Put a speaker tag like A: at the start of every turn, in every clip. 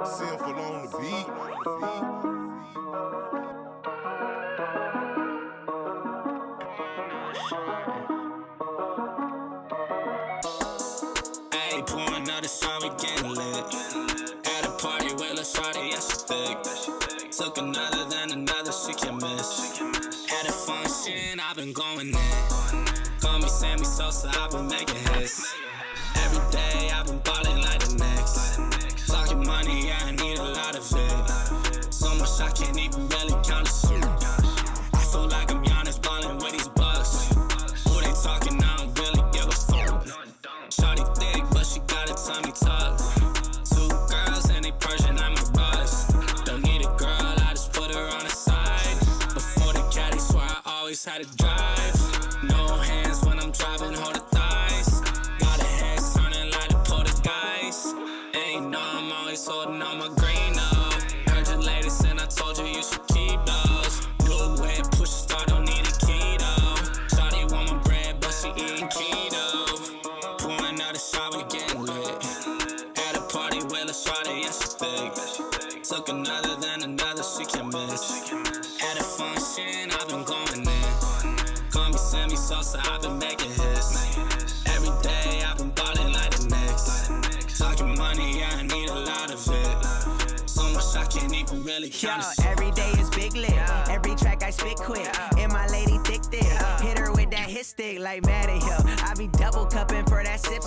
A: Sinful on the beat.
B: Ayy, pouring another shot, we getting lit. At a party with Lil' Shawty, yeah, she thick. Took another, then another, she can miss. At a function, I've been going in. Call me Sammy Sosa, I've been making hits. Every day, I've been ballin' like the Knicks. Talking money, yeah, I need a lot of it. So much I can't even really count the shit. I feel like I'm Giannis ballin' with these bucks. Who they talking, I don't really give a fuck. Shawty thick, but she got a tummy tuck. Two girls and they Persian, I'm a buzz. Don't need a girl, I just put her on the side. Before the caddy, swear I always had to drive. No hands when I'm driving, hold the thighs. Got a head turning like the poltergeist. Ain't know I'm always holding on my green up. Heard your latest and I told you you should keep those. New way, push a start, don't need a keto. Shawty want my bread, but she eating keto. Pouring out a shot, we getting lit. At a party with Lil' Shawty, yeah, she thick. Took another, then another, she can miss. At a function, I've been going in. Call me Sammy Sosa, I've been making hits. Every day, I've been ballin' like the Knicks. Talking money, yeah, I need a lot of it. So much I can't even really count the shit.
C: Every day is big lit. Every track I spit quick. And my lady thick. Hit her with that hit stick like Madden Hill. I be double cupping for that sip.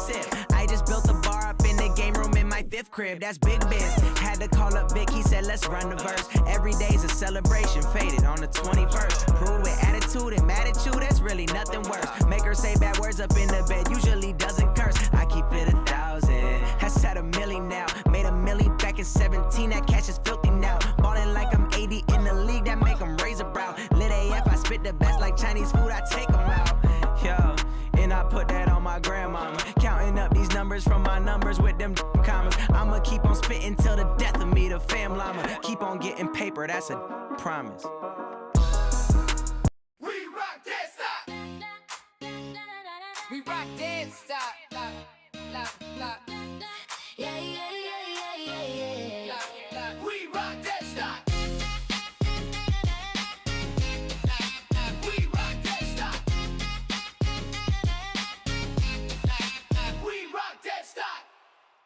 C: I just built a bar up in the game room in my fifth crib. That's big biz. Had to call up Vic, he said let's run the verse. Every day's a celebration. Faded on the 21st. Proved with attitude and attitude, that's really nothing worse. Make her say bad words up in the bed, usually doesn't curse. I keep it 1,000. That's at a milli now. Made a milli back in 17. That cash is filthy now. Ballin' like I'm 80 in the league, that make them raise a brow. Lit AF, I spit the best like Chinese food, I take them out. Yo, and I put that on my grandmama. Counting up these numbers from my numbers with them commas. I'ma keep on spitting till the death of me, the fam llama. Keep on getting paper, that's a promise.
D: We rock that stop. We rock that stop. Lock.
E: Yeah.
D: We rock that stop. We rock that stop. We rock that stop.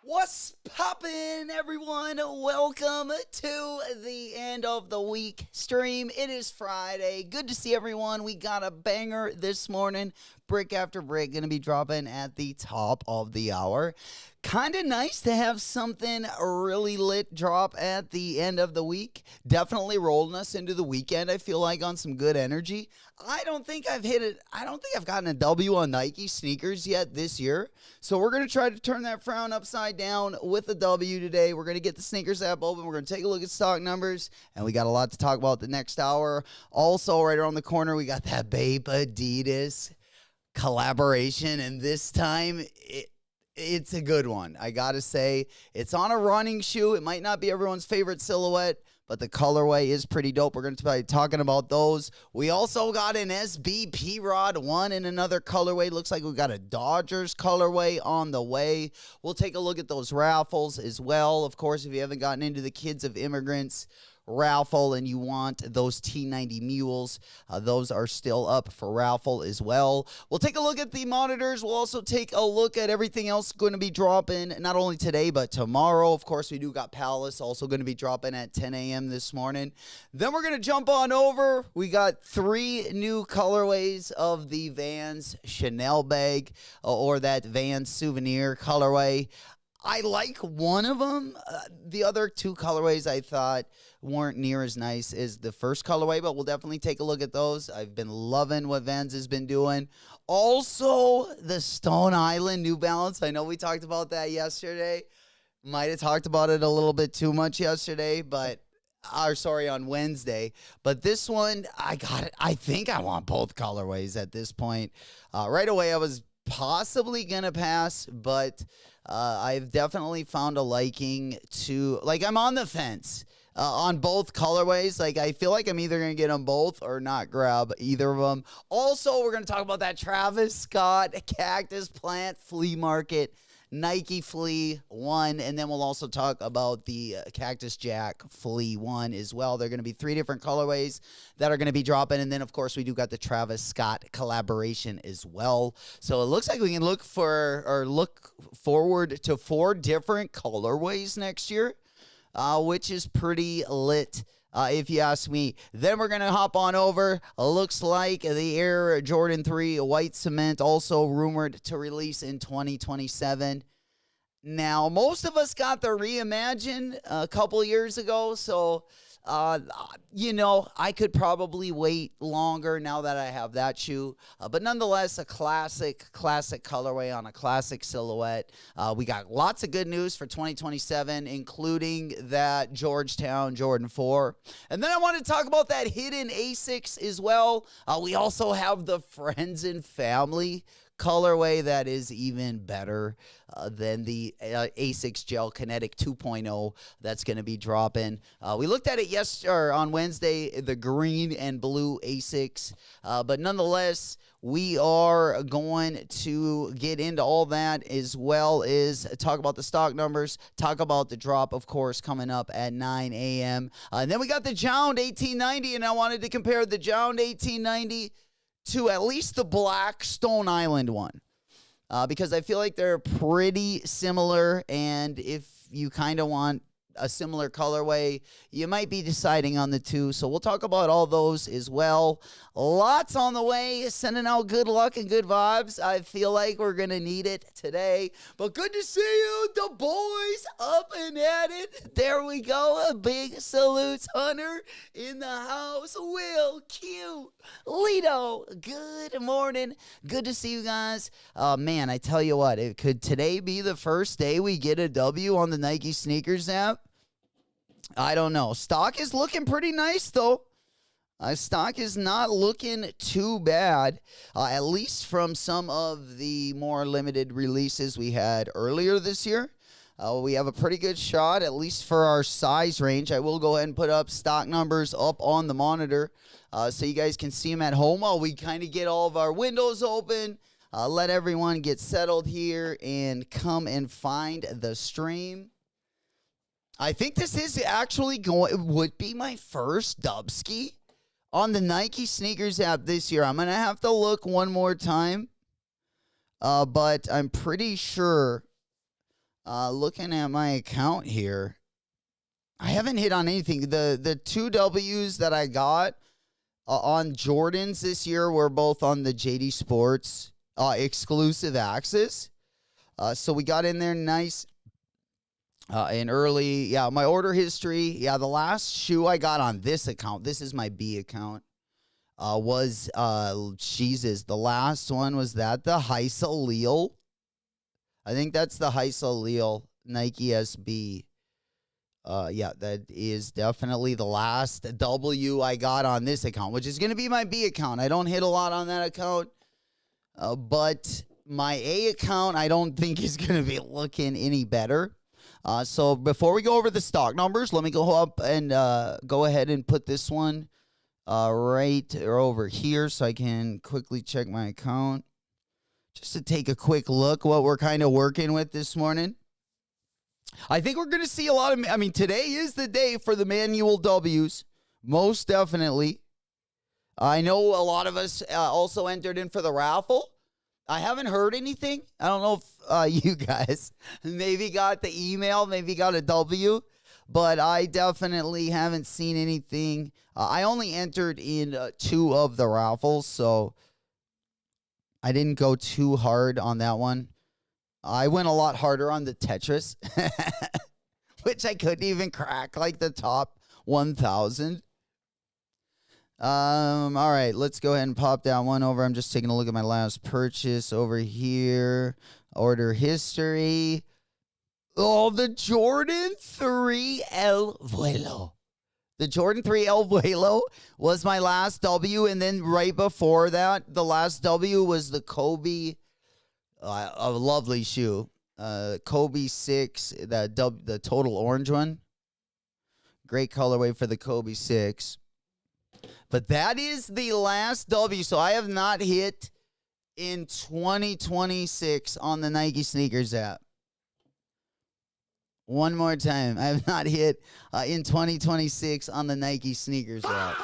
F: What's poppin', everyone? Welcome to the end of the week stream. It is Friday. Good to see everyone. We got a banger this morning. Brick after brick going to be dropping at the top of the hour. Kind of nice to have something really lit drop at the end of the week. Definitely rolling us into the weekend, I feel like, on some good energy. I don't think I've hit it. I don't think I've gotten a W on Nike sneakers yet this year. So we're going to try to turn that frown upside down with a W today. We're going to get the sneakers app open. We're going to take a look at stock numbers. And we got a lot to talk about the next hour. Also, right around the corner, we got that Bape Adidas collaboration. And this time, it's a good one. I got to say, it's on a running shoe. It might not be everyone's favorite silhouette, but the colorway is pretty dope. We're going to be talking about those. We also got an SBP Rod 1 in another colorway. Looks like we got a Dodgers colorway on the way. We'll take a look at those raffles as well. Of course, if you haven't gotten into the Kids of Immigrants raffle and you want those T90 mules, those are still up for raffle as well. We'll take a look at the monitors. We'll also take a look at everything else going to be dropping not only today but tomorrow. Of course, we do got Palace also going to be dropping at 10 a.m. this morning. Then we're going to jump on over. We got 3 new colorways of the Vans Chanel bag or that Vans souvenir colorway. I like one of them. The other 2 colorways I thought weren't near as nice as the first colorway, but we'll definitely take a look at those. I've been loving what Vans has been doing. Also, the Stone Island New Balance. I know we talked about that yesterday. Might have talked about it a little bit too much yesterday, on Wednesday. But this one, I got it. I think I want both colorways at this point. Right away, I was possibly going to pass, but I've definitely found a liking to, I'm on the fence on both colorways. I feel like I'm either going to get them both or not grab either of them. Also, we're going to talk about that Travis Scott cactus plant flea market Nike Flea 1, and then we'll also talk about the Cactus Jack Flea 1 as well. They're going to be 3 different colorways that are going to be dropping, and then, of course, we do got the Travis Scott collaboration as well. So it looks like we can look forward to 4 different colorways next year, which is pretty lit. If you ask me. Then we're going to hop on over. Looks like the Air Jordan 3 White Cement also rumored to release in 2027. Now, most of us got the Reimagine a couple years ago, so, I could probably wait longer now that I have that shoe. But nonetheless, a classic colorway on a classic silhouette. We got lots of good news for 2027, including that Georgetown Jordan 4. And then I want to talk about that hidden Asics as well. We also have the Friends and Family colorway that is even better than the Asics Gel Kinetic 2.0 that's going to be dropping. We looked at it on Wednesday, the green and blue Asics, but nonetheless, we are going to get into all that as well as talk about the stock numbers, talk about the drop, of course, coming up at 9 a.m. And then we got the Jound 1890, and I wanted to compare the Jound 1890 to at least the black Stone Island one, because I feel like they're pretty similar, and if you kind of want a similar colorway, you might be deciding on the two. So we'll talk about all those as well. Lots on the way, sending out good luck and good vibes. I feel like we're going to need it today. But good to see you, the boys, up and at it. There we go. A big salute, Hunter in the house. Will, Q, Lito, good morning. Good to see you guys. Man, I tell you what, could today be the first day we get a W on the Nike sneakers app? I don't know. Stock is looking pretty nice, though. Stock is not looking too bad, at least from some of the more limited releases we had earlier this year. We have a pretty good shot, at least for our size range. I will go ahead and put up stock numbers up on the monitor so you guys can see them at home while we kind of get all of our windows open, let everyone get settled here, and come and find the stream. I think this is actually would be my first Dubski on the Nike sneakers app this year. I'm going to have to look one more time, but I'm pretty sure, looking at my account here, I haven't hit on anything. The 2 Ws that I got on Jordans this year were both on the JD Sports exclusive access. So we got in there nice. And early, my order history, the last shoe I got on this account, this is my B account, was, Jesus, the last one was the Heisel Leal. I think that's the Heisel Leal Nike SB. That is definitely the last W I got on this account, which is going to be my B account. I don't hit a lot on that account, but my A account I don't think is going to be looking any better. So before we go over the stock numbers, let me go up and go ahead and put this one right over here so I can quickly check my account. Just to take a quick look what we're kind of working with this morning. I think we're going to see a lot of, today is the day for the manual W's, most definitely. I know a lot of us also entered in for the raffle. I haven't heard anything. I don't know if you guys maybe got the email, maybe got a W, but I definitely haven't seen anything. I only entered in 2 of the raffles, so I didn't go too hard on that one. I went a lot harder on the Tetris, which I couldn't even crack, like the top 1,000. All right, let's go ahead and pop that one over. I'm just taking a look at my last purchase over here. Order history. Oh, the Jordan 3 El Vuelo. The Jordan 3 El Vuelo was my last W, and then right before that, the last W was the Kobe, a lovely shoe. Kobe 6, the total orange one. Great colorway for the Kobe 6. But that is the last W, so I have not hit in 2026 on the Nike sneakers app. One more time. I have not hit in 2026 on the Nike sneakers app,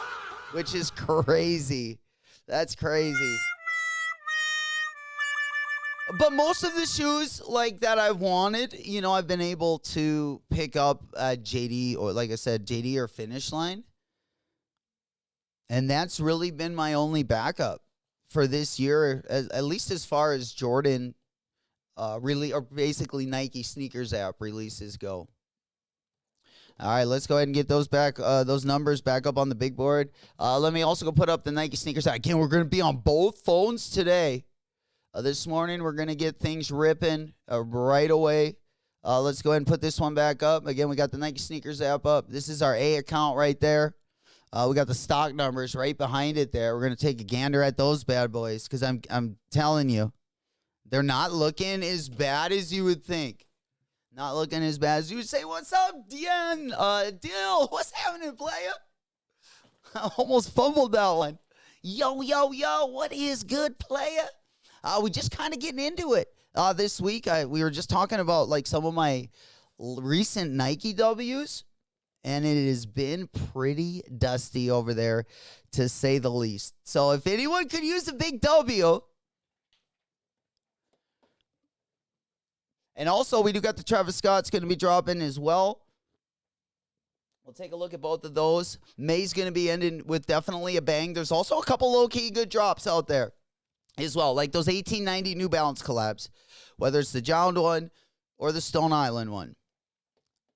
F: which is crazy. That's crazy. But most of the shoes like that I've wanted, you know, I've been able to pick up at JD or, like I said, JD or Finish Line. And that's really been my only backup for this year, at least as far as Jordan really, or basically Nike sneakers app releases go. All right, let's go ahead and get those back, those numbers back up on the big board. Let me also go put up the Nike sneakers app. Again, we're going to be on both phones today. This morning, we're going to get things ripping right away. Let's go ahead and put this one back up. Again, we got the Nike sneakers app up. This is our A account right there. We got the stock numbers right behind it there. We're going to take a gander at those bad boys because I'm telling you, they're not looking as bad as you would think. Not looking as bad as you would say. What's up, Dion? Dill, what's happening, player? I almost fumbled that one. Yo, yo, yo, what is good, player? We just kind of getting into it. This week, we were just talking about like some of my recent Nike W's, and it has been pretty dusty over there, to say the least. So if anyone could use a big W, and also we do got the Travis Scott's going to be dropping as well. We'll take a look at both of those. May's going to be ending with definitely a bang. There's also a couple low-key good drops out there as well, like those 1890 New Balance collabs, whether it's the Jound one or the Stone Island one.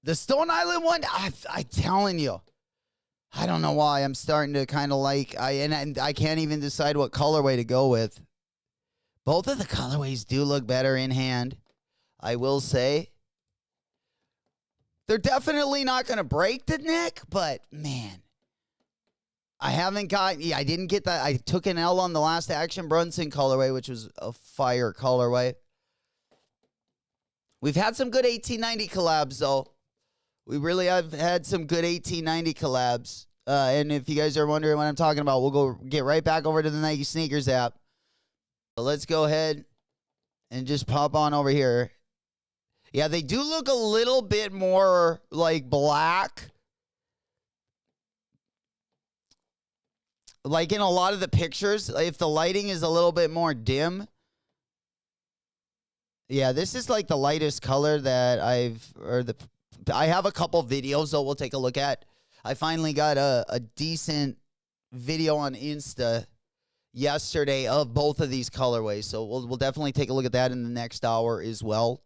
F: The Stone Island one, I'm telling you, I don't know why. I'm starting to kind of like, and I can't even decide what colorway to go with. Both of the colorways do look better in hand, I will say. They're definitely not going to break the neck, but man, I didn't get that. I took an L on the last Action Brunson colorway, which was a fire colorway. We've had some good 1890 collabs, though. We really have had some good 1890 collabs. And if you guys are wondering what I'm talking about, we'll go get right back over to the Nike Sneakers app. So let's go ahead and just pop on over here. Yeah, they do look a little bit more like black. Like in a lot of the pictures, if the lighting is a little bit more dim. Yeah, this is like the lightest color that I have a couple videos that we'll take a look at. I finally got a decent video on Insta yesterday of both of these colorways. So we'll definitely take a look at that in the next hour as well.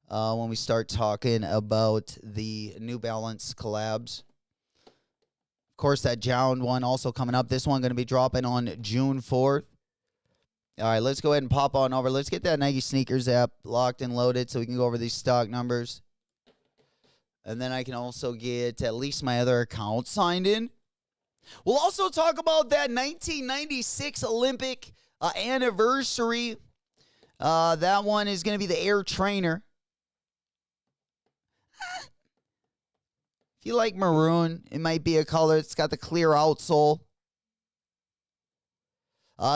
F: When we start talking about the New Balance collabs. Of course, that Jound one also coming up. This one going to be dropping on June 4th. All right, let's go ahead and pop on over. Let's get that Nike Sneakers app locked and loaded so we can go over these stock numbers. And then I can also get at least my other account signed in. We'll also talk about that 1996 Olympic anniversary. That one is going to be the Air Trainer. If you like maroon, it might be a color. It's got the clear outsole.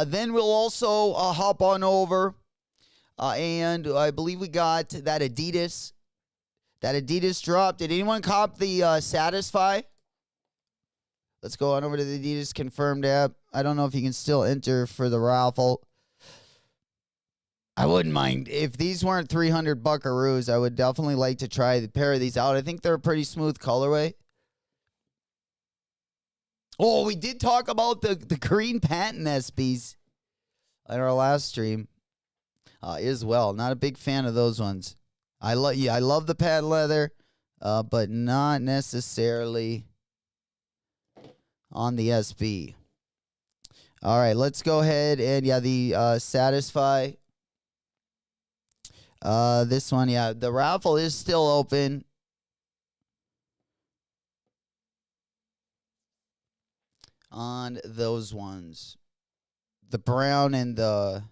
F: Then we'll also hop on over. And I believe we got that Adidas. That Adidas drop. Did anyone cop the Satisfy? Let's go on over to the Adidas confirmed app. I don't know if you can still enter for the raffle. I wouldn't mind. If these weren't 300 buckaroos, I would definitely like to try a pair of these out. I think they're a pretty smooth colorway. Oh, we did talk about the green patent SBs in our last stream as well. Not a big fan of those ones. I love the patent leather, but not necessarily on the SB. All right, let's go ahead and the Satisfy. This one, the raffle is still open. On those ones. The brown and the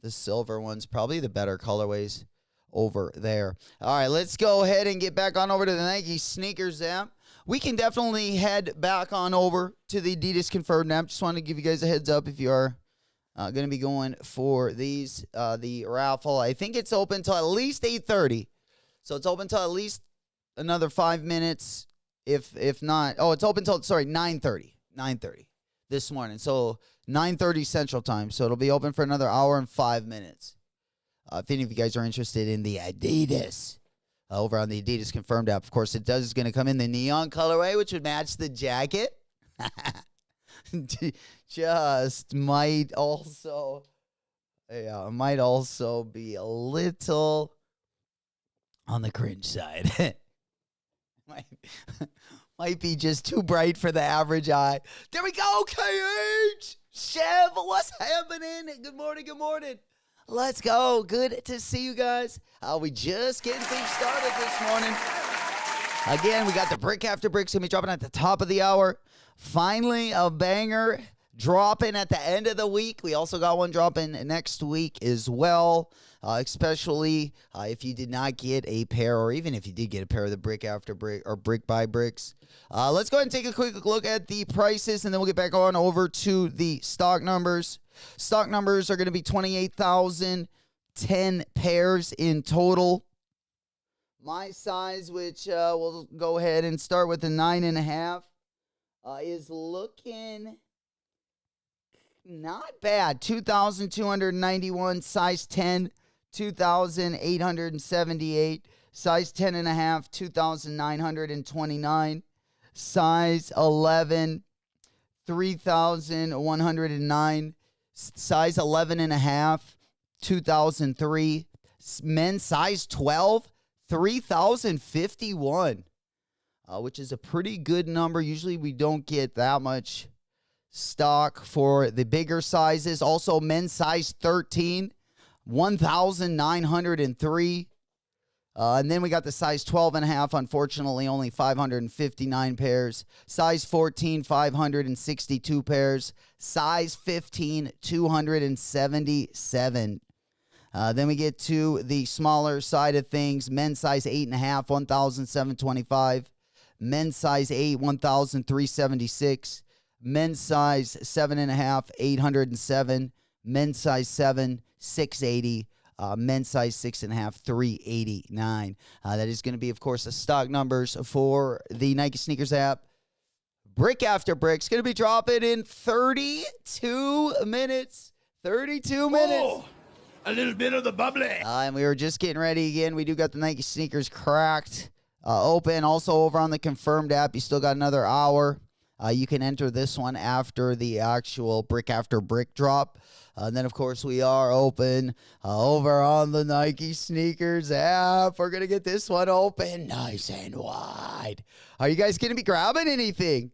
F: silver ones, probably the better colorways over there. All right, let's go ahead and get back on over to the Nike Sneakers app. We can definitely head back on over to the Adidas Confirmed app. Just want to give you guys a heads up if you are going to be going for these, the raffle. I think it's open till at least 8:30. So it's open till at least another 5 minutes. If not, it's open till 9:30 this morning. So 9:30 Central Time. So it'll be open for another hour and 5 minutes. If any of you guys are interested in the Adidas, over on the Adidas Confirmed app, of course, it is going to come in the neon colorway, which would match the jacket. Just might also be a little on the cringe side. might be just too bright for the average eye. There we go, KH! Chev, what's happening? Good morning. Let's go. Good to see you guys. We just getting things started this morning. Again, we got the brick after bricks going to be dropping at the top of the hour. Finally, a banger dropping at the end of the week. We also got one dropping next week as well, especially if you did not get a pair, or even if you did get a pair of the brick after brick or brick by bricks. Let's go ahead and take a quick look at the prices, and then we'll get back on over to the stock numbers. Stock numbers are going to be 28,010 pairs in total. My size, which we'll go ahead and start with the 9.5, is looking not bad. 2,291, size 10, 2,878, size 10.5, 2,929, size 11, 3,109, size 11.5, 2,003, men's size 12, 3,051, which is a pretty good number. Usually we don't get that much stock for the bigger sizes. Also, men's size 13, 1,903. And then we got the size 12.5. Unfortunately, only 559 pairs. Size 14, 562 pairs. Size 15, 277. Then we get to the smaller side of things. Men's size 8.5, 1,725. Men's size 8, 1,376. Men's size 7.5, 807. Men's size 7, 680. Men's size 6.5, 389. That is going to be, of course, the stock numbers for the Nike Sneakers app. Brick after brick's going to be dropping in 32 minutes. 32 minutes.
A: Oh, a little bit of the bubbly.
F: And we were just getting ready again. We do got the Nike Sneakers cracked open. Also over on the Confirmed app, you still got another hour. You can enter this one after the actual brick after brick drop. And then, of course, we are open over on the Nike Sneakers app. We're going to get this one open nice and wide. Are you guys going to be grabbing anything?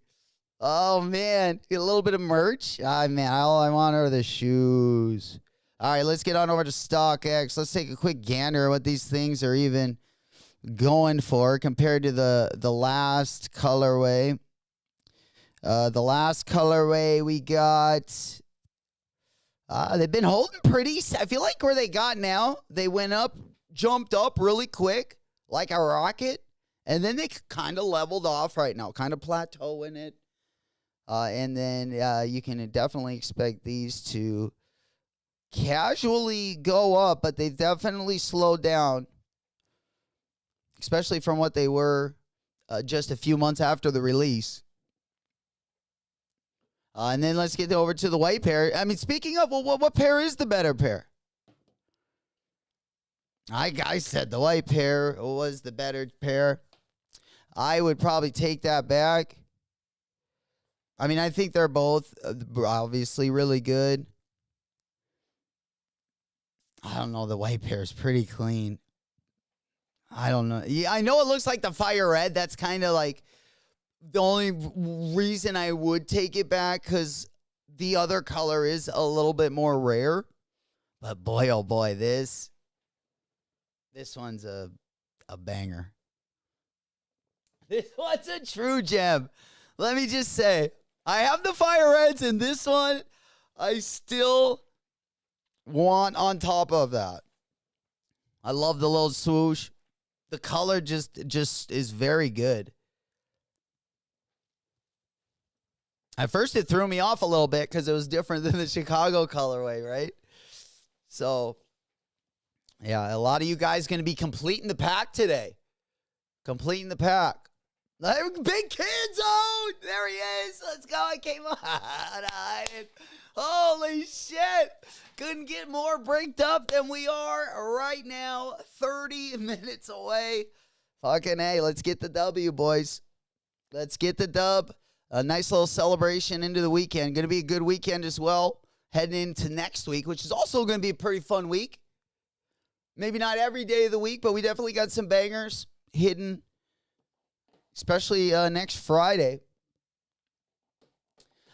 F: Oh, man. Get a little bit of merch. Man, all I want are the shoes. All right, let's get on over to StockX. Let's take a quick gander at what these things are even going for compared to the last colorway. The last colorway we got, they've been holding pretty. I feel like where they got now, they went up, jumped up really quick, like a rocket, and then they kind of leveled off right now, kind of plateauing it. And then you can definitely expect these to casually go up, but they've definitely slowed down, especially from what they were just a few months after the release. And then let's get over to the white pair. I mean, speaking of, what pair is the better pair? I said the white pair was the better pair. I would probably take that back. I mean, I think they're both obviously really good. I don't know. The white pair is pretty clean. I don't know. Yeah, I know it looks like the fire red. That's kind of like the only reason I would take it back, because the other color is a little bit more rare. But boy, oh boy, this one's a banger. This one's a true gem. Let me just say, I have the fire reds, and this one I still want on top of that. I love the little swoosh. The color just is very good. At first, it threw me off a little bit because it was different than the Chicago colorway, right? So, yeah, a lot of you guys going to be completing the pack today. Completing the pack. Big Kid Zone. There he is. Let's go. I came on. Holy shit. Couldn't get more bricked up than we are right now. 30 minutes away. Fucking A. Let's get the W, boys. Let's get the dub. A nice little celebration into the weekend. Going to be a good weekend as well. Heading into next week, which is also going to be a pretty fun week. Maybe not every day of the week, but we definitely got some bangers hidden, especially next Friday.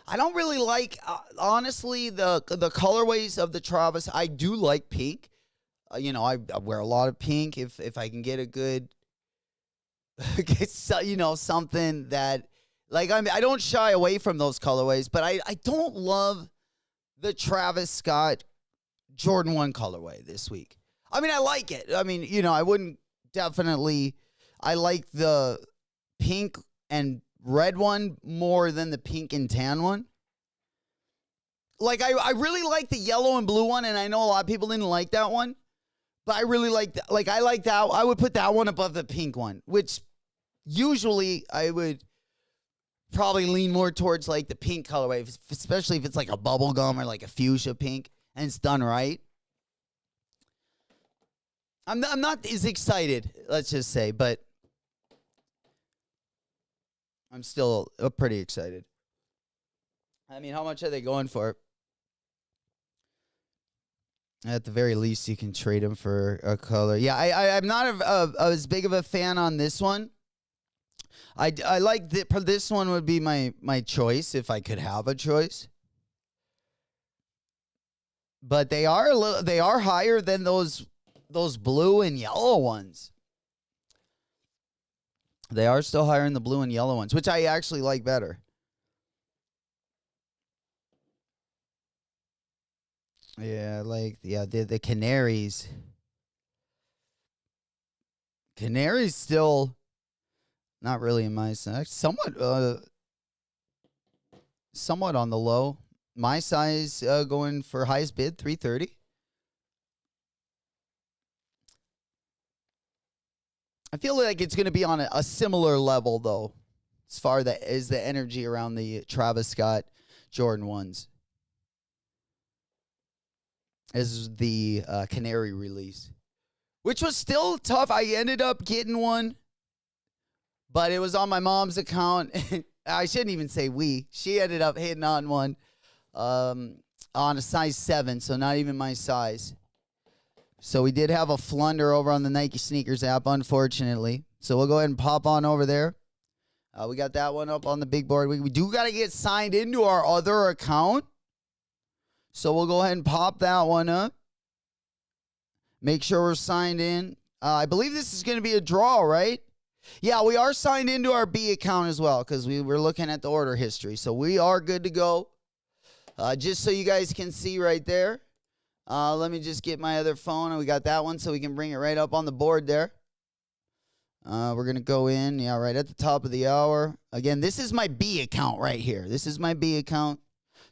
F: I don't really like, honestly, the colorways of the Travis. I do like pink. I wear a lot of pink if I can get a good, something that, I don't shy away from those colorways, but I don't love the Travis Scott Jordan 1 colorway this week. I mean, I like it. I mean, I wouldn't definitely, I like the pink and red one more than the pink and tan one. I really like the yellow and blue one, and I know a lot of people didn't like that one, but I really like that. I like that. I would put that one above the pink one, which usually I would probably lean more towards the pink colorway, especially if it's a bubble gum or a fuchsia pink and it's done right. I'm not as excited, let's just say, but I'm still pretty excited. I mean, how much are they going for? At the very least, you can trade them for a color. Yeah, I'm not as big of a fan on this one. I like this one would be my choice if I could have a choice. But they are higher than those blue and yellow ones. They are still higher in the blue and yellow ones, which I actually like better. Yeah, the canaries. Canaries still not really in my size. Somewhat on the low. My size going for highest bid, $330. I feel like it's going to be on a similar level, though, as far as the energy around the Travis Scott Jordan 1s. As the Canary release, which was still tough. I ended up getting one, but it was on my mom's account. I shouldn't even say we. She ended up hitting on one on a size 7, so not even my size. So we did have a flunder over on the Nike Sneakers app, unfortunately. So we'll go ahead and pop on over there. We got that one up on the big board. We do got to get signed into our other account. So we'll go ahead and pop that one up. Make sure we're signed in. I believe this is going to be a draw, right? Yeah, we are signed into our B account as well because we were looking at the order history. So we are good to go. Just so you guys can see right there. Let me just get my other phone. We got that one so we can bring it right up on the board there. We're going to go in, right at the top of the hour. Again, this is my B account right here. This is my B account.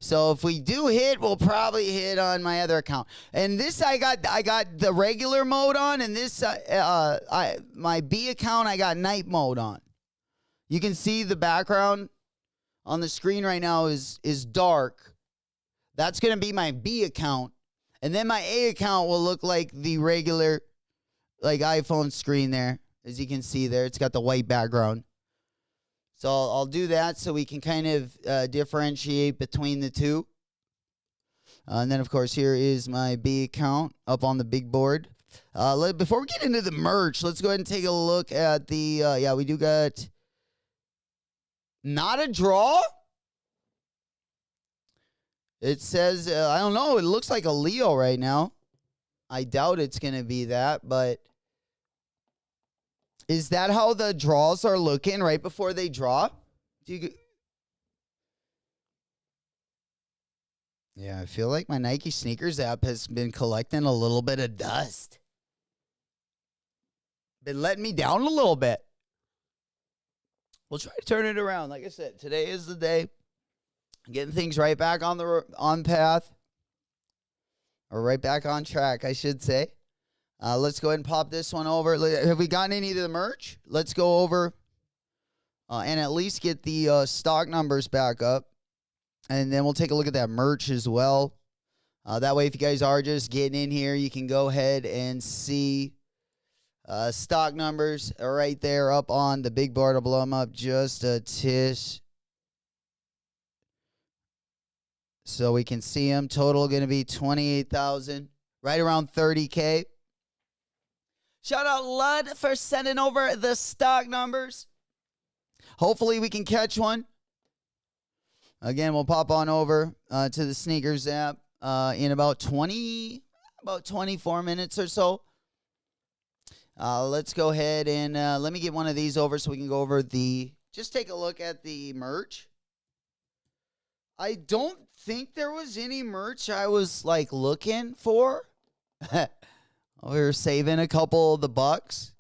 F: So if we do hit, we'll probably hit on my other account. And this I got the regular mode on, and this my B account I got night mode on. You can see the background on the screen right now is dark. That's going to be my B account. And then my A account will look like the regular iPhone screen there. As you can see there, it's got the white background. So I'll do that so we can kind of differentiate between the two. And then, of course, here is my B account up on the big board. Before we get into the merch, let's go ahead and take a look at the, we do got not a draw. It says, I don't know, it looks like a Leo right now. I doubt it's going to be that, but is that how the draws are looking right before they draw? Yeah, I feel like my Nike Sneakers app has been collecting a little bit of dust. Been letting me down a little bit. We'll try to turn it around. Like I said, today is the day. Getting things right back on path. Or right back on track, I should say. Let's go ahead and pop this one over. Have we gotten any of the merch? Let's go over and at least get the stock numbers back up. And then we'll take a look at that merch as well. That way, if you guys are just getting in here, you can go ahead and see stock numbers right there up on the big board. I'll blow them up just a tish so we can see them. Total going to be 28,000, right around 30K. Shout out Lud for sending over the stock numbers. Hopefully we can catch one. Again, we'll pop on over to the Sneakers app in about 24 minutes or so. Let's go ahead and let me get one of these over so we can go over just take a look at the merch. I don't think there was any merch I was like looking for. We were saving a couple of the bucks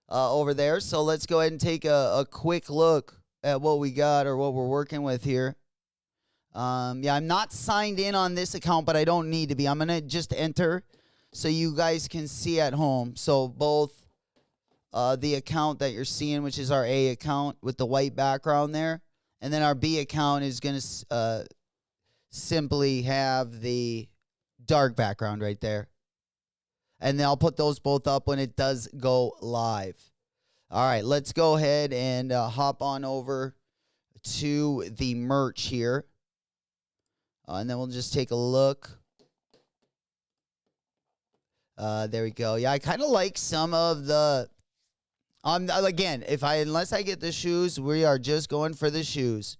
F: over there. So let's go ahead and take a quick look at what we got or what we're working with here. Yeah, I'm not signed in on this account, but I don't need to be. I'm going to just enter so you guys can see at home. So both the account that you're seeing, which is our A account with the white background there, and then our B account is going to simply have the dark background right there. And then I'll put those both up when it does go live. All right, let's go ahead and hop on over to the merch here. And then we'll just take a look. There we go. Yeah, I kind of like some of the... again, unless I get the shoes, we are just going for the shoes.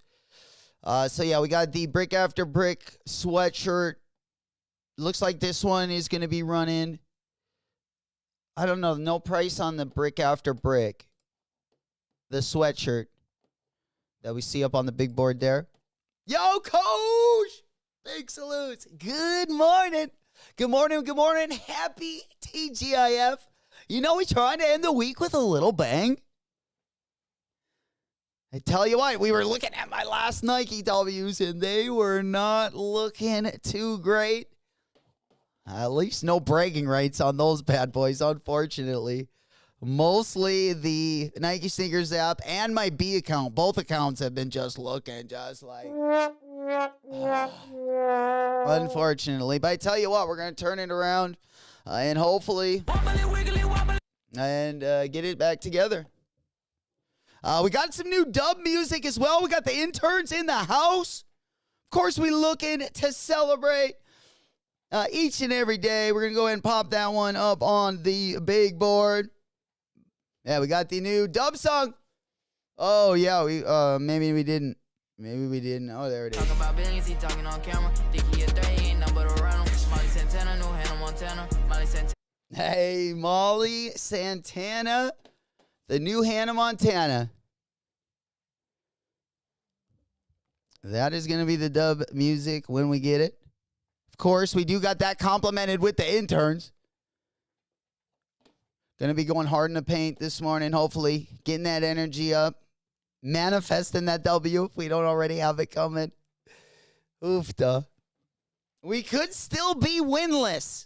F: So, yeah, we got the Brick After Brick sweatshirt. Looks like this one is going to be running... I don't know. No price on the Brick After Brick. The sweatshirt that we see up on the big board there. Yo, Coach! Big salutes. Good morning. Good morning. Good morning. Happy TGIF. You know, we're trying to end the week with a little bang. I tell you what, we were looking at my last Nike W's, and they were not looking too great. At least no bragging rights on those bad boys, unfortunately. Mostly the Nike Sneakers app and my B account. Both accounts have been just looking just like... unfortunately. But I tell you what, we're going to turn it around and hopefully... and get it back together. We got some new dub music as well. We got the interns in the house. Of course, we looking to celebrate each and every day. We're going to go ahead and pop that one up on the big board. Yeah, we got the new dub song. Oh, yeah, maybe we didn't. Maybe we didn't. Oh, there it is.
E: Talking about billions, he talking on camera. Dickie a 30, ain't nothing but around him. Molly Santana, new Hannah Montana. Molly Santana.
F: Hey, Molly Santana, the new Hannah Montana. That is going to be the dub music when we get it. Of course, we do got that complemented with the interns. Going to be going hard in the paint this morning, hopefully. Getting that energy up. Manifesting that W if we don't already have it coming. Oofta. We could still be winless.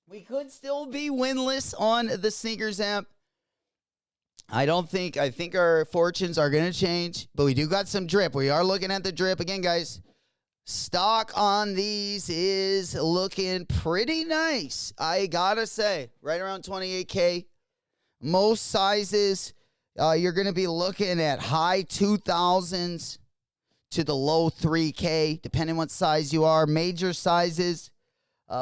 F: We could still be winless on the Sneakers app. I think our fortunes are going to change, but we do got some drip. We are looking at the drip. Again, guys, stock on these is looking pretty nice. I got to say, right around 28K. Most sizes, you're going to be looking at high 2,000s to the low 3K, depending what size you are. Major sizes,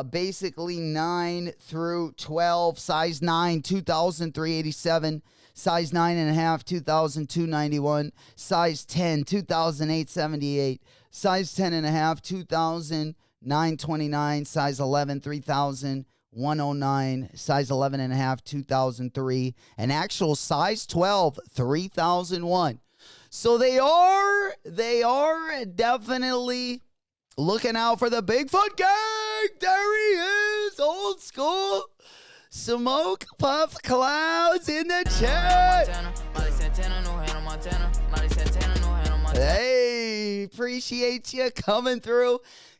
F: basically 9 through 12. Size 9, 2,387. Size 9.5, 2,291. Size 10, 2,878. Size 10.5, 2,929. Size 11, 3,109. Size 11.5, 2,003. And actual size 12, 3,001. So they are definitely looking out for the Bigfoot gang. There he is, old school. Smoke Puff Clouds in the chat. Hey, appreciate you coming through.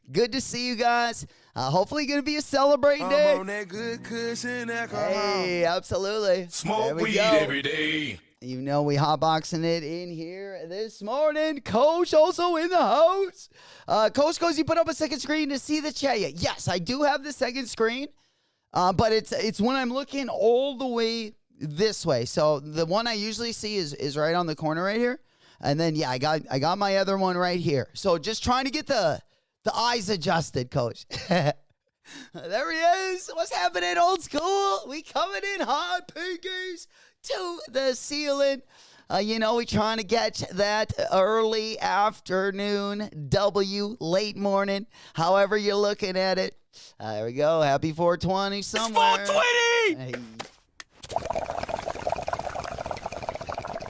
F: Good to see you guys. Hopefully going to be a celebrating day.
G: I'm on that good cushion alcohol.
F: Hey, absolutely. There
A: Smoke
F: we
A: weed
F: go.
A: every day.
F: You know we hotboxing it in here this morning. Coach also in the house. Coach goes, you put up a second screen to see the chat yet? Yes, I do have the second screen, but it's when I'm looking all the way this way. So the one I usually see is right on the corner right here. And then, yeah, I got my other one right here. So just trying to get the eyes adjusted, Coach. There he is. What's happening, old school? We coming in hot, pinkies, to the ceiling. We trying to get that early afternoon W, late morning, however you're looking at it. There we go. Happy 420 somewhere.
A: It's 420!
F: Hey.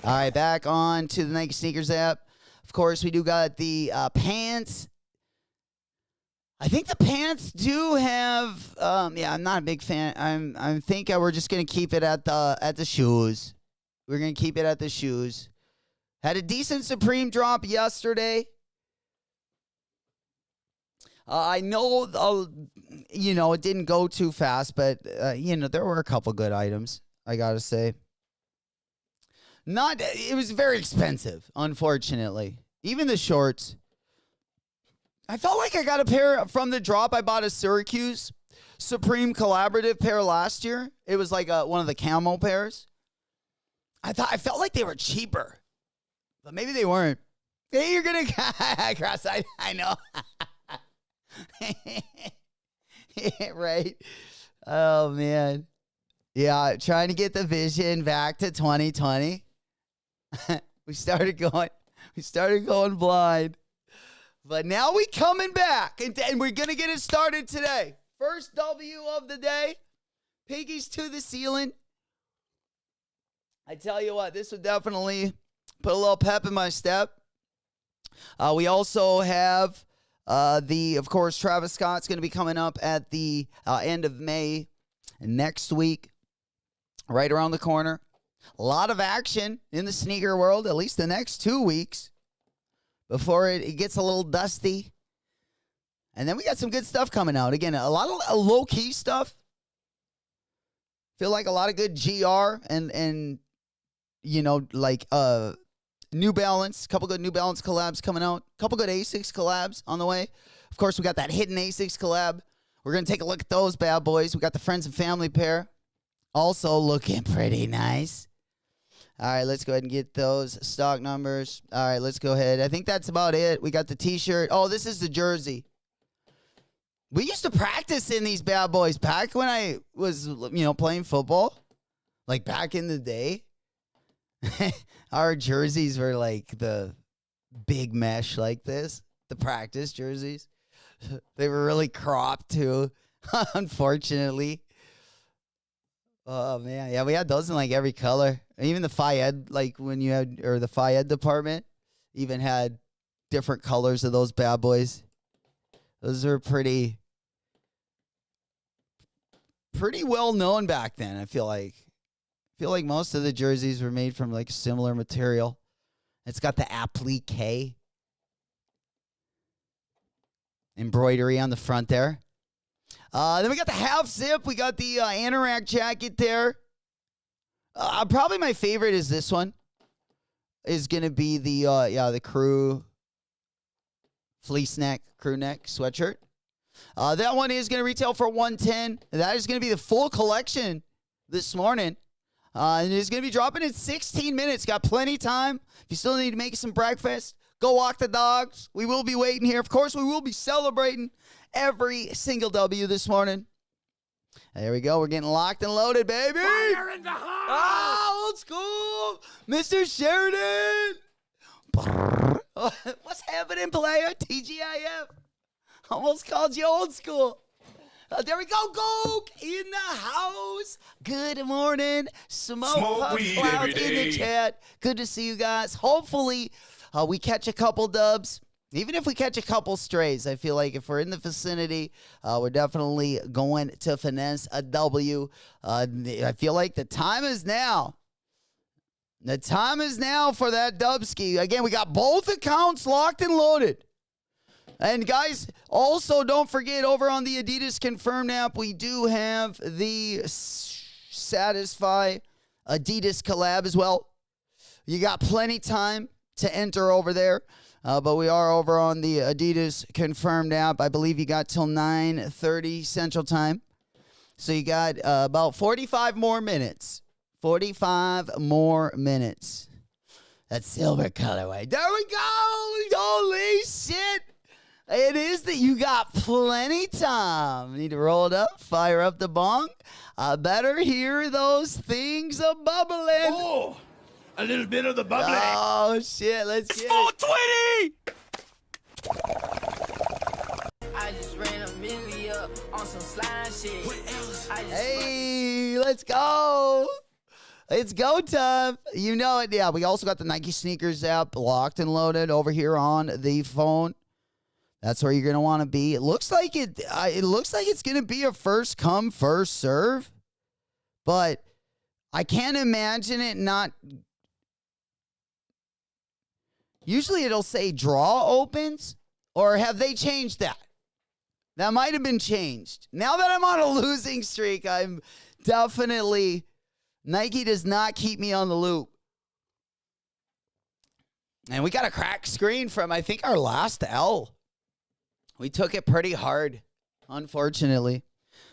F: All right, back on to the Nike Sneakers app. Of course, we do got the pants. I think the pants do have. I'm not a big fan. I'm thinking we're just gonna keep it at the shoes. We're gonna keep it at the shoes. Had a decent Supreme drop yesterday. I know, it didn't go too fast, but there were a couple good items. I gotta say. It was very expensive, unfortunately. Even the shorts. I felt like I got a pair from the drop. I bought a Syracuse Supreme collaborative pair last year. It was like one of the camo pairs. I felt like they were cheaper, but maybe they weren't. Hey, you're gonna cross. I know. Right. Oh man. Yeah, trying to get the vision back to 2020. We started going blind. But now we coming back, and we're going to get it started today. First W of the day, Piggies to the ceiling. I tell you what, this would definitely put a little pep in my step. We also have of course, Travis Scott's going to be coming up at the end of May next week, right around the corner. A lot of action in the sneaker world, at least the next 2 weeks. Before it gets a little dusty. And then we got some good stuff coming out. Again, a lot of low-key stuff. Feel like a lot of good GR and New Balance. A couple good New Balance collabs coming out. A couple good Asics collabs on the way. Of course, we got that hidden Asics collab. We're going to take a look at those bad boys. We got the Friends and Family pair. Also looking pretty nice. All right, let's go ahead and get those stock numbers. All right, let's go ahead. I think that's about it. We got the T-shirt. Oh, this is the jersey. We used to practice in these bad boys back when I was, playing football. Like back in the day. Our jerseys were like the big mesh like this. The practice jerseys. They were really cropped too, unfortunately. Oh, man. Yeah, we had those in like every color. Even the Phi Ed, the Phi Ed department even had different colors of those bad boys. Those are pretty well known back then, I feel like. I feel like most of the jerseys were made from like similar material. It's got the applique embroidery on the front there. Then we got the half zip. We got the anorak jacket there. Probably my favorite is this one. Is going to be the crew fleece neck, crew neck sweatshirt. That one is going to retail for $110. That is going to be the full collection this morning. And it's going to be dropping in 16 minutes. Got plenty of time. If you still need to make some breakfast, go walk the dogs. We will be waiting here. Of course, we will be celebrating every single W this morning. There we go. We're getting locked and loaded, baby.
A: Fire in the house!
F: Ah, old school. Mr. Sheridan. What's happening, player? TGIF. Almost called you old school. There we go, Gook in the house. Good morning. Smoke Puff
A: weed
F: Cloud
A: every
F: in
A: day.
F: the chat. Good to see you guys. Hopefully, we catch a couple dubs. Even if we catch a couple strays, I feel like if we're in the vicinity, we're definitely going to finesse a W. I feel like the time is now. The time is now for that dub ski. Again, we got both accounts locked and loaded. And guys, also don't forget over on the Adidas Confirmed app, we do have the Satisfy Adidas collab as well. You got plenty time to enter over there. But we are over on the Adidas Confirmed app. I believe you got till 9:30 Central Time. So you got about 45 more minutes. 45 more minutes. That silver colorway. There we go. Holy shit. It is that you got plenty time. Need to roll it up, fire up the bong. Better hear those things a bubbling.
A: Oh, a little bit of the bubbly.
F: Oh, shit. Let's get it.
A: 420!
E: I just ran a milli up on some slime shit.
F: Hey, let's go. It's go time. You know it. Yeah, we also got the Nike Sneakers app locked and loaded over here on the phone. That's where you're going to want to be. It looks like it's going to be a first come, first serve. But I can't imagine it not. Usually it'll say draw opens, or have they changed that? That might have been changed. Now that I'm on a losing streak, I'm definitely, Nike does not keep me on the loop. And we got a cracked screen from, I think, our last L. We took it pretty hard, unfortunately.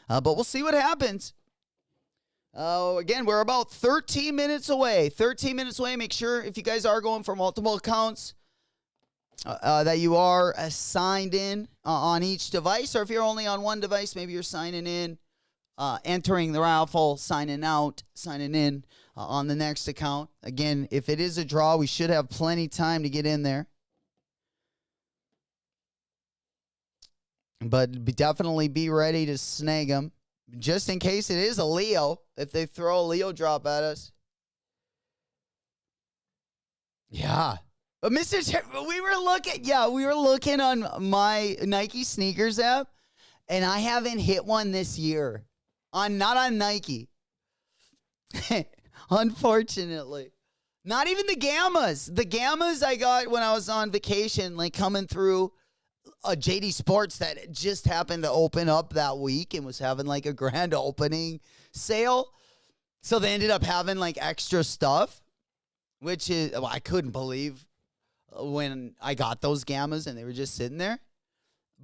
F: But we'll see what happens. Again, we're about 13 minutes away. 13 minutes away. Make sure if you guys are going for multiple accounts that you are signed in on each device. Or if you're only on one device, maybe you're signing in, entering the raffle, signing out, signing in on the next account. Again, if it is a draw, we should have plenty time to get in there. But definitely be ready to snag them. Just in case it is a Leo, if they throw a Leo drop at us. Yeah. But we were looking on my Nike Sneakers app, and I haven't hit one this year. Not on Nike. Unfortunately. Not even the Gammas. The Gammas I got when I was on vacation, like coming through JD Sports that just happened to open up that week and was having like a grand opening sale. So they ended up having like extra stuff, which is, I couldn't believe when I got those Gammas and they were just sitting there.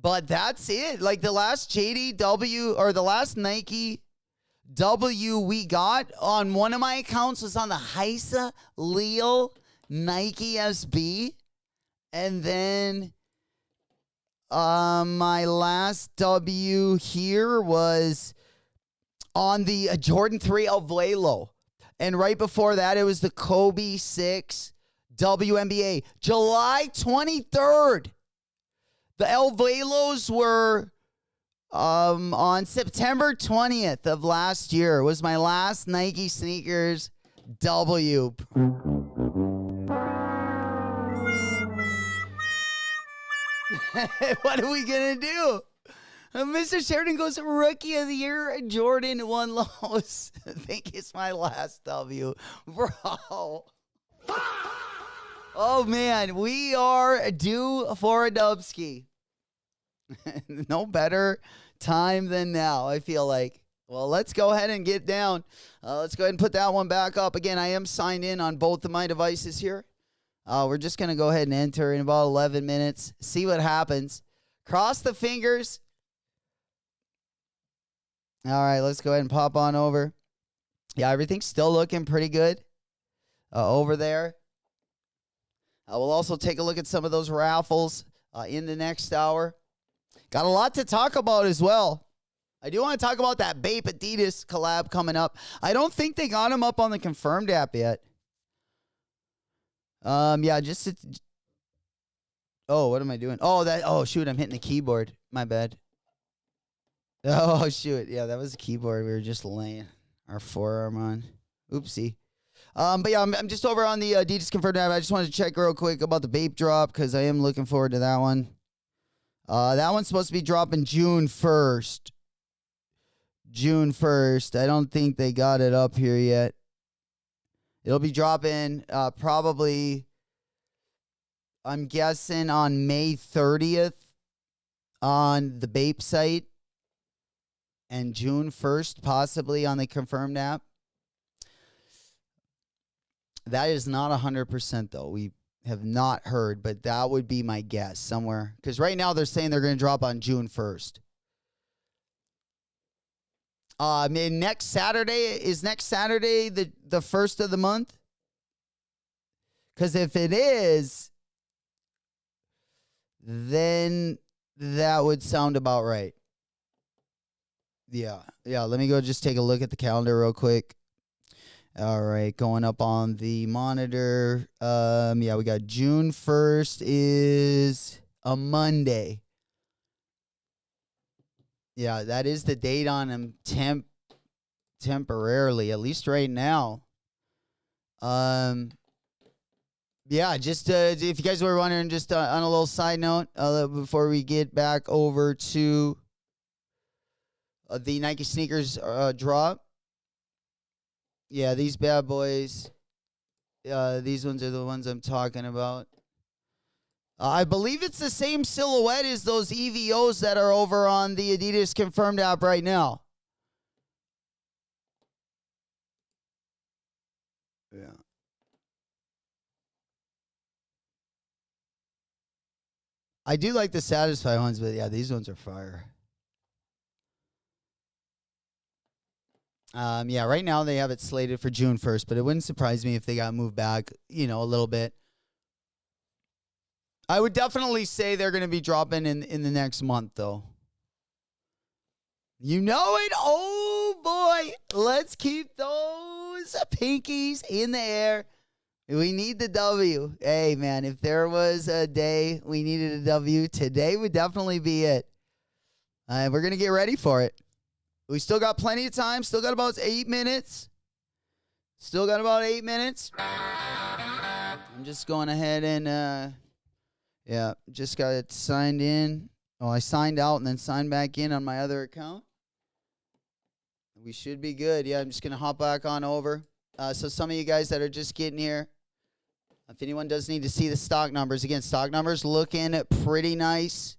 F: But that's it. Like the last JDW or the last Nike W we got on one of my accounts was on the Heisa Leo Nike SB. And then my last W here was on the Jordan 3 El Vuelo. And right before that, it was the Kobe 6 WNBA. July 23rd. The El Vuelos were on September 20th of last year. It was my last Nike Sneakers W. What are we going to do? Mr. Sheridan goes Rookie of the Year. Jordan 1 loss. I think it's my last W. Bro. Oh, man. We are due for a Dubski. No better time than now, I feel like. Well, let's go ahead and get down. Let's go ahead and put that one back up. Again, I am signed in on both of my devices here. We're just going to go ahead and enter in about 11 minutes. See what happens. Cross the fingers. All right, let's go ahead and pop on over. Yeah, everything's still looking pretty good over there. We'll also take a look at some of those raffles in the next hour. Got a lot to talk about as well. I do want to talk about that Bape Adidas collab coming up. I don't think they got them up on the Confirmed app yet. Yeah, oh, what am I doing? Oh, shoot, I'm hitting the keyboard. My bad. Oh, shoot. Yeah, that was the keyboard we were just laying our forearm on. Oopsie. But yeah, I'm just over on the Adidas Confirmed app. I just wanted to check real quick about the Bape drop because I am looking forward to that one. That one's supposed to be dropping June 1st. June 1st. I don't think they got it up here yet. It'll be dropping probably, I'm guessing, on May 30th on the Bape site and June 1st possibly on the Confirmed app. That is not 100% though. We have not heard, but that would be my guess somewhere. Because right now they're saying they're going to drop on June 1st. Next Saturday the first of the month? Because if it is, then that would sound about right. Yeah. Let me go just take a look at the calendar real quick. All right, going up on the monitor. We got June 1st is a Monday. Yeah, that is the date on them temporarily, at least right now. Just if you guys were wondering, just on a little side note, before we get back over to the Nike sneakers drop. Yeah, these bad boys. These ones are the ones I'm talking about. I believe it's the same silhouette as those EVOs that are over on the Adidas Confirmed app right now. Yeah. I do like the Satisfy ones, but yeah, these ones are fire. Right now they have it slated for June 1st, but it wouldn't surprise me if they got moved back, a little bit. I would definitely say they're going to be dropping in the next month, though. You know it. Oh, boy. Let's keep those pinkies in the air. We need the W. Hey, man, if there was a day we needed a W, today would definitely be it. We're going to get ready for it. We still got plenty of time. Still got about 8 minutes. I'm just going ahead and, just got it signed in. Oh, I signed out and then signed back in on my other account. We should be good. Yeah, I'm just going to hop back on over. So some of you guys that are just getting here, if anyone does need to see the stock numbers, again, stock numbers looking pretty nice.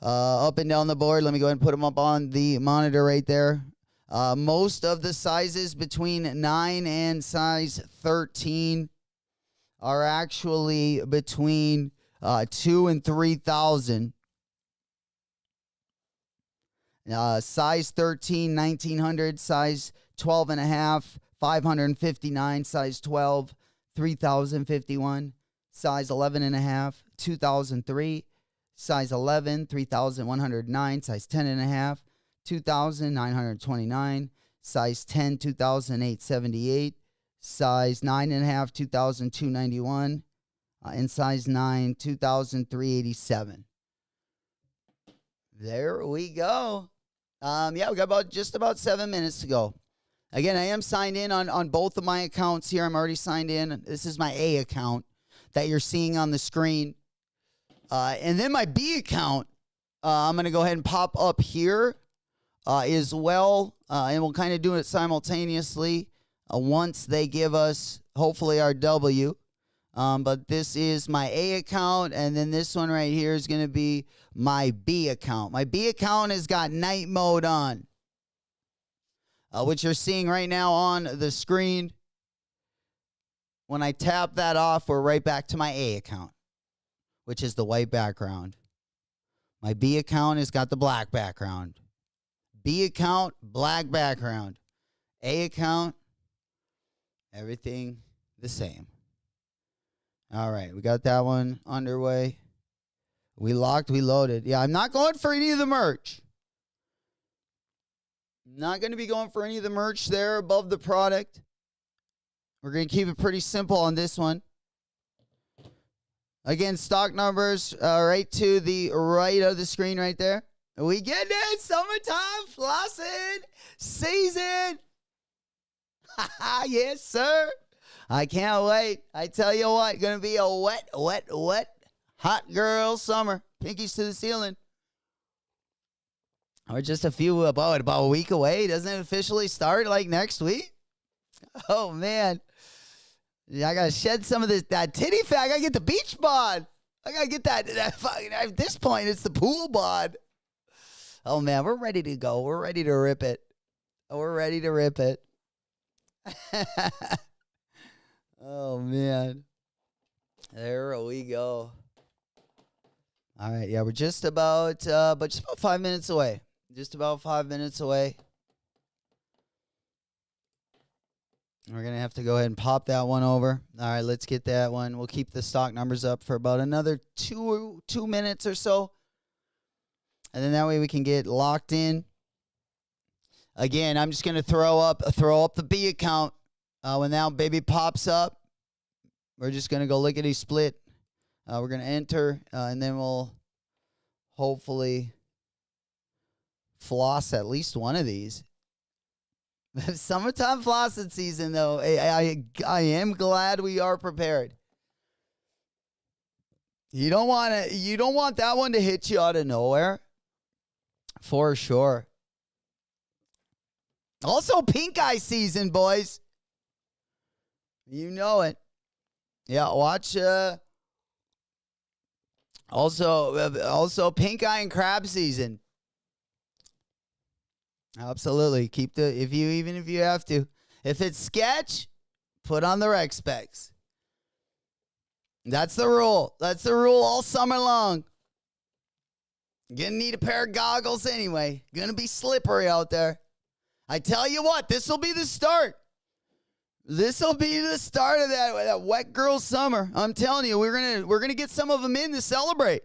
F: Up and down the board. Let me go ahead and put them up on the monitor right there. Most of the sizes between 9 and size 13 are actually between 2 and 3,000. Size 13, 1,900. Size 12 and a half, 559. Size 12, 3,051. Size 11 and a half, 2,003. Size 11, 3,109. Size 10 and a half, 2,929. Size 10, 2,878. Size 9 and a half, 2,291. And size 9, 2,387. There we go. We got just about 7 minutes to go. Again, I am signed in on both of my accounts here. I'm already signed in. This is my A account that you're seeing on the screen. And then my B account, I'm going to go ahead and pop up here as well. And we'll kind of do it simultaneously once they give us, hopefully, our W. But this is my A account, and then this one right here is going to be my B account. My B account has got night mode on, which you're seeing right now on the screen. When I tap that off, we're right back to my A account, which is the white background. My B account has got the black background. B account, black background. A account, everything the same. All right, we got that one underway. We locked, we loaded. Yeah, I'm not going for any of the merch. Not going to be going for any of the merch there above the product. We're going to keep it pretty simple on this one. Again, stock numbers right to the right of the screen right there. We get it. Summertime flossing season. Yes, sir. I can't wait. I tell you what, going to be a wet, hot girl summer. Pinkies to the ceiling. We're just about a week away. Doesn't it officially start like next week? Oh, man. I got to shed some of that titty fat. I got to get the beach bod. I gotta get that fucking. At this point, it's the pool bod. Oh man, we're ready to go. We're ready to rip it. We're ready to rip it. Oh man, there we go. All right, yeah, we're just about 5 minutes away. Just about 5 minutes away. We're going to have to go ahead and pop that one over. All right, let's get that one. We'll keep the stock numbers up for about another two minutes or so. And then that way we can get locked in. Again, I'm just going to throw up the B account. When that baby pops up, we're just going to go lickety split. We're going to enter, and then we'll hopefully floss at least one of these. Summertime flossing season, though. I am glad we are prepared. You don't want that one to hit you out of nowhere. For sure. Also, pink eye season, boys. You know it. Yeah, watch. Also pink eye and crab season. Absolutely. Keep even if you have to. If it's sketch, put on the rec specs. That's the rule. That's the rule all summer long. You're gonna need a pair of goggles anyway. Gonna be slippery out there. I tell you what, this will be the start. This will be the start of that wet girl summer. I'm telling you, we're gonna get some of them in to celebrate.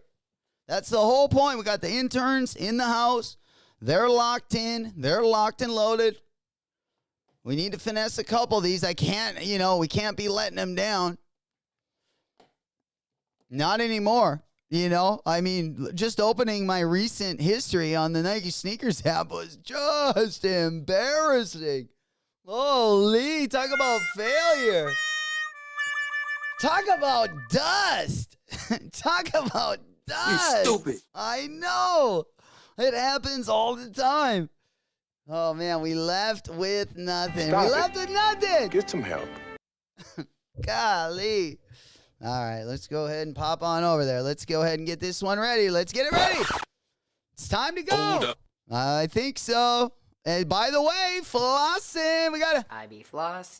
F: That's the whole point. We got the interns in the house. They're locked in. They're locked and loaded. We need to finesse a couple of these. We can't be letting them down. Not anymore. I mean, just opening my recent history on the Nike Sneakers app was just embarrassing. Holy, talk about failure. Talk about dust. Talk about dust.
G: You stupid.
F: I know. It happens all the time. Oh, man, we left with nothing. Left with nothing.
G: Get some help.
F: Golly. All right, let's go ahead and pop on over there. Let's go ahead and get this one ready. Let's get it ready. It's time to go.
G: Hold up.
F: I think so. And by the way, flossing.
E: I be flossing.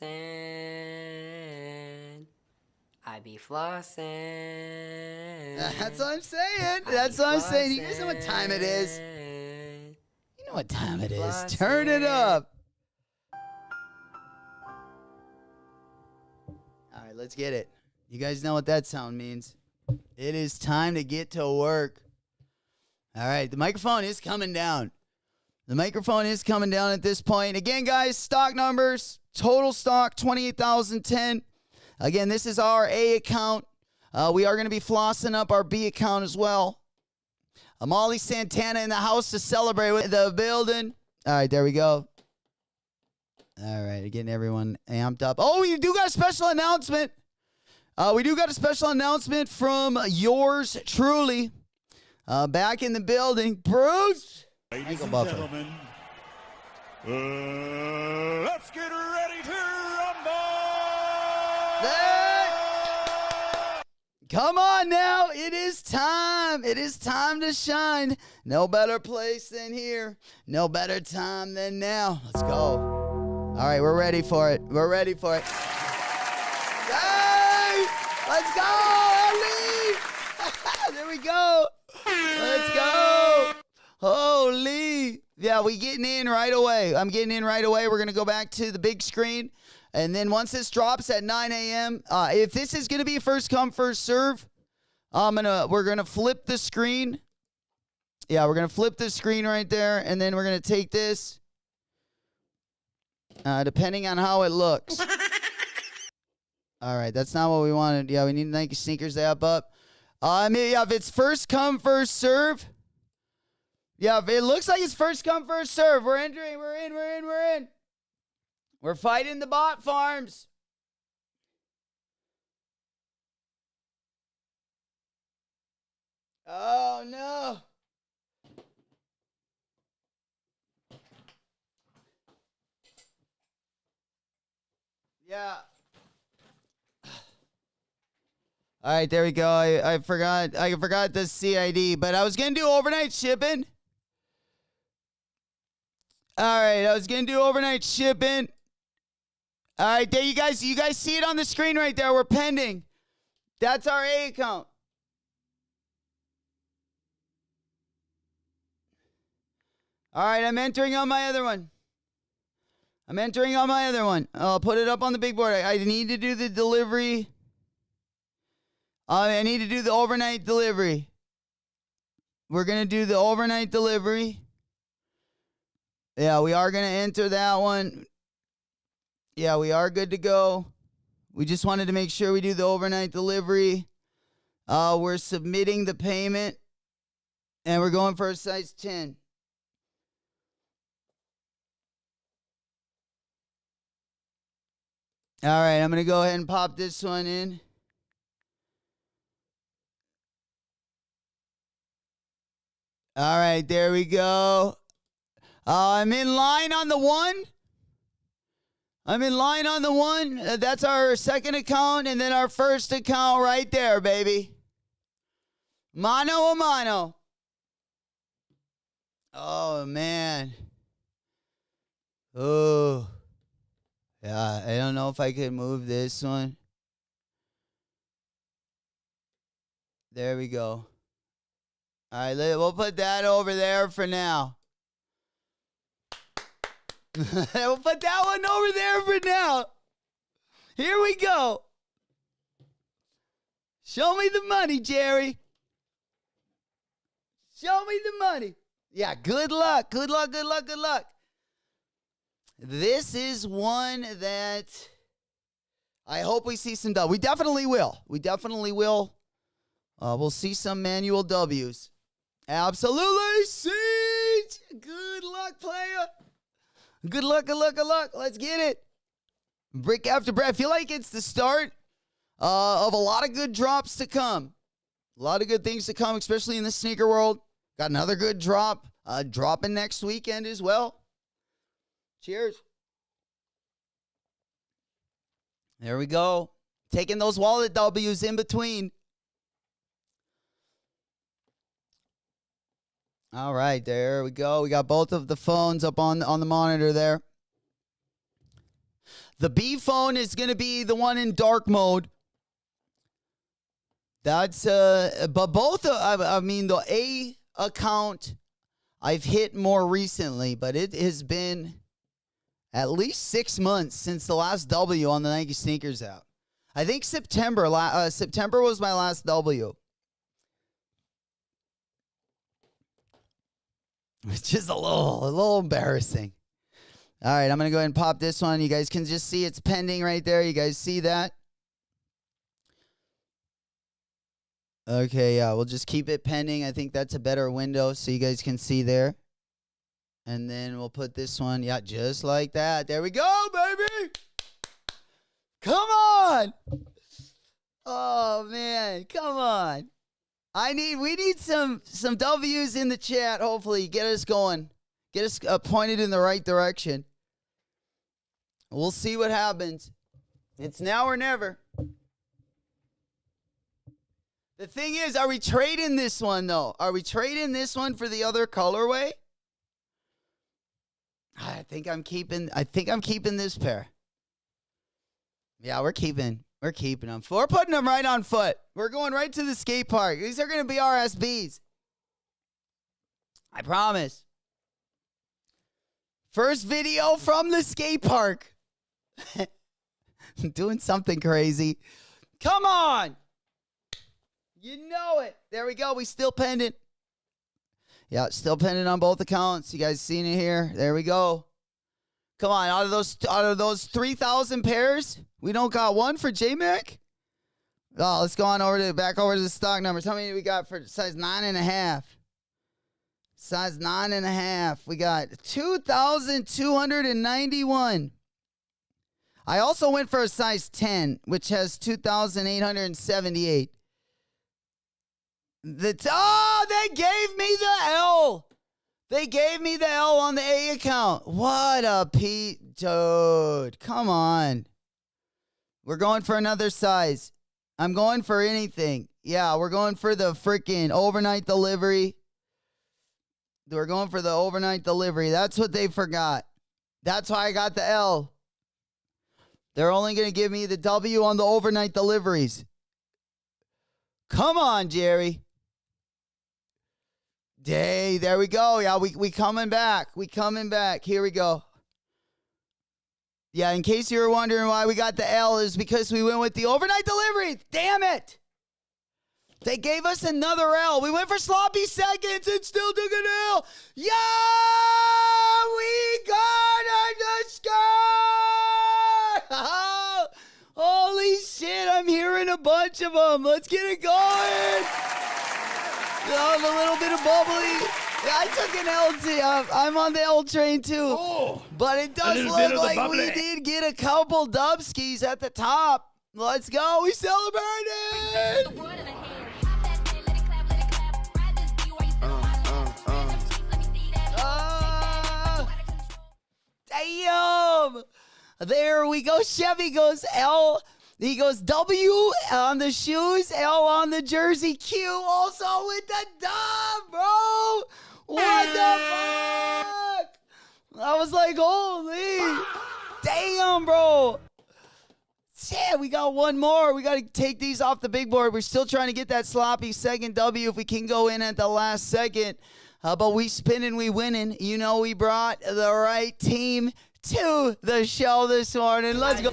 F: That's what I'm saying. That's what I'm saying. You guys know what time it is. You know what time it is. Turn it up. All right, let's get it. You guys know what that sound means. It is time to get to work. All right, the microphone is coming down. The microphone is coming down at this point. Again, guys, stock numbers, total stock, 28,010. Again, this is our A account. We are going to be flossing up our B account as well. Molly Santana in the house to celebrate with the building. All right, there we go. All right, getting everyone amped up. Oh, we do got a special announcement. We do got a special announcement from yours truly. Back in the building, Bruce.
A: Ladies and gentlemen, let's get ready to rumble!
F: Come on now. It is time. It is time to shine. No better place than here. No better time than now. Let's go. All right, we're ready for it. We're ready for it. Hey! Let's go, Ellie! There we go. Let's go. Holy. Yeah, we getting in right away. I'm getting in right away. We're going to go back to the big screen. And then once this drops at 9 a.m., if this is going to be first come, first serve, we're going to flip the screen. Yeah, we're going to flip the screen right there. And then we're going to take this, depending on how it looks. All right, that's not what we wanted. Yeah, we need the Nike Sneakers app up. If it's first come, first serve. Yeah, if it looks like it's first come, first serve. We're entering. We're in. We're fighting the bot farms. Oh, no. Yeah. All right, there we go. I forgot the CID, but I was going to do overnight shipping. All right, I was going to do overnight shipping. All right, there you guys see it on the screen right there. We're pending. That's our A account. All right, I'm entering on my other one. I'll put it up on the big board. I need to do the delivery. I need to do the overnight delivery. We're going to do the overnight delivery. Yeah, we are going to enter that one. Yeah, we are good to go. We just wanted to make sure we do the overnight delivery. We're submitting the payment. And we're going for a size 10. All right, I'm going to go ahead and pop this one in. All right, there we go. I'm in line on the one. That's our second account, and then our first account right there, baby. Mano a mano. Oh, man. Oh. Yeah, I don't know if I could move this one. There we go. All right, we'll put that over there for now. We'll put that one over there for now. Here we go. Show me the money, Jerry. Show me the money. Yeah, good luck. Good luck. This is one that I hope we see some W. We definitely will. We'll see some manual W's. Absolutely. Siege. Good luck, player. Good luck. Let's get it. Brick after brick. I feel like it's the start of a lot of good drops to come. A lot of good things to come, especially in the sneaker world. Got another good drop. Dropping next weekend as well. Cheers. There we go. Taking those wallet W's in between. All right, there we go. We got both of the phones up on the monitor there. The B phone is going to be the one in dark mode. That's but both I mean the A account I've hit more recently, but it has been at least 6 months since the last W on the Nike sneakers app. I think September was my last W. Which is a little embarrassing. All right, I'm going to go ahead and pop this one. You guys can just see it's pending right there. You guys see that? Okay, yeah, we'll just keep it pending. I think that's a better window so you guys can see there. And then we'll put this one, yeah, just like that. There we go, baby. Come on. Oh, man, come on. We need some W's in the chat, hopefully. Get us going. Get us pointed in the right direction. We'll see what happens. It's now or never. The thing is, are we trading this one, though? Are we trading this one for the other colorway? I think I'm keeping this pair. Yeah, we're keeping them. We're putting them right on foot. We're going right to the skate park. These are going to be our SBs. I promise. First video from the skate park. Doing something crazy. Come on. You know it. There we go. We still pending. Yeah, still pending on both accounts. You guys seen it here? There we go. Come on, out of those 3,000 pairs, we don't got one for J-Mac? Oh, let's go on back over to the stock numbers. How many do we got for size 9.5? Size 9.5. We got 2,291. I also went for a size 10, which has 2,878. They gave me the L. They gave me the L on the A account. What a dude. Come on. We're going for another size. I'm going for anything. Yeah, we're going for the freaking overnight delivery. We're going for the overnight delivery. That's what they forgot. That's why I got the L. They're only going to give me the W on the overnight deliveries. Come on, Jerry. Hey, there we go. Yeah, we coming back. We coming back. Here we go. Yeah, in case you were wondering why we got the L is because we went with the overnight delivery. Damn it. They gave us another L. We went for sloppy seconds and still took an L. Yeah, we got the score. Holy shit, I'm hearing a bunch of them. Let's get it going. A little bit of bubbly. Yeah, I took an L too. I'm on the L train too.
A: Oh,
F: but it does look like we did get a couple dub skis at the top. Let's go. We celebrated. Damn. There we go. Chevy goes L. He goes W on the shoes, L on the jersey, Q also with the dub, bro. What the fuck? I was like, holy. Damn, bro. Shit, we got one more. We got to take these off the big board. We're still trying to get that sloppy second W if we can go in at the last second. But we spinning, we winning. You know, we brought the right team to the show this morning. Let's go.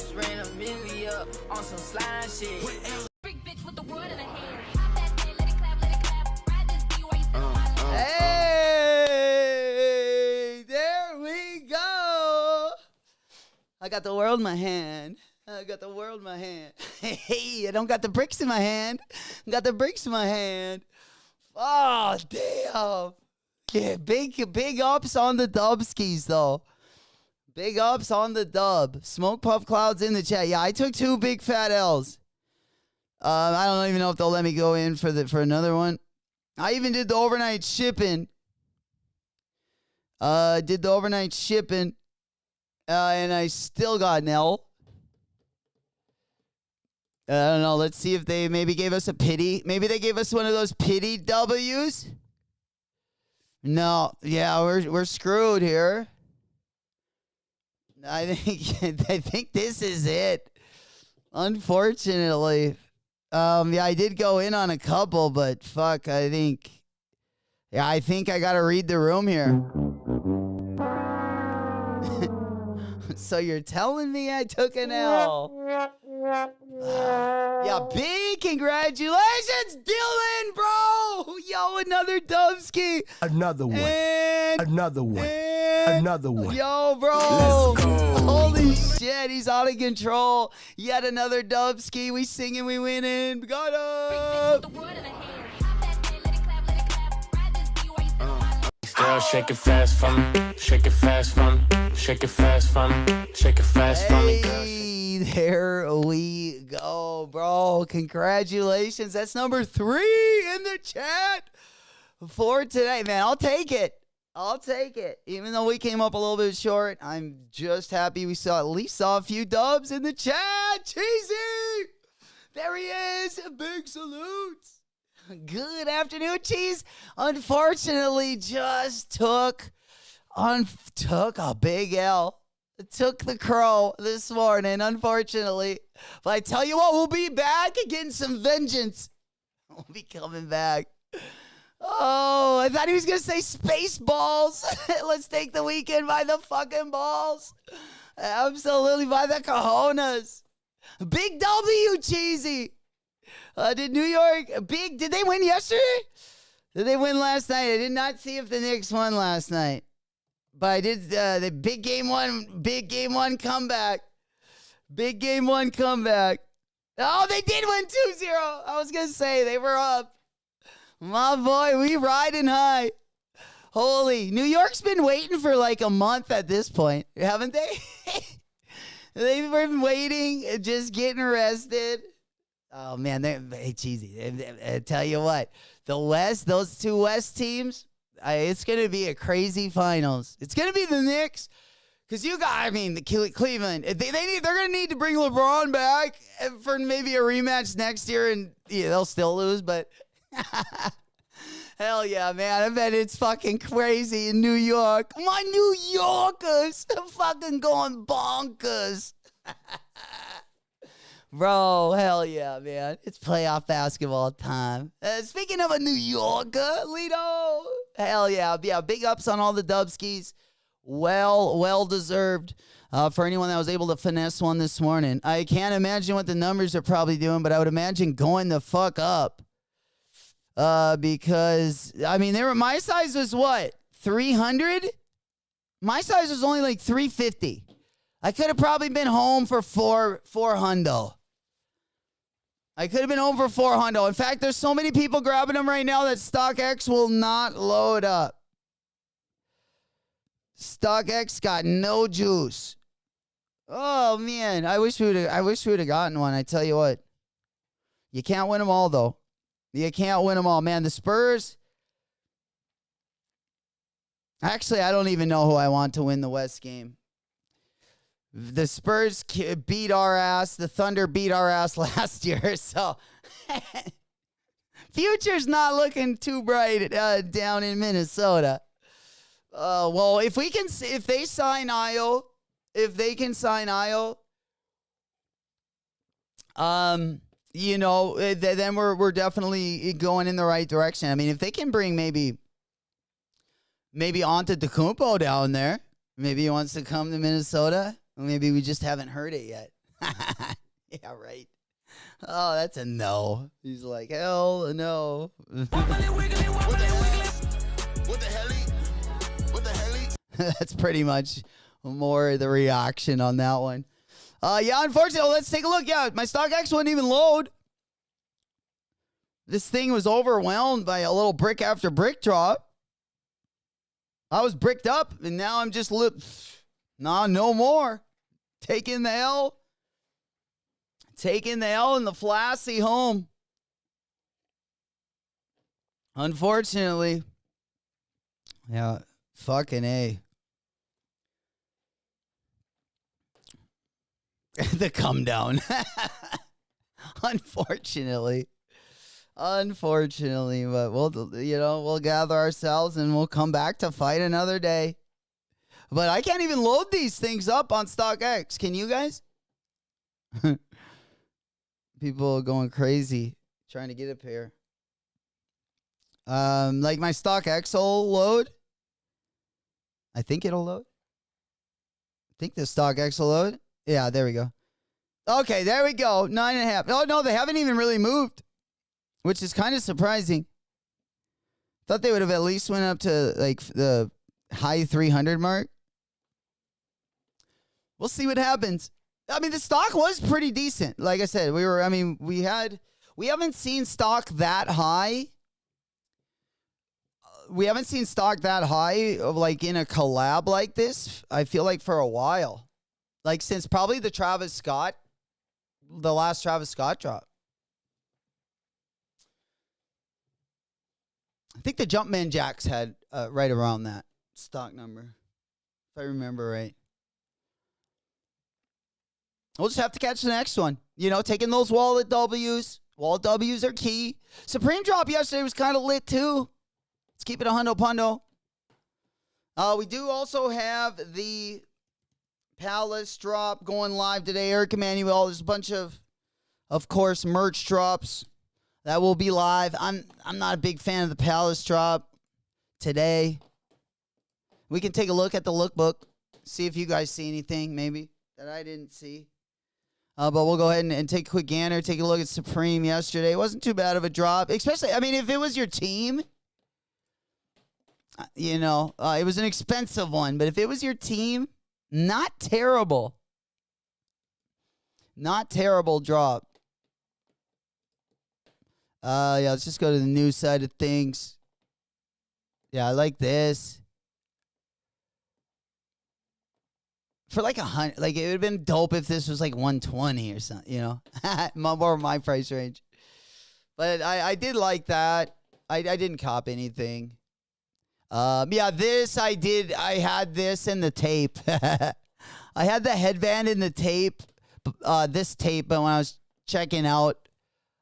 E: On some slime shit.
D: Big bitch with the word in her hand. Pop that shit, let it clap, let it clap. Ride this beat while you sip on my love.
F: Hey, there we go. I got the world in my hand. I got the world in my hand. Hey, I don't got the bricks in my hand. I got the bricks in my hand. Oh, damn. Yeah, big ups on the dub skis, though. Big ups on the dub. Smoke Puff Clouds in the chat. Yeah, I took 2 big fat L's. I don't even know if they'll let me go in for another one. I even did the overnight shipping. And I still got an L. I don't know. Let's see if they maybe gave us a pity. Maybe they gave us one of those pity W's. No, yeah, we're screwed here. I think this is it. Unfortunately. Yeah, I did go in on a couple, but fuck, I think I gotta read the room here. So you're telling me I took an L? Yeah, big congratulations, Dylan, bro! Yo, another Dubski.
G: Another one. Another one. Another one.
F: Yo, bro.
G: Let's go.
F: Holy shit, he's out of control. Yet another Dubski. We singing, we winning. Got him.
H: Girl, shake it fast for me. Shake it fast for me. Shake it fast for me. Shake it fast for me.
F: Hey, there we go, bro. Congratulations. That's number 3 in the chat for today, man. I'll take it. Even though we came up a little bit short, I'm just happy we at least saw a few dubs in the chat. Cheesy. There he is. Big salutes. Good afternoon, Cheese. Unfortunately, just took a big L. Took the crow this morning, unfortunately. But I tell you what, we'll be back getting some vengeance. We'll be coming back. Oh, I thought he was going to say space balls. Let's take the weekend by the fucking balls. Absolutely by the cojones. Big W, Cheesy. Did New York, did they win yesterday? Did they win last night? I did not see if the Knicks won last night. But I did the big game one comeback. Big game one comeback. Oh, they did win 2-0. I was going to say they were up. My boy, we riding high. Holy, New York's been waiting for like a month at this point, haven't they? They've been waiting, just getting arrested. Oh, man, hey, Cheesy, I tell you what, the West, those 2 West teams, it's going to be a crazy finals. It's going to be the Knicks Because the Cleveland, they're going to need to bring LeBron back for maybe a rematch next year, and they'll still lose, but hell yeah, man. I bet it's fucking crazy in New York. My New Yorkers are fucking going bonkers. Bro, hell yeah, man. It's playoff basketball time. Speaking of a New Yorker, Lito, hell yeah. Yeah, big ups on all the Dubskis. Well deserved for anyone that was able to finesse one this morning. I can't imagine what the numbers are probably doing, but I would imagine going the fuck up. Because, my size was what? 300? My size was only like 350. I could have probably been home for 400. I could have been home for 400. In fact, there's so many people grabbing them right now that StockX will not load up. StockX got no juice. Oh man, I wish we would have gotten one. I tell you what, you can't win them all though. You can't win them all, man. The Spurs. Actually, I don't even know who I want to win the West game. The Spurs beat our ass. The Thunder beat our ass last year, so future's not looking too bright down in Minnesota. Well, if they sign Ayo, then we're definitely going in the right direction. I mean, if they can bring maybe Antetokounmpo down there, maybe he wants to come to Minnesota. Maybe we just haven't heard it yet. Yeah, right. Oh, that's a no. He's like, hell no. What the hell? That's pretty much more the reaction on that one. Yeah, unfortunately, let's take a look. Yeah, my StockX wouldn't even load. This thing was overwhelmed by a little brick after brick drop. I was bricked up, and now I'm just no more. Taking the L and the Flassy home. Unfortunately. Yeah, fucking A. The come down. Unfortunately, but we'll gather ourselves and we'll come back to fight another day. But I can't even load these things up on StockX. Can you guys? People are going crazy trying to get up here. Like my StockX will load. I think it'll load. I think the StockX will load. Yeah, there we go. Okay, there we go. 9.5. Oh, no, they haven't even really moved, which is kind of surprising. Thought they would have at least went up to like the high 300 mark. We'll see what happens. I mean, the stock was pretty decent. Like I said, we haven't seen stock that high. We haven't seen stock that high of like in a collab like this, I feel like, for a while. Like since probably the last Travis Scott drop. I think the Jumpman Jacks had right around that stock number, if I remember right. We'll just have to catch the next one. Taking those wallet W's. Wallet W's are key. Supreme drop yesterday was kind of lit too. Let's keep it a hundo pundo. We do also have the Palace drop going live today. Eric Emanuel, there's a bunch of course, merch drops that will be live. I'm not a big fan of the Palace drop today. We can take a look at the lookbook, see if you guys see anything maybe that I didn't see. But we'll go ahead and take a quick gander, take a look at Supreme yesterday. It wasn't too bad of a drop, especially, if it was your team, it was an expensive one, but if it was your team, not terrible. Not terrible drop. Yeah, let's just go to the news side of things. Yeah, I like this. For like 100, like it would have been dope if this was like 120 or something, more my price range. But I did like that. I didn't cop anything. Yeah, this I did. I had this in the tape. I had the headband in the tape, this tape, but when I was checking out,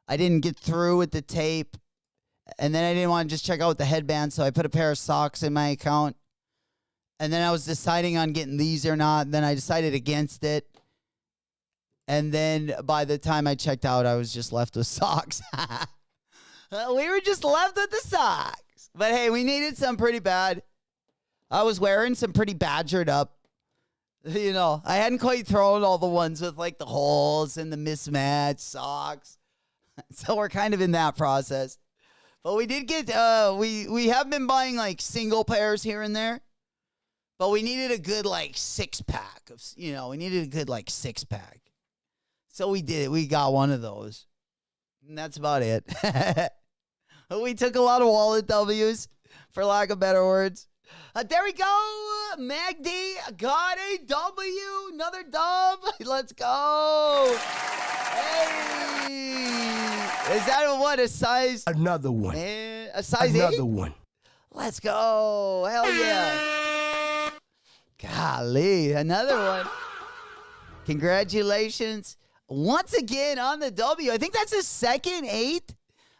F: I didn't get through with the tape. And then I didn't want to just check out with the headband, so I put a pair of socks in my account. And then I was deciding on getting these or not. Then I decided against it. And then by the time I checked out, I was just left with socks. We were just left with the socks. But hey, we needed some pretty bad. I was wearing some pretty badgered up. You know, I hadn't quite thrown all the ones with like the holes and the mismatched socks. So we're kind of in that process. But we did get, we have been buying like single pairs here and there. But we needed a good like 6-pack of, we needed a good like 6-pack. So we did it. We got one of those. And that's about it. We took a lot of wallet W's, for lack of better words. There we go. Magdy got a W. Another dub. Let's go. Hey. Is that what, a size?
G: Another one.
F: A size
G: Another
F: 8?
G: one.
F: Let's go. Hell yeah. Golly, another one. Congratulations. Once again on the W. I think that's the second 8.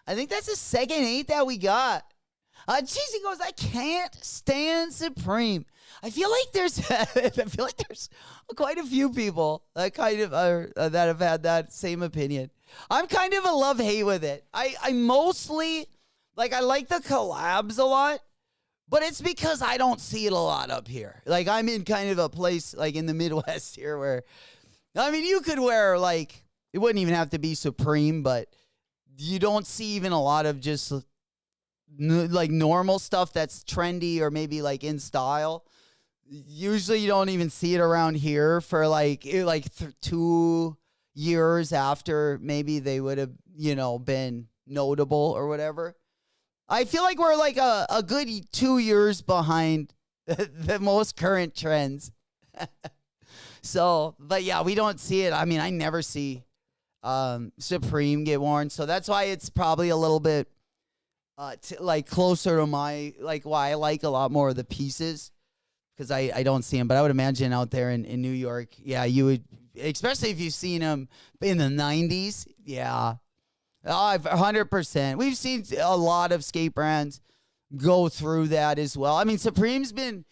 F: I think that's the second 8 that we got. Cheesy goes, I can't stand Supreme. I feel like there's quite a few people that kind of that have had that same opinion. I'm kind of a love-hate with it. I mostly, I like the collabs a lot, but it's because I don't see it a lot up here. Like, I'm in kind of a place, like, in the Midwest here where, I mean, you could wear, like, it wouldn't even have to be Supreme, but you don't see even a lot of just, like, normal stuff that's trendy or maybe, like, in style. Usually you don't even see it around here for, 2 years after maybe they would have, been notable or whatever. I feel like we're, like, a good 2 years behind the most current trends. So, but yeah, we don't see it. I mean, I never see Supreme get worn. So that's why it's probably a little bit closer to my, why I like a lot more of the pieces, because I don't see them. But I would imagine out there in New York, yeah, you would, especially if you've seen them in the 90s. Yeah, 100%. We've seen a lot of skate brands go through that as well. I mean, Supreme's been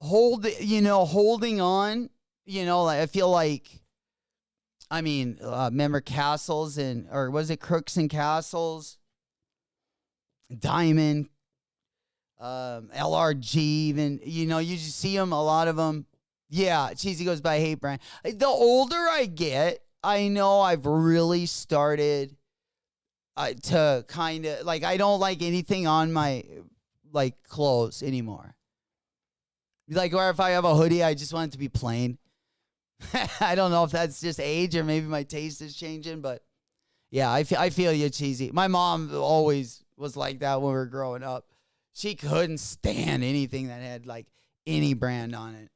F: holding on. I feel like, I mean, remember Castles or was it Crooks and Castles? Diamond, LRG, even, you just see them, a lot of them. Yeah, Cheesy goes by hate brand. The older I get, I know I've really started to kind of, I don't like anything on my, clothes anymore. Or if I have a hoodie, I just want it to be plain. I don't know if that's just age or maybe my taste is changing, but yeah, I feel you, Cheesy. My mom always was like that when we were growing up. She couldn't stand anything that had any brand on it,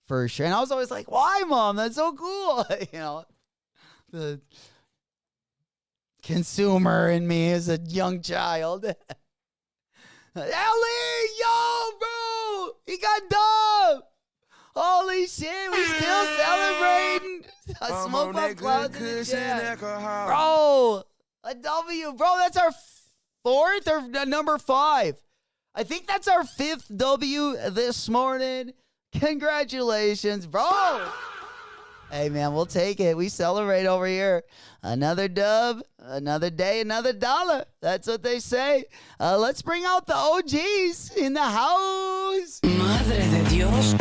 F: for sure. And I was always like, "Why, Mom? That's so cool." The consumer in me as a young child. Ellie, yo, bro, he got dubbed. Holy shit, we still celebrating. A smoke up clouds in the chat. Bro, a W. Bro, that's our 4th or number 5. I think that's our 5th W this morning. Congratulations, bro. Hey, man, we'll take it. We celebrate over here. Another dub, another day, another dollar. That's what they say. Let's bring out the OGs in the house.
C: Madre de Dios.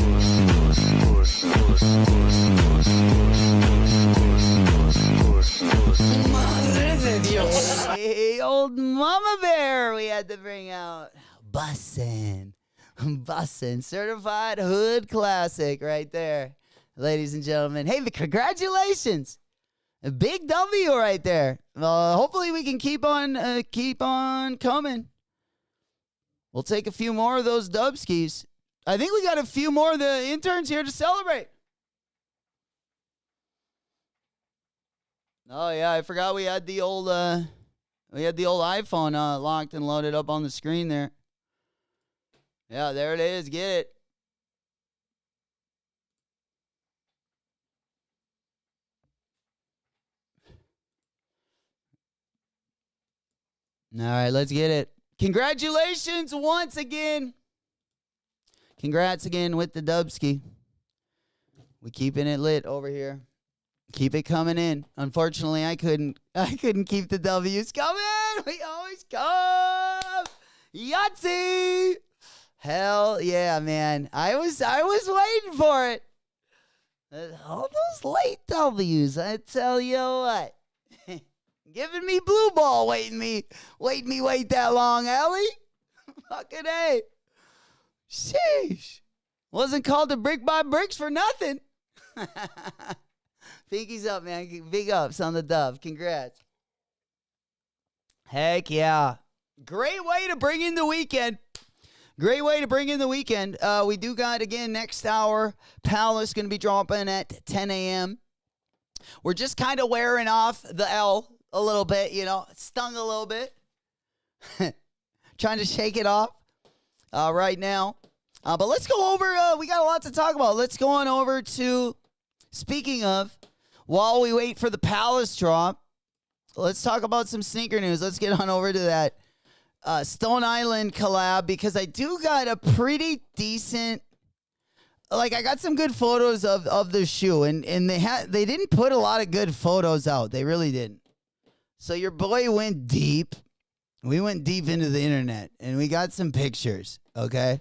C: Madre de Dios.
F: Hey, old Mama Bear, we had to bring out. Bussin'. Certified hood classic right there. Ladies and gentlemen. Hey, congratulations. A big W right there. Hopefully we can keep on coming. We'll take a few more of those Dubskis. I think we got a few more of the interns here to celebrate. Oh yeah, I forgot we had the old iPhone locked and loaded up on the screen there. Yeah, there it is. Get it. All right, let's get it. Congratulations once again. Congrats again with the Dubski. We keeping it lit over here. Keep it coming in. Unfortunately, I couldn't keep the W's coming. We always come. Yahtzee. Hell yeah, man. I was waiting for it. All those late W's, I tell you what. Giving me blue ball, wait that long, Ellie. Fucking A. Sheesh. Wasn't called the brick by bricks for nothing. Pinkies up, man. Big ups on the Dove. Congrats. Heck yeah. Great way to bring in the weekend. We do got, again, next hour, Palace going to be dropping at 10 a.m. We're just kind of wearing off the L a little bit, stung a little bit. Trying to shake it off right now. But let's go over, we got a lot to talk about. Let's go on over to, speaking of, while we wait for the Palace drop, let's talk about some sneaker news. Let's get on over to that Stone Island collab, because I do got a pretty decent, I got some good photos of the shoe, and they didn't put a lot of good photos out. They really didn't. So your boy went deep. We went deep into the internet, and we got some pictures, okay?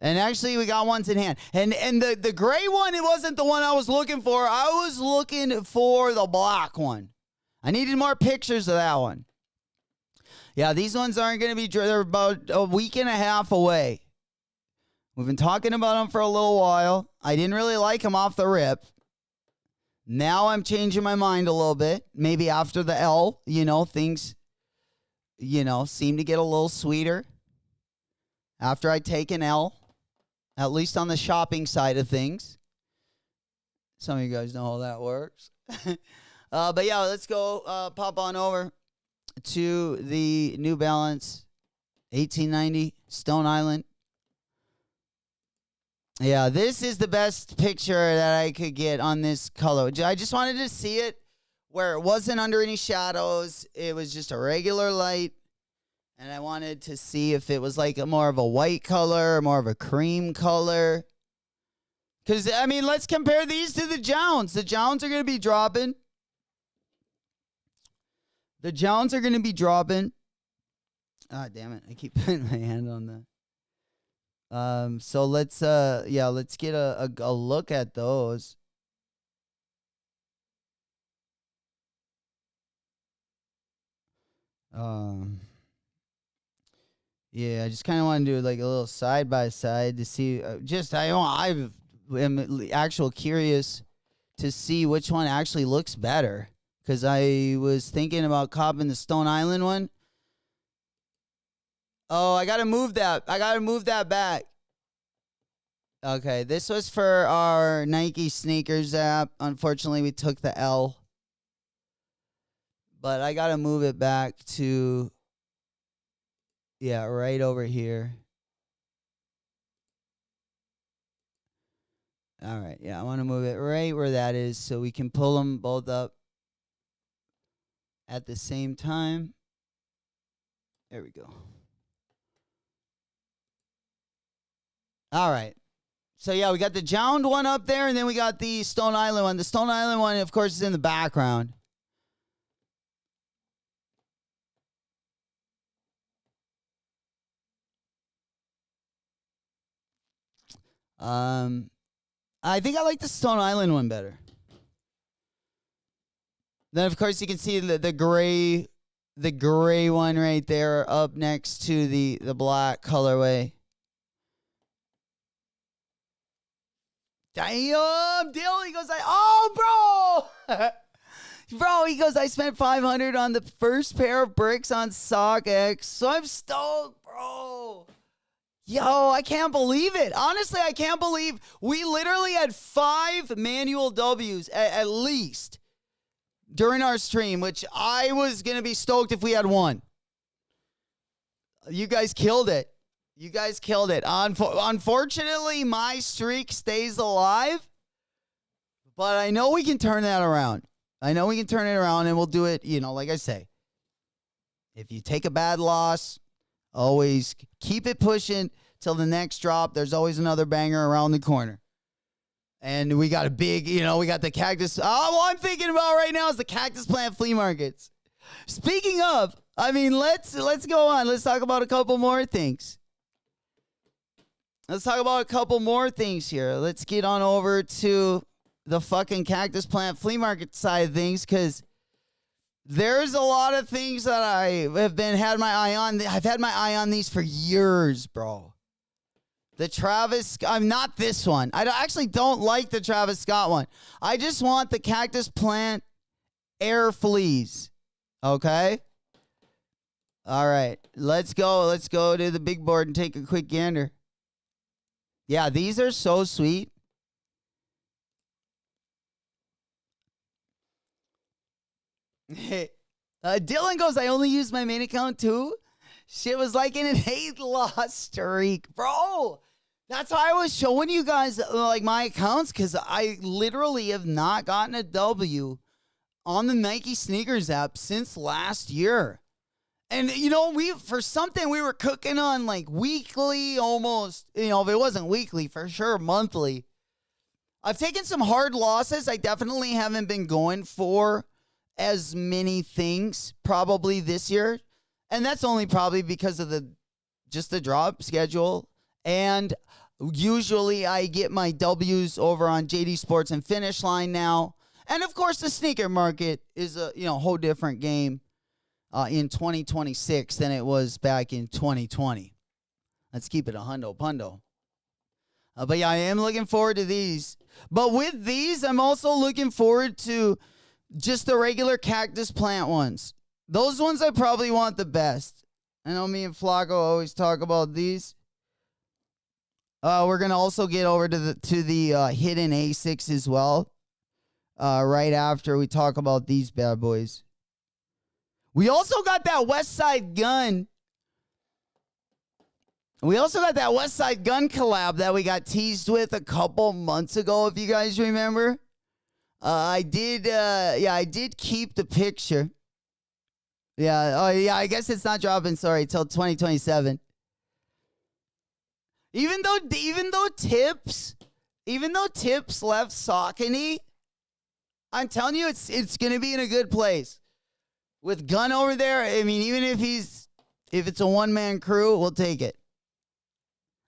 F: And actually, we got ones in hand. And the gray one, it wasn't the one I was looking for. I was looking for the black one. I needed more pictures of that one. Yeah, these ones aren't going to be, they're about a week and a half away. We've been talking about them for a little while. I didn't really like them off the rip. Now I'm changing my mind a little bit. Maybe after the L, things, seem to get a little sweeter. After I take an L, at least on the shopping side of things. Some of you guys know how that works. But yeah, let's go pop on over to the New Balance 1890 Stone Island. Yeah, this is the best picture that I could get on this color. I just wanted to see it where it wasn't under any shadows. It was just a regular light. And I wanted to see if it was more of a white color or more of a cream color. Because, let's compare these to the Jounds. The Jounds are going to be dropping. Ah, damn it. I keep putting my hand on the... So let's get a look at those. Yeah, I just kind of want to do a little side by side to see. I am actual curious to see which one actually looks better, because I was thinking about copping the Stone Island one. Oh, I gotta move that. Back. Okay, this was for our Nike sneakers app. Unfortunately, we took the L. But I gotta move it back to, right over here. All right, I want to move it right where that is so we can pull them both up at the same time. There we go. All right. So, we got the Jound one up there, and then we got the Stone Island one. The Stone Island one, of course, is in the background. I think I like the Stone Island one better. Then, of course, you can see the gray one right there up next to the black colorway. Damn, deal. He goes, bro. Bro, he goes, I spent $500 on the first pair of bricks on StockX, so I'm stoked, bro. Yo, I can't believe it. Honestly, I can't believe we literally had 5 manual W's at least during our stream, which I was going to be stoked if we had 1. You guys killed it. You guys killed it. Unfortunately, my streak stays alive, but I know we can turn that around. And we'll do it, like I say. If you take a bad loss, always keep it pushing till the next drop. There's always another banger around the corner. And we got a big, we got the cactus. Oh, what I'm thinking about right now is the cactus plant flea markets. Speaking of, let's go on. Let's talk about a couple more things. Let's here. Let's get on over to the fucking cactus plant flea market side of things, because there's a lot of things that I have had my eye on. I've had my eye on these for years, bro. The Travis, I'm not this one. I actually don't like the Travis Scott one. I just want the cactus plant air fleas. Okay? All right. Let's go to the big board and take a quick gander. Yeah, these are so sweet. Dylan goes, I only used my main account too. Shit was like in an 8-loss streak. Bro, that's why I was showing you guys my accounts, because I literally have not gotten a W on the Nike sneakers app since last year. And, we were cooking on weekly almost, if it wasn't weekly, for sure monthly. I've taken some hard losses. I definitely haven't been going for as many things probably this year. And that's only probably because of the drop schedule. And usually I get my W's over on JD Sports and Finish Line now. And of course the sneaker market is a whole different game in 2026 than it was back in 2020. Let's keep it a hundo pundo. But yeah, I am looking forward to these. But with these, I'm also looking forward to just the regular cactus plant ones. Those ones I probably want the best. I know me and Flacco always talk about these. We're gonna also get over to the hidden Asics as well. Right after we talk about these bad boys. We also got that West Side Gun. Collab that we got teased with a couple months ago, if you guys remember. I did keep the picture. Yeah, I guess it's not dropping, till 2027. Even though Tips left Saucony, I'm telling you, it's gonna be in a good place. With Gunn over there, even if it's a one-man crew, we'll take it.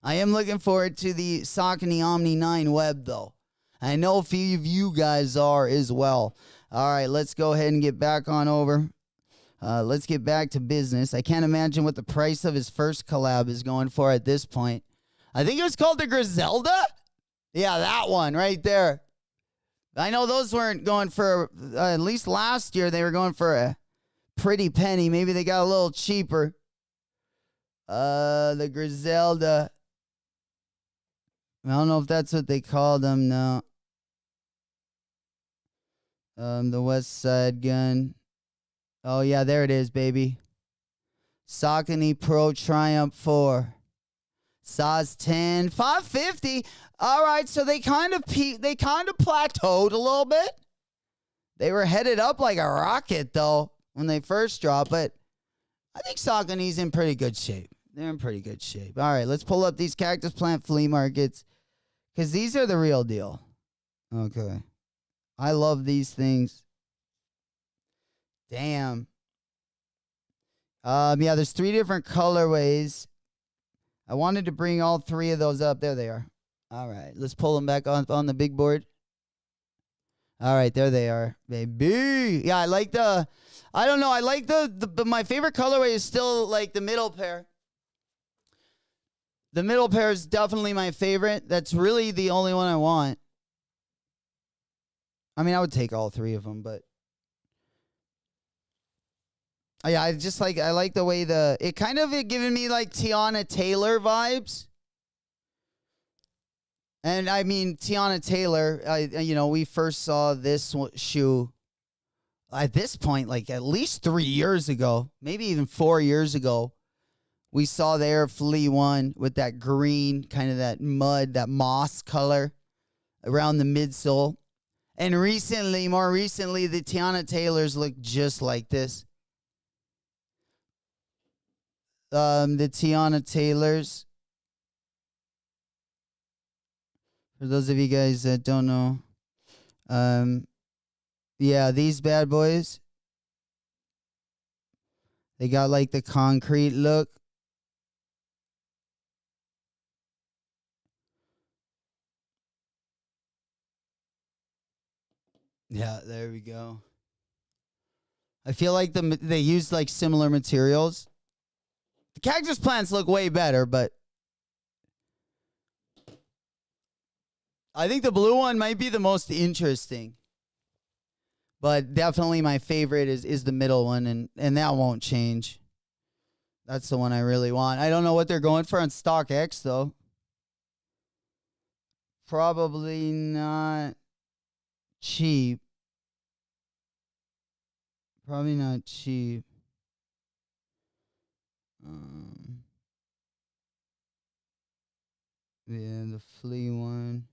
F: I am looking forward to the Saucony Omni 9 web, though. I know a few of you guys are as well. All right, let's go ahead and get back on over. Let's get back to business. I can't imagine what the price of his first collab is going for at this point. I think it was called the Griselda? Yeah, that one right there. I know those weren't going for, at least last year, they were going for a pretty penny. Maybe they got a little cheaper. The Griselda. I don't know if that's what they called them now. The West Side Gun. Oh, yeah, there it is, baby. Saucony Pro Triumph 4. Size 10. 550. All right, so they kind of plateaued a little bit. They were headed up like a rocket, though, when they first dropped. But I think Saucony's in pretty good shape. They're in pretty good shape. All right, let's pull up these cactus plant flea markets, because these are the real deal. Okay. I love these things. Damn. Yeah, there's 3 different colorways. I wanted to bring all 3 of those up. There they are. All right, let's pull them back on the big board. All right, there they are, baby. Yeah, I like the my favorite colorway is still like the middle pair. The middle pair is definitely my favorite. That's really the only one I want. I mean, I would take all 3 of them, but yeah, I like the way it giving me like Tiana Taylor vibes. And I mean, Tiana Taylor, we first saw this shoe at this point, like at least 3 years ago, maybe even 4 years ago, We saw the Air Flea one with that green, kind of that mud, that moss color around the midsole. And more recently, the Tiana Taylors look just like this. The Tiana Taylors. For those of you guys that don't know, yeah, these bad boys, they got like the concrete look. Yeah, there we go. I feel like they used like similar materials. The cactus plants look way better, but I think the blue one might be the most interesting. But definitely my favorite is the middle one, and that won't change. That's the one I really want. I don't know what they're going for on StockX, though. Probably not cheap. Probably not cheap. Yeah, the flea one.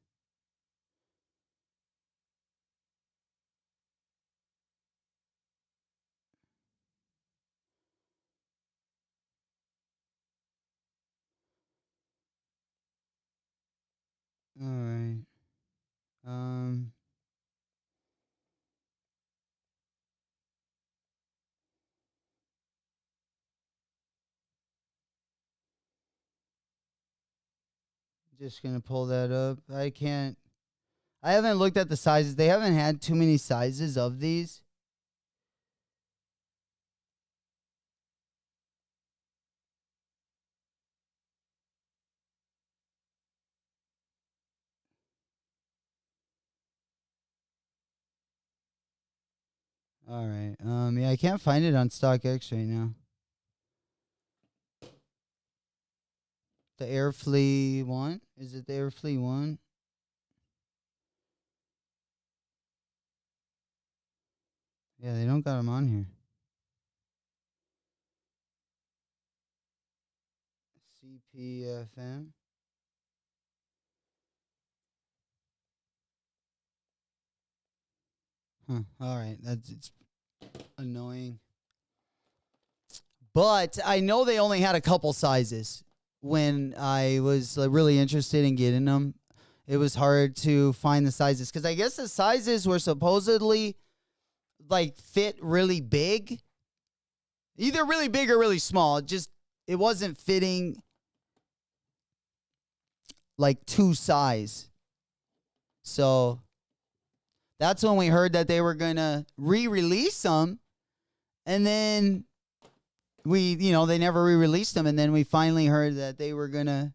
F: All right. Just gonna pull that up. I haven't looked at the sizes. They haven't had too many sizes of these. All right. Yeah, I can't find it on StockX right now. The Air Flea one? Is it the Air Flea one? Yeah, they don't got them on here. CPFM. Huh. All right. It's annoying. But I know they only had a couple sizes when I was really interested in getting them. It was hard to find the sizes because I guess the sizes were supposedly like fit really big. Either really big or really small. It wasn't fitting like two size. So that's when we heard that they were going to re-release them. And then they never re-released them. And then we finally heard that they were going to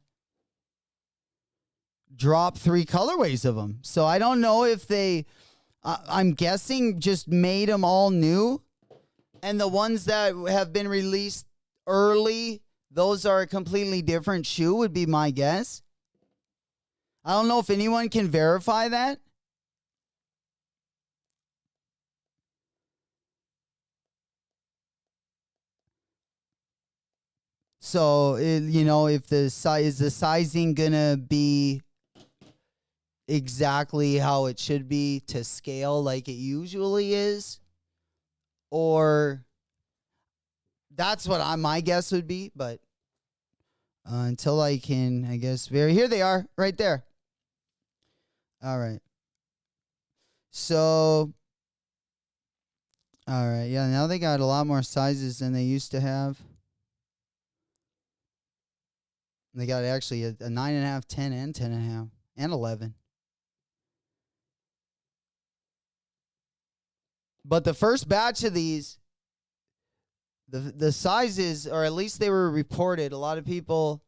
F: drop 3 colorways of them. So I don't know if they, I'm guessing, just made them all new. And the ones that have been released early, those are a completely different shoe, would be my guess. I don't know if anyone can verify that. So, if the sizing gonna be exactly how it should be to scale like it usually is? Or that's what my guess would be, but until I can, I guess, here they are, right there. All right. So, all right, yeah, now they got a lot more sizes than they used to have. They got actually a 9.5, 10, and 10.5, and 11. But the first batch of these, the sizes, or at least they were reported, a lot of people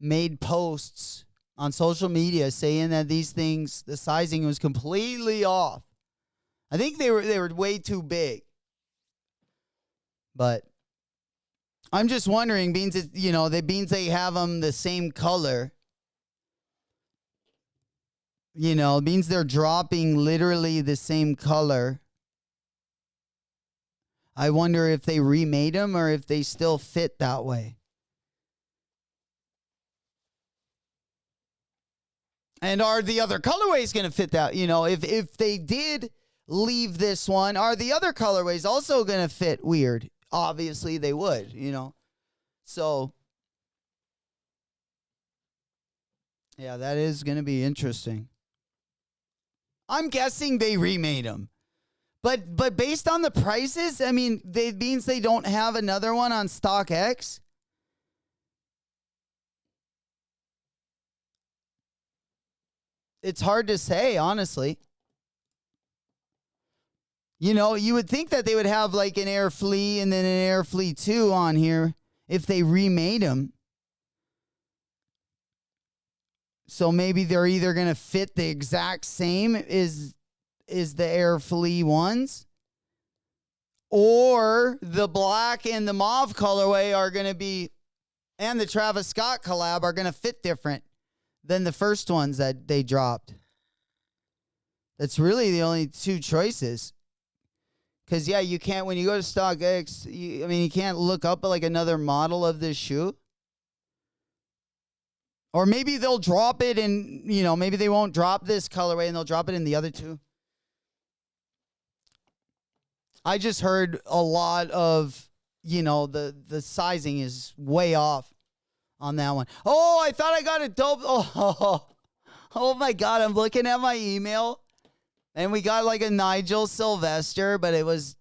F: made posts on social media saying that these things, the sizing was completely off. I think they were way too big. But I'm just wondering, beans they have them the same color. Means they're dropping literally the same color. I wonder if they remade them or if they still fit that way. And are the other colorways going to fit that? You know, if they did leave this one, are the other colorways also going to fit weird? Obviously they would, you know. So, yeah, that is going to be interesting. I'm guessing they remade them. But based on the prices, I mean, it means they don't have another one on StockX. It's hard to say, honestly. You know, you would think that they would have like an Air Flea and then an Air Flea 2 on here if they remade them. So maybe they're either going to fit the exact same as the Air Flea ones, or the black and the mauve colorway are going to be, and the Travis Scott collab are going to fit different than the first ones that they dropped. That's really the only two choices. Because, yeah, you can't, when you go to StockX, you can't look up like another model of this shoe. Or maybe they'll drop it in, you know, maybe they won't drop this colorway and they'll drop it in the other two. I just heard a lot of, you know, the sizing is way off on that one. Oh, I thought I got a dope. Oh my God. I'm looking at my email and we got like a Nigel Sylvester, but it was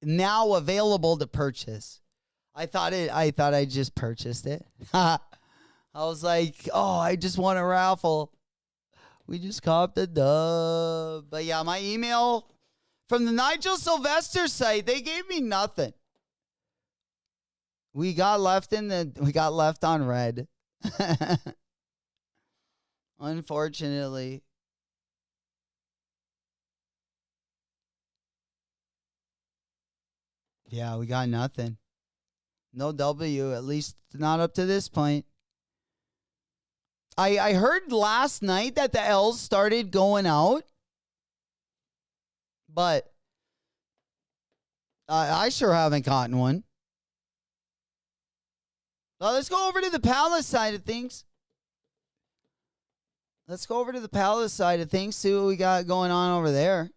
F: now available to purchase. I thought I just purchased it. I was like, oh, I just won a raffle. We just copped a dub. But yeah, my email from the Nigel Sylvester site, they gave me nothing. We got left on red. Unfortunately. Yeah, we got nothing. No W, at least not up to this point. I heard last night that the L's started going out. But I sure haven't gotten one. Well, let's go over to the Palace side of things. See what we got going on over there.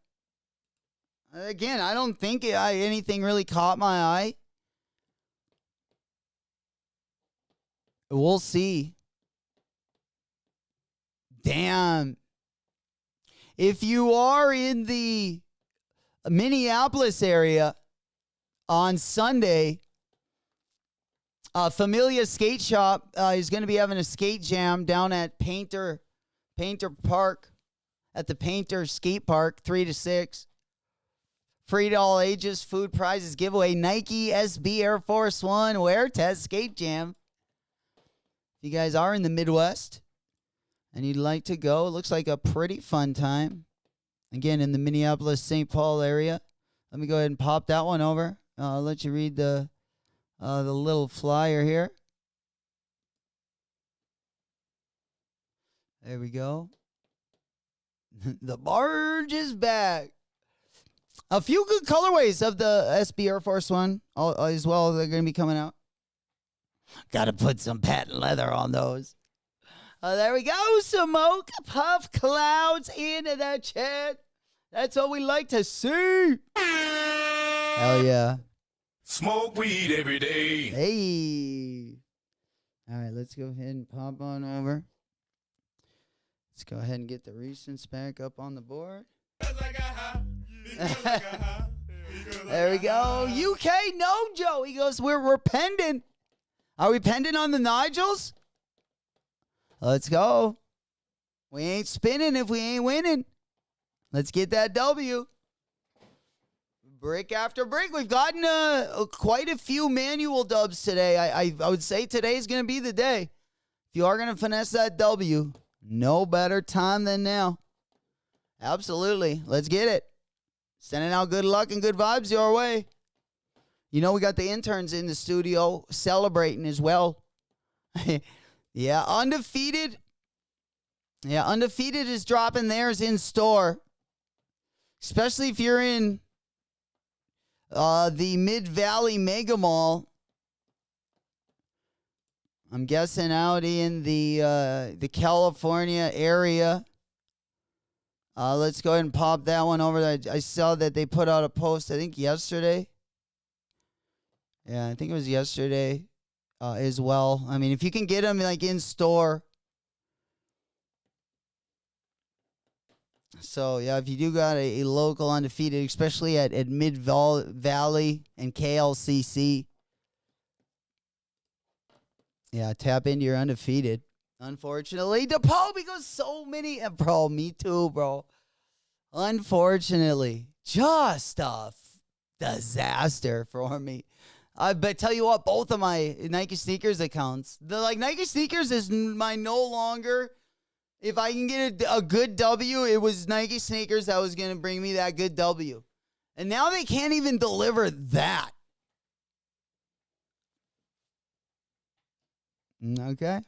F: Again, I don't think anything really caught my eye. We'll see. Damn. If you are in the Minneapolis area on Sunday, Familia Skate Shop is going to be having a skate jam down at Painter Park, at the Painter Skate Park, 3 to 6. Free to all ages, food prizes, giveaway, Nike SB Air Force One wear test skate jam. If you guys are in the Midwest and you'd like to go, it looks like a pretty fun time. Again, in the Minneapolis-St. Paul area. Let me go ahead and pop that one over. I'll let you read the little flyer here. There we go. The barge is back. A few good colorways of the SB Air Force One as well. They're going to be coming out. Got to put some patent leather on those. There we go. Smoke puff clouds in the chat. That's what we like to see. Hell yeah.
A: Smoke weed every day.
F: Hey. All right, let's go ahead and pop on over. Let's go ahead and get the recents back up on the board. There we go. UK Nojo. He goes, we're pending. Are we pending on the Nigels? Let's go. We ain't spinning if we ain't winning. Let's get that W. Brick after brick. We've gotten quite a few manual dubs today. I would say today's going to be the day. If you are going to finesse that W, no better time than now. Absolutely. Let's get it. Sending out good luck and good vibes your way. You know, we got the interns in the studio celebrating as well. Yeah, Undefeated. Yeah, Undefeated is dropping theirs in store. Especially if you're in The Mid-Valley Mega Mall. I'm guessing out in the California area. Let's go ahead and pop that one over. I saw that they put out a post, I think yesterday. Yeah, I think it was yesterday as well. I mean, if you can get them like in store. So, yeah, if you do got a local undefeated, especially at Mid-Valley and KLCC, yeah, tap into your undefeated. Unfortunately, DePaul, because so many, bro, me too, bro. Unfortunately, just a disaster for me. But tell you what, both of my Nike sneakers accounts, Nike sneakers is my no longer. If I can get a good W, it was Nike sneakers that was going to bring me that good W. And now they can't even deliver that. Okay.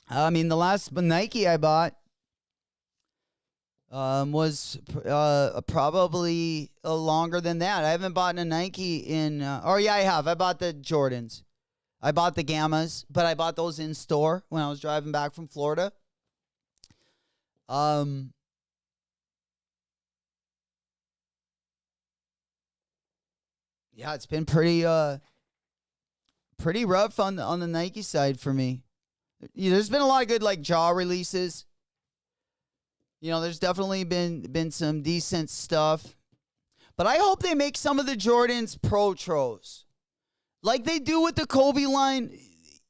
F: I mean, the last Nike I bought was probably longer than that. I haven't bought a Nike in, I have. I bought the Jordans. I bought the Gammas, but I bought those in store when I was driving back from Florida. Yeah, it's been pretty rough on the Nike side for me. There's been a lot of good jaw releases. There's definitely been some decent stuff. But I hope they make some of the Jordans Protros. Like they do with the Kobe line.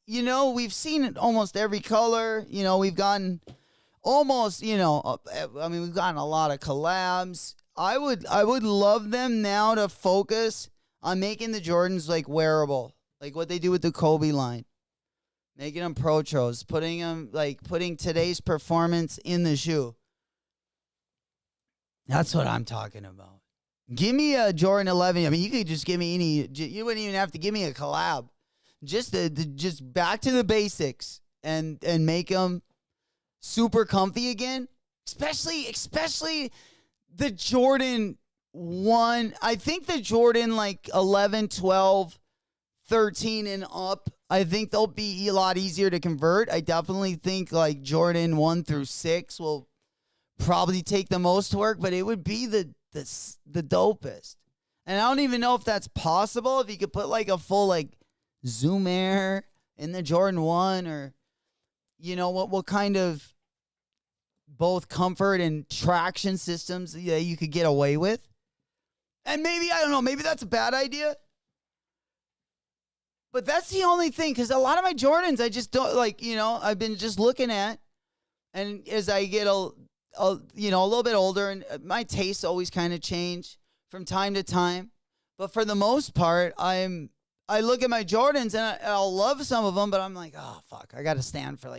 F: We've seen it almost every color. We've gotten almost, we've gotten a lot of collabs. I would love them now to focus on making the Jordans wearable. Like what they do with the Kobe line. Making them Protros. Putting today's performance in the shoe. That's what I'm talking about. Give me a Jordan 11. I mean, you could just give me any. You wouldn't even have to give me a collab. Just back to the basics and make them super comfy again. Especially the Jordan 1. I think the Jordan 11, 12, 13 and up. I think they'll be a lot easier to convert. I definitely think Jordan 1 through 6 will probably take the most work, but it would be the dopest. And I don't even know if that's possible. If you could put a full Zoom Air in the Jordan 1 or what kind of both comfort and traction systems you could get away with. And maybe, I don't know, maybe that's a bad idea. But that's the only thing, because a lot of my Jordans I just don't I've been just looking at, and as I get a little bit older, and my tastes always kind of change from time to time. But for the most part, I look at my Jordans and I'll love some of them, but I'm like, oh fuck, I got to stand for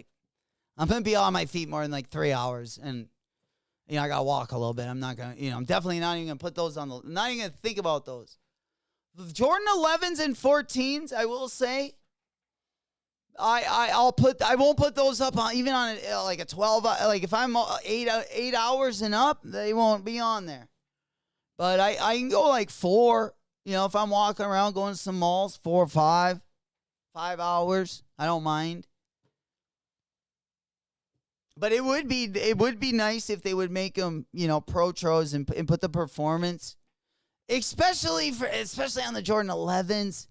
F: I'm gonna be on my feet more than 3 hours, and I gotta walk a little bit. I'm not gonna, I'm definitely not even gonna put those on I'm not even gonna think about those. The Jordan 11s and 14s, I will say. I won't put those up on even on a 12 if I'm 8 hours and up, they won't be on there. But I can go 4, if I'm walking around going to some malls, 4 or 5 hours, I don't mind. But it would be nice if they would make them Protros and put the performance, especially on the Jordan 11s.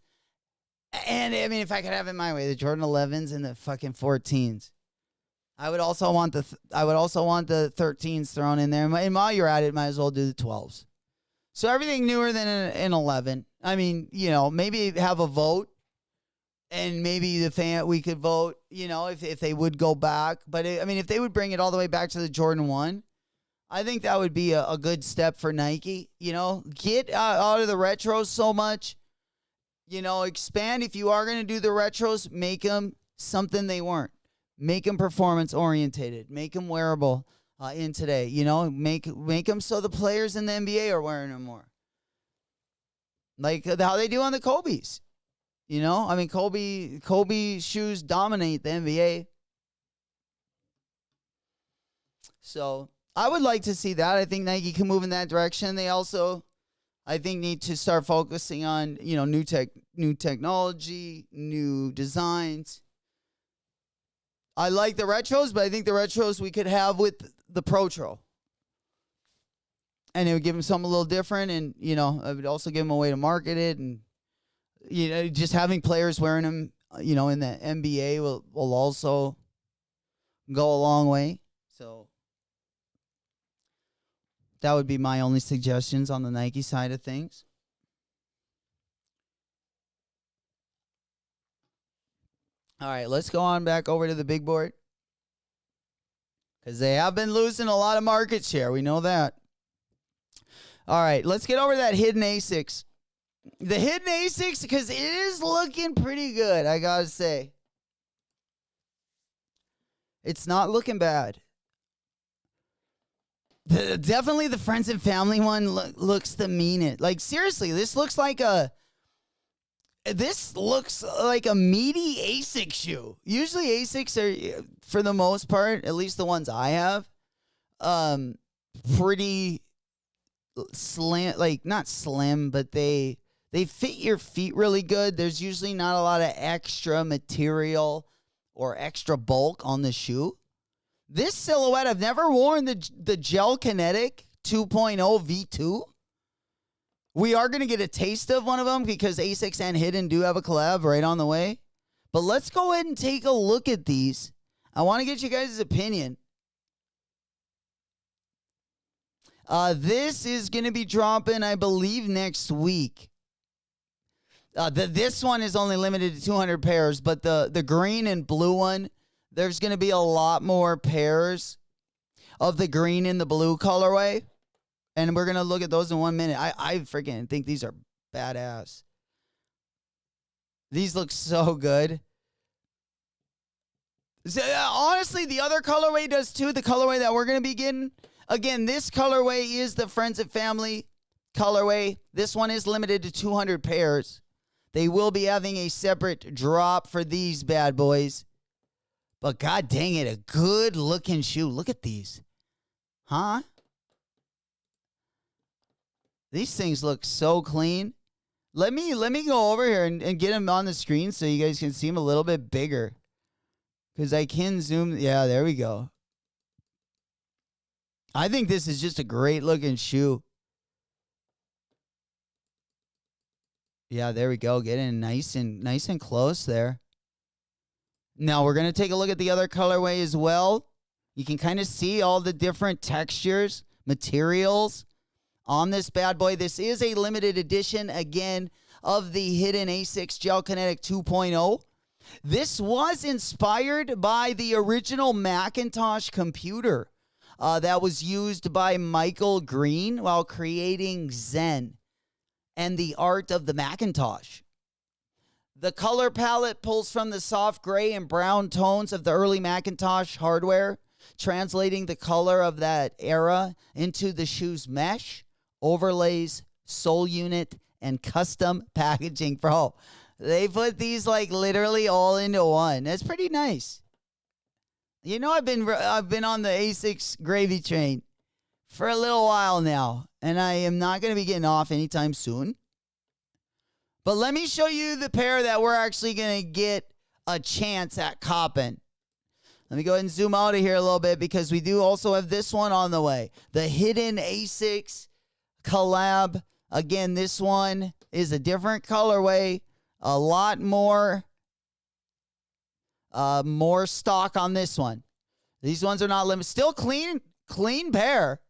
F: And I mean, if I could have it my way, the Jordan 11s and the fucking 14s. I would also want the 13s thrown in there. And while you're at it, might as well do the 12s. So everything newer than an 11. I mean, maybe have a vote, and maybe we could vote. If they would go back. But if they would bring it all the way back to the Jordan 1, I think that would be a good step for Nike. Get out of the retros so much. Expand. If you are going to do the retros, make them something they weren't. Make them performance orientated. Make them wearable in today. Make them so the players in the NBA are wearing them more. Like how they do on the Kobe's. Kobe shoes dominate the NBA. So I would like to see that. I think Nike can move in that direction. They also, I think, need to start focusing on, new technology, new designs. I like the retros, but I think the retros we could have with the Protro. And it would give them something a little different, and, it would also give them a way to market it, and, just having players wearing them, in the NBA will also go a long way. So that would be my only suggestions on the Nike side of things. All right, let's go on back over to the big board. Because they have been losing a lot of market share. We know that. All right, let's get over to that hidden A6. The hidden A6, because it is looking pretty good, I got to say. It's not looking bad. Definitely the friends and family one looks the meanest. Like, seriously, this looks like a meaty ASIC shoe. Usually ASICs are, for the most part, at least the ones I have, pretty slim, like not slim, but they fit your feet really good. There's usually not a lot of extra material or extra bulk on the shoe. This silhouette, I've never worn the Gel Kinetic 2.0 V2. We are going to get a taste of one of them because ASICS and Hidden do have a collab right on the way. But let's go ahead and take a look at these. I want to get you guys' opinion. This is going to be dropping, I believe, next week. This one is only limited to 200 pairs, but the green and blue one, there's going to be a lot more pairs of the green and the blue colorway. And we're going to look at those in 1 minute. I freaking think these are badass. These look so good. So, honestly, the other colorway does too. The colorway that we're going to be getting. Again, this colorway is the Friends and Family colorway. This one is limited to 200 pairs. They will be having a separate drop for these bad boys. But god dang it, a good looking shoe. Look at these. Huh? These things look so clean. Let me go over here and get them on the screen so you guys can see them a little bit bigger. Because I can zoom. Yeah, there we go. I think this is just a great looking shoe. Yeah, there we go. Get in nice and close there. Now we're going to take a look at the other colorway as well. You can kind of see all the different textures, materials on this bad boy. This is a limited edition, again, of the Hidden A6 Gel Kinetic 2.0. This was inspired by the original Macintosh computer that was used by Michael Green while creating Zen and the art of the Macintosh. The color palette pulls from the soft gray and brown tones of the early Macintosh hardware, translating the color of that era into the shoe's mesh, overlays, sole unit, and custom packaging. Bro, they put these like literally all into one. That's pretty nice. You know, I've been on the A6 gravy train for a little while now, and I am not going to be getting off anytime soon. But let me show you the pair that we're actually going to get a chance at copping. Let me go ahead and zoom out of here a little bit because we do also have this one on the way. The Hidden A6 collab. Again, this one is a different colorway. A lot more stock on this one. These ones are not limited. Still clean pair.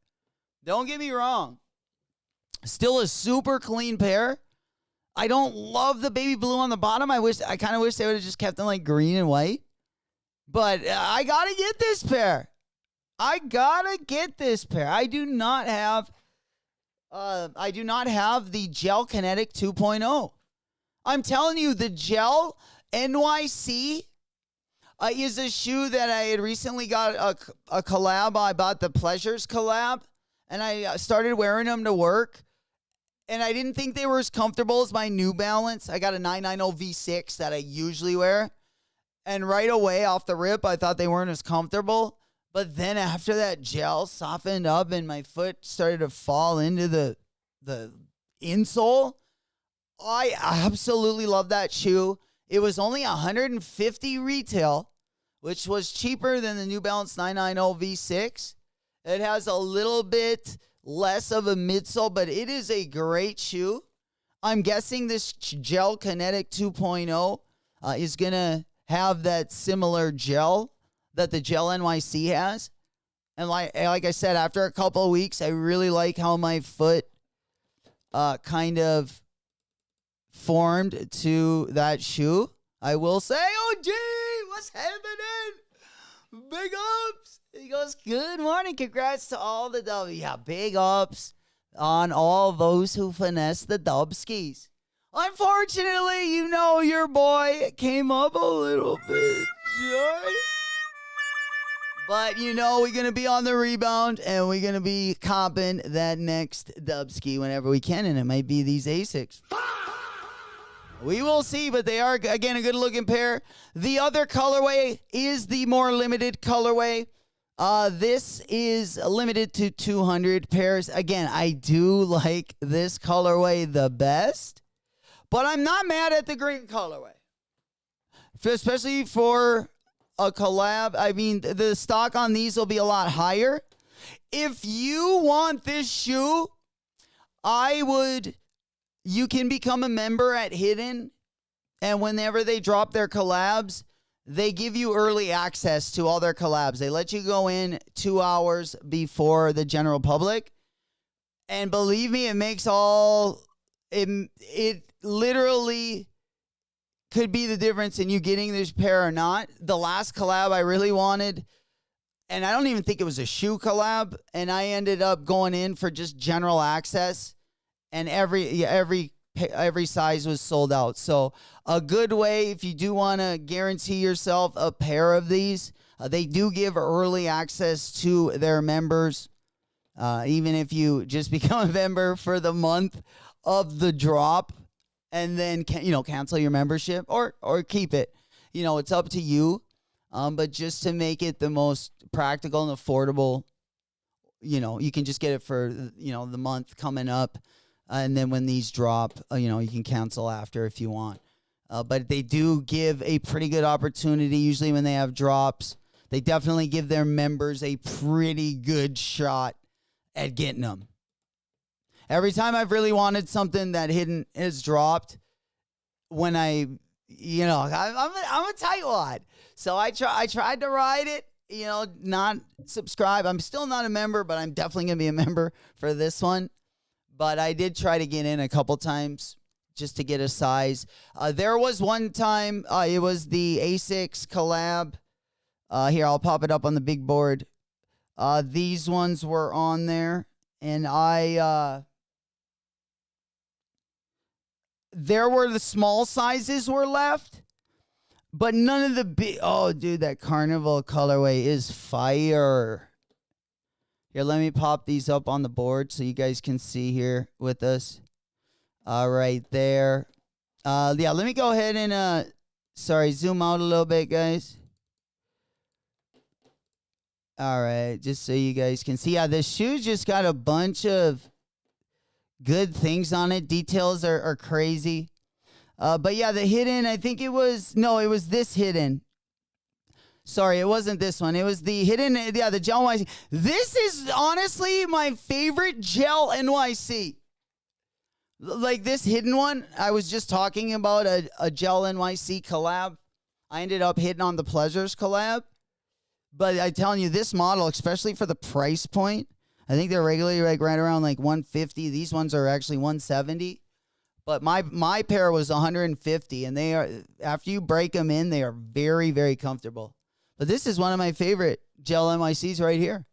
F: Don't get me wrong. Still a super clean pair. I don't love the baby blue on the bottom. I kind of wish they would have just kept them like green and white. But I got to get this pair. I do not have the Gel Kinetic 2.0. I'm telling you, the Gel NYC is a shoe that I had recently got a collab. I bought the Pleasures collab, and I started wearing them to work. And I didn't think they were as comfortable as my New Balance. I got a 990 V6 that I usually wear. And right away off the rip, I thought they weren't as comfortable. But then after that gel softened up and my foot started to fall into the insole, I absolutely love that shoe. It was only $150 retail, which was cheaper than the New Balance 990 V6. It has a little bit less of a midsole, but it is a great shoe. I'm guessing this Gel Kinetic 2.0 is going to have that similar gel that the Gel NYC has. And like I said, after a couple of weeks, I really like how my foot kind of formed to that shoe. I will say, oh, gee, what's happening? Big ups. He goes, good morning. Congrats to all the W. Yeah, big ups on all those who finesse the dub skis. Unfortunately, you know your boy came up a little bit short. But, you know, we're going to be on the rebound, and we're going to be comping that next dub ski whenever we can, and it might be these Asics. We will see, but they are, again, a good-looking pair. The other colorway is the more limited colorway. This is limited to 200 pairs. Again, I do like this colorway the best, but I'm not mad at the green colorway, especially for a collab. I mean, the stock on these will be a lot higher. If you want this shoe, you can become a member at Hidden, and whenever they drop their collabs, they give you early access to all their collabs. They let you go in 2 hours before the general public. And believe me, it makes it literally could be the difference in you getting this pair or not. The last collab I really wanted, and I don't even think it was a shoe collab, and I ended up going in for just general access, and every size was sold out. So a good way, if you do want to guarantee yourself a pair of these, they do give early access to their members. Even if you just become a member for the month of the drop and then, cancel your membership or keep it. It's up to you. But just to make it the most practical and affordable, you can just get it for, the month coming up. And then when these drop, you can cancel after if you want. But they do give a pretty good opportunity. Usually when they have drops, they definitely give their members a pretty good shot at getting them. Every time I've really wanted something that Hidden has dropped, when I'm a tightwad. So I tried to ride it, not subscribe. I'm still not a member, but I'm definitely going to be a member for this one. But I did try to get in a couple times just to get a size. There was one time, it was the A6 collab. Here, I'll pop it up on the big board. These ones were on there. And there were the small sizes were left. But none of the big, oh, dude, that Carnival colorway is fire. Here, let me pop these up on the board so you guys can see here with us. Right there. Yeah, let me go ahead and, zoom out a little bit, guys. All right, just so you guys can see. Yeah, this shoe just got a bunch of good things on it. Details are crazy. But yeah, the Hidden, I think it was this Hidden. Sorry, it wasn't this one. It was the Hidden, the Gel NYC. This is honestly my favorite Gel NYC. Like this Hidden one, I was just talking about a Gel NYC collab. I ended up hitting on the Pleasures collab. But I'm telling you, this model, especially for the price point, I think they're regularly right around like $150. These ones are actually $170. But my pair was $150, and they are, after you break them in, they are very, very comfortable. But this is one of my favorite Gel NYCs right here.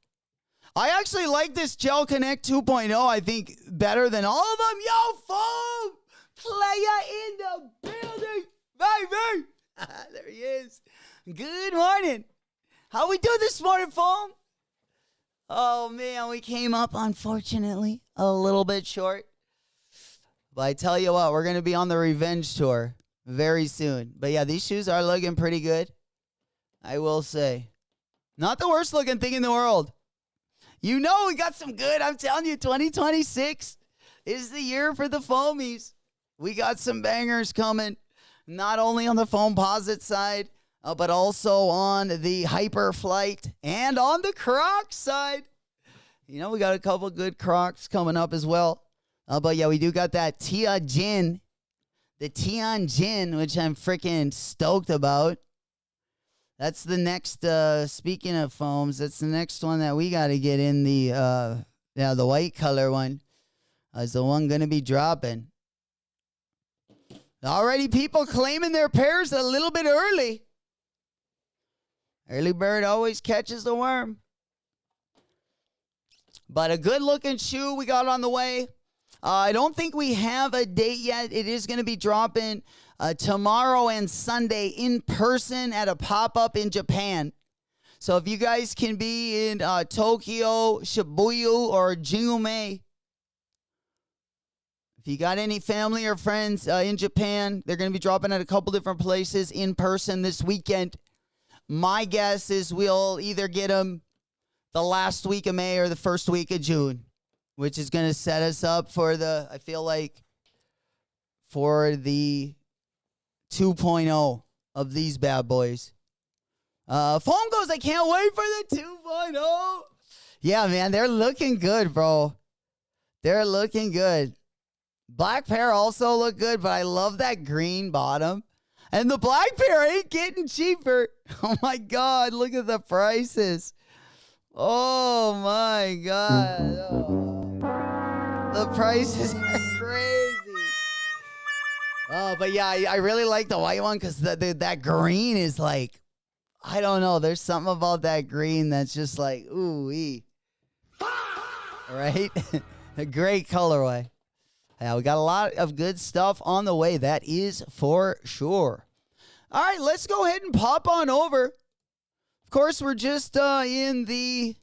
F: I actually like this Gel Connect 2.0, I think, better than all of them. Yo, Foam! Player in the building, baby! There he is. Good morning. How we do this morning, Foam? Oh, man, we came up, unfortunately, a little bit short. But I tell you what, we're going to be on the revenge tour very soon. But yeah, these shoes are looking pretty good, I will say. Not the worst looking thing in the world. You know we got some good. I'm telling you, 2026 is the year for the foamies. We got some bangers coming, not only on the Foamposite side, but also on the Hyperflight and on the Crocs side. You know, we got a couple good Crocs coming up as well. But yeah, we do got that Tianjin, the Tianjin, which I'm freaking stoked about. That's the next, speaking of foams, that's the next one that we got to get in the white color one is the one going to be dropping. Already people claiming their pairs a little bit early. Early bird always catches the worm. But a good-looking shoe we got on the way. I don't think we have a date yet. It is going to be dropping tomorrow and Sunday in person at a pop-up in Japan. So if you guys can be in Tokyo, Shibuya, or Jingume, if you got any family or friends in Japan, they're going to be dropping at a couple different places in person this weekend. My guess is we'll either get them the last week of May or the first week of June, which is going to set us up for I feel like, for the 2.0 of these bad boys. Foam goes, I can't wait for the 2.0. Yeah, man, they're looking good, bro. They're looking good. Black pair also look good, but I love that green bottom. And the black pair ain't getting cheaper. Oh, my God. Look at the prices. Oh, my God. Oh. The prices are crazy. Oh, but yeah, I really like the white one because that green is like, I don't know. There's something about that green that's just like, ooh-wee. Right? A great colorway. Yeah, we got a lot of good stuff on the way. That is for sure. All right, let's go ahead and pop on over. Of course, we're just in the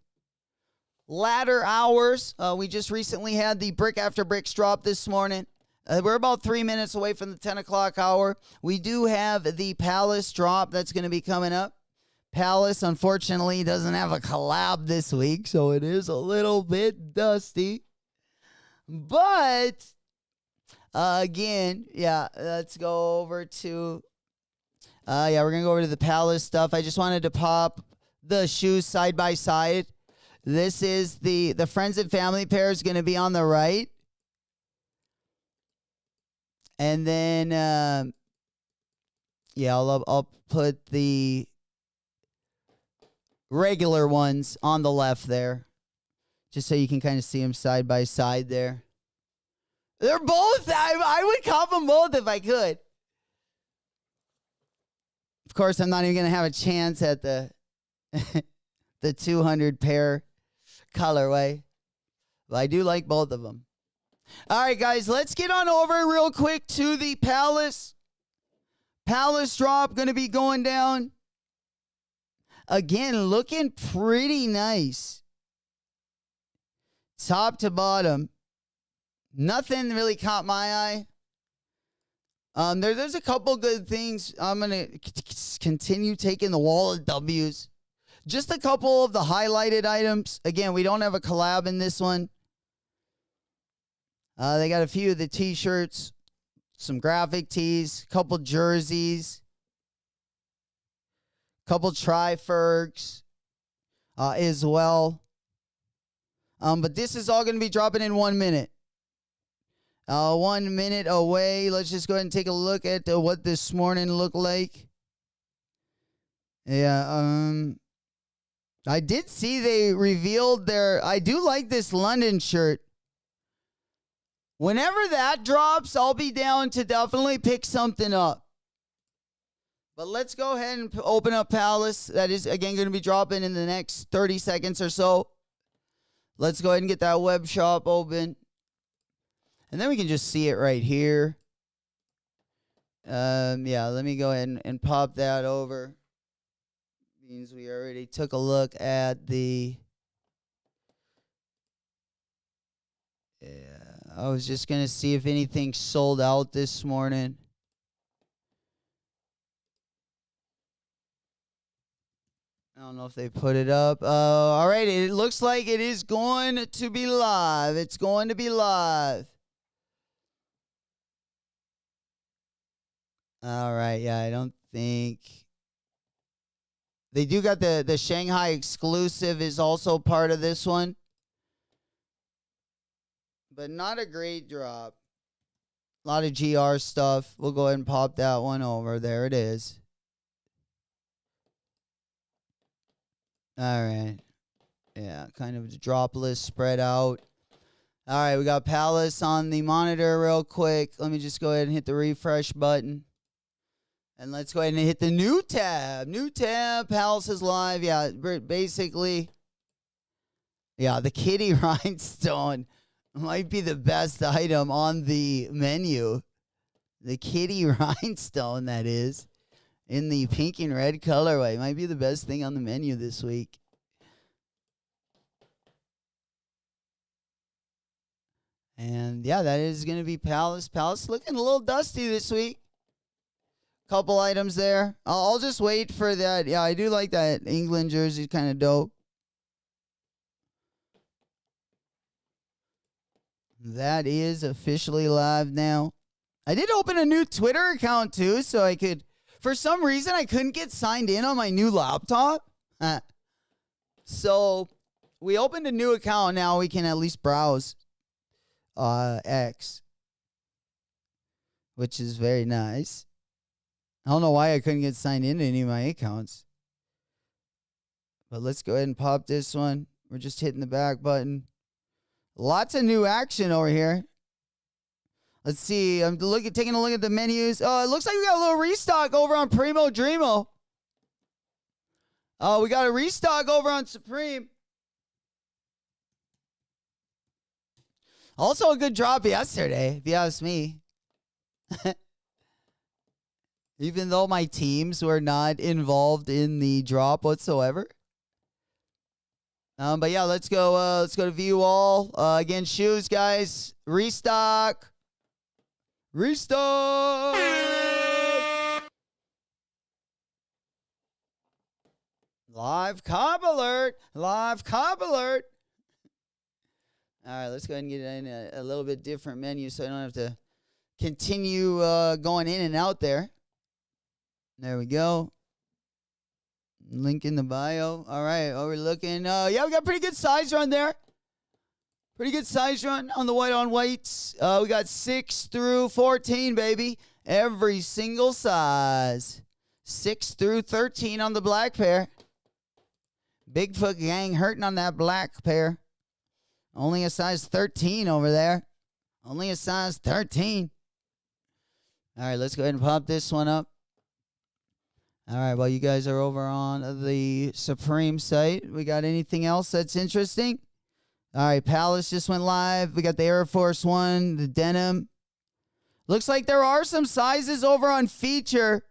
F: latter hours. We just recently had the Brick After Bricks drop this morning. We're about 3 minutes away from the 10 o'clock hour. We do have the Palace drop that's going to be coming up. Palace, unfortunately, doesn't have a collab this week, so it is a little bit dusty. But, again, yeah, let's go over to, we're going to go over to the Palace stuff. I just wanted to pop the shoes side by side. This is the friends and family pair is going to be on the right. And then, I'll put the regular ones on the left there, just so you can kind of see them side by side there. They're both, I would cop them both if I could. Of course, I'm not even going to have a chance at the 200 pair colorway, but I do like both of them. All right, guys, let's get on over real quick to the Palace. Palace drop going to be going down. Again, looking pretty nice. Top to bottom. Nothing really caught my eye. There's a couple good things. I'm going to continue taking the wall of W's. Just a couple of the highlighted items. Again, we don't have a collab in this one. They got a few of the t-shirts, some graphic tees, couple jerseys, couple tri-fergs as well. But this is all going to be dropping in 1 minute. 1 minute away. Let's just go ahead and take a look at what this morning looked like. Yeah, I did see they revealed their... I do like this London shirt. Whenever that drops, I'll be down to definitely pick something up. But let's go ahead and open up Palace. That is, again, going to be dropping in the next 30 seconds or so. Let's go ahead and get that web shop open. And then we can just see it right here. Let me go ahead and pop that over. Means we already took a look at the... I was just going to see if anything sold out this morning. don't know if they put it up. All right, it looks like it is going to be live. It's going to be live. All right, yeah, I don't think... They do got the Shanghai exclusive is also part of this one. But not a great drop. A lot of GR stuff. We'll go ahead and pop that one over. There it is. All right. Yeah, kind of dropless, spread out. All right, we got Palace on the monitor real quick. Let me just go ahead and hit the refresh button. And let's go ahead and hit the new tab. New tab, Palace is live. Yeah, basically, yeah, the kitty rhinestone might be the best item on the menu. The kitty rhinestone, that is, in the pink and red colorway, might be the best thing on the menu this week. And yeah, that is going to be Palace. Palace looking a little dusty this week. Couple items there. I'll just wait for that. Yeah, I do like that England jersey, kind of dope. That is officially live now. I did open a new Twitter account too, so I could, for some reason, I couldn't get signed in on my new laptop. So we opened a new account. Now we can at least browse X, which is very nice. I don't know why I couldn't get signed into any of my accounts. But let's go ahead and pop this one. We're just hitting the back button. Lots of new action over here. Let's see. I'm taking a look at the menus. Oh, it looks like we got a little restock over on Primo Dreamo. Oh, we got a restock over on Supreme. Also a good drop yesterday, if you ask me. Even though my teams were not involved in the drop whatsoever. But yeah, let's go to view all. Again, shoes, guys. Restock. Restock. Live cop alert. Live cop alert. All right, let's go ahead and get in a little bit different menu so I don't have to continue going in and out there. There we go. Link in the bio. All right, we're looking. Yeah, we got pretty good size run there. Pretty good size run on the white on whites. We got 6 through 14, baby. Every single size. 6 through 13 on the black pair. Bigfoot gang hurting on that black pair. Only a size 13 over there. Only a size 13. All right, let's go ahead and pop this one up. All right, while you guys are over on the Supreme site, we got anything else that's interesting? All right, Palace just went live. We got the Air Force One, the denim. Looks like there are some sizes over on Feature.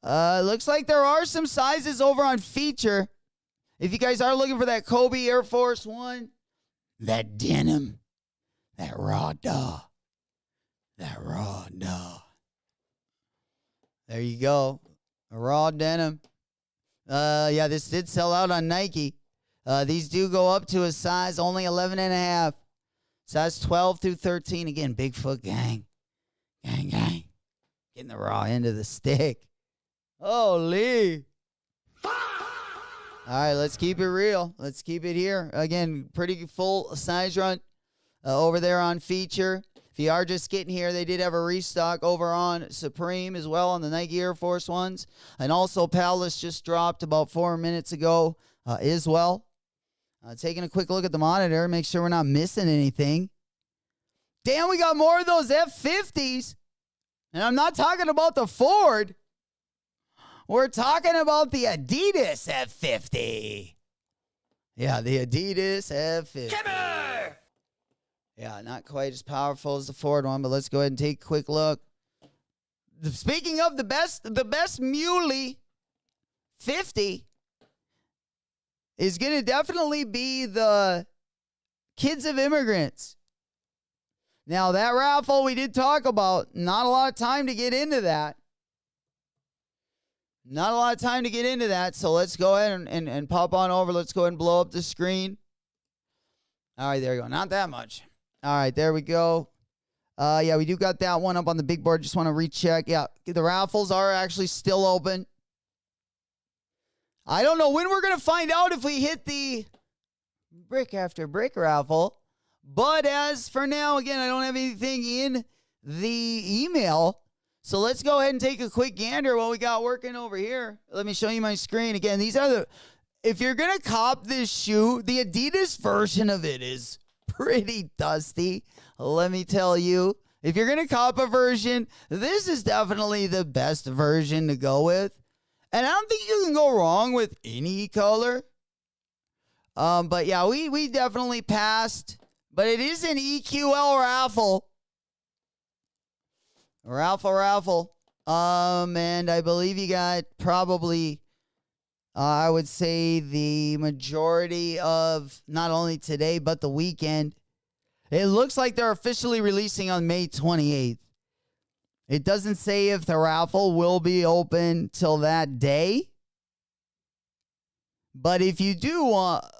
F: Looks like there are some sizes over on Feature. If you guys are looking for that Kobe Air Force One, that denim, that raw dog, that raw dog. There you go. A raw denim. Yeah, this did sell out on Nike. These do go up to a size only 11 and a half. Size 12 through 13. Again, Bigfoot gang. Gang, gang. Getting the raw end of the stick. Holy. All right, let's keep it real. Let's keep it here. Again, pretty full size run over there on Feature. If you are just getting here, they did have a restock over on Supreme as well on the Nike Air Force Ones. And also Palace just dropped about 4 minutes ago as well. Taking a quick look at the monitor, make sure we're not missing anything. Damn, we got more of those F50s. And I'm not talking about the Ford. We're talking about the Adidas F50. Yeah, the Adidas F50. Kimmer! Yeah, not quite as powerful as the Ford one, but let's go ahead and take a quick look. Speaking of the best muley 50 is going to definitely be the Kids of Immigrants. Now, that raffle we did talk about, not a lot of time to get into that. Not a lot of time to get into that, so let's go ahead and pop on over. Let's go ahead and blow up the screen. All right, there we go. Not that much. All right, there we go. Yeah, we do got that one up on the big board. Just want to recheck. Yeah, the raffles are actually still open. I don't know when we're going to find out if we hit the brick after brick raffle. But as for now, again, I don't have anything in the email. So let's go ahead and take a quick gander what we got working over here. Let me show you my screen. Again, these are the... If you're going to cop this shoe, the Adidas version of it is pretty dusty. Let me tell you. If you're going to cop a version, this is definitely the best version to go with. And I don't think you can go wrong with any color. But yeah, we definitely passed. But it is an EQL raffle. Raffle. And I believe you got probably, I would say, the majority of not only today, but the weekend. It looks like they're officially releasing on May 28th. It doesn't say if the raffle will be open till that day. But if you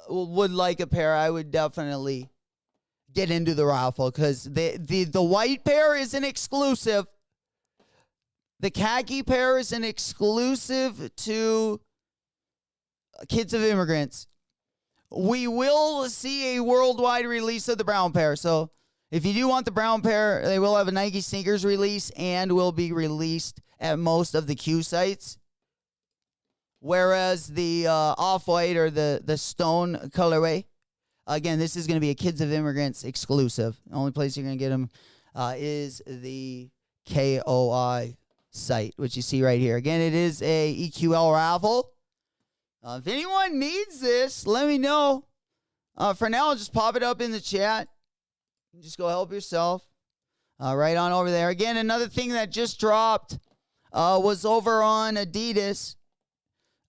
F: would like a pair, I would definitely get into the raffle because the white pair is an exclusive. The khaki pair is an exclusive to kids of immigrants. We will see a worldwide release of the brown pair. So if you do want the brown pair, they will have a Nike sneakers release and will be released at most of the Q sites. Whereas the off-white or the stone colorway, again, this is going to be a Kids of Immigrants exclusive. The only place you're going to get them is the KOI site, which you see right here. Again, it is a EQL raffle. If anyone needs this, let me know. For now, I'll just pop it up in the chat. Just go help yourself. Right on over there. Again, another thing that just dropped was over on Adidas.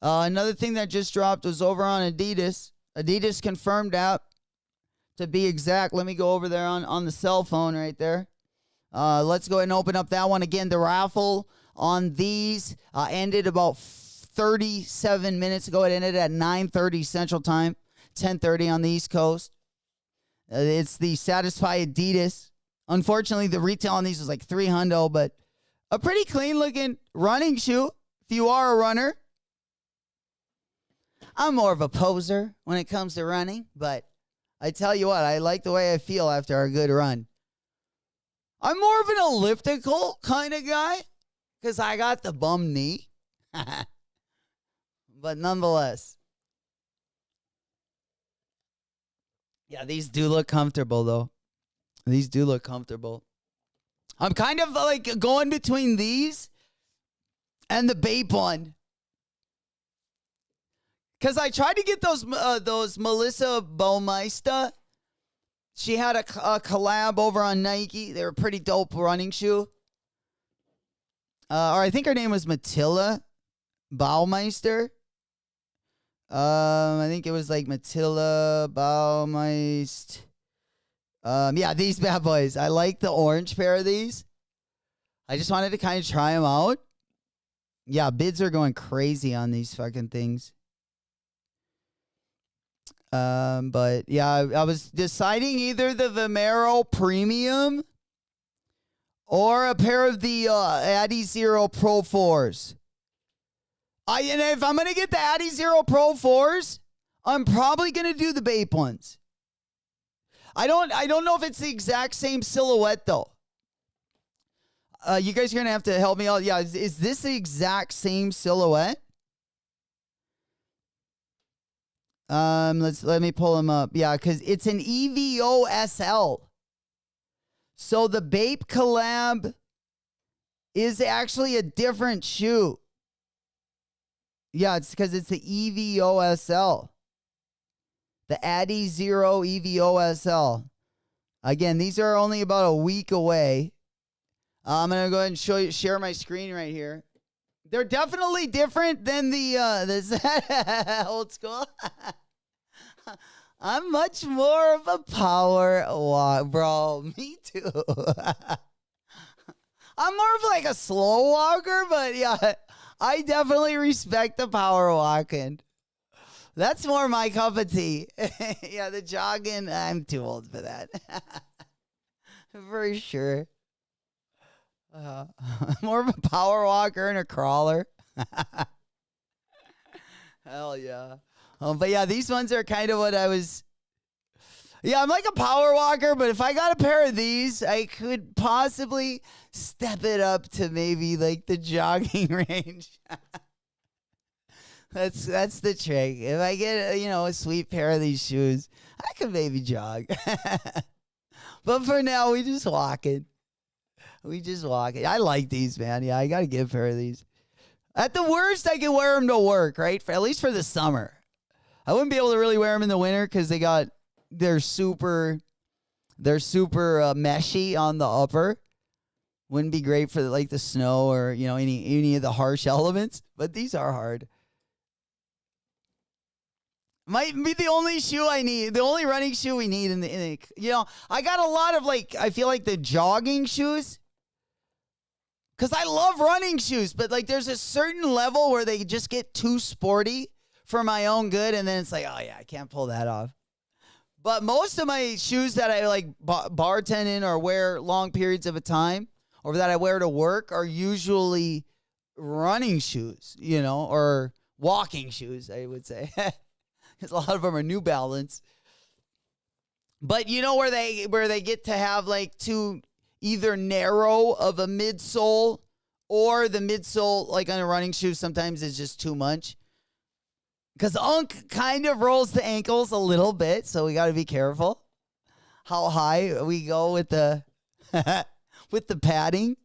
F: Another thing that just dropped was over on Adidas. Adidas confirmed that. To be exact, let me go over there on the cell phone right there. Let's go ahead and open up that one. Again, the raffle on these ended about 37 minutes ago. It ended at 9:30 Central Time, 10:30 on the East Coast. It's the Satisfy Adidas. Unfortunately, the retail on these was like $300, but a pretty clean-looking running shoe if you are a runner. I'm more of a poser when it comes to running, but I tell you what, I like the way I feel after a good run. I'm more of an elliptical kind of guy because I got the bum knee. But nonetheless. Yeah, these do look comfortable, though. These do look comfortable. I'm kind of like going between these and the Bape one. Because I tried to get those Melissa Baumeister. She had a collab over on Nike. They were a pretty dope running shoe. Or I think her name was Matilda Baumeister. I think it was like Matilda Baumeister. Yeah, these bad boys. I like the orange pair of these. I just wanted to kind of try them out. Yeah, bids are going crazy on these fucking things. But yeah, I was deciding either the Vomero Premium or a pair of the Addy Zero Pro 4s. And if I'm gonna get the Addy Zero Pro 4s, I'm probably gonna do the Bape ones. I don't know if it's the exact same silhouette though. You guys are gonna have to help me out. Yeah, is this the exact same silhouette? Let me pull them up. Yeah, because it's an EVO SL. So the Bape collab is actually a different shoe. Yeah, it's because it's the EVO SL. The Addy Zero EVO SL. Again, these are only about a week away. I'm going to go ahead and share my screen right here. They're definitely different than the old school. I'm much more of a power walk, bro. Me too. I'm more of like a slow walker, but yeah, I definitely respect the power walking. That's more my cup of tea. Yeah, the jogging, I'm too old for that. For sure. More of a power walker and a crawler. Hell yeah. But yeah, these ones are kind of what I was. Yeah, I'm like a power walker, but if I got a pair of these, I could possibly step it up to maybe like the jogging range. That's the trick. If I get a sweet pair of these shoes, I could maybe jog. But for now, we just walking. I like these, man. Yeah, I got to get a pair of these. At the worst, I can wear them to work, right? At least for the summer. I wouldn't be able to really wear them in the winter because they're super meshy on the upper. Wouldn't be great for like the snow or any of the harsh elements. But these are hard. Might be the only shoe I need, the only running shoe we need in the I got a lot of I feel like the jogging shoes. Because I love running shoes, but there's a certain level where they just get too sporty for my own good, and then it's like, oh yeah, I can't pull that off. But most of my shoes that I bartend in or wear long periods of a time, or that I wear to work, are usually running shoes, or walking shoes, I would say. Because a lot of them are New Balance. But where they get to have too either narrow of a midsole, or the midsole on a running shoe sometimes is just too much. Because Unk kind of rolls the ankles a little bit, so we got to be careful how high we go with the with the padding.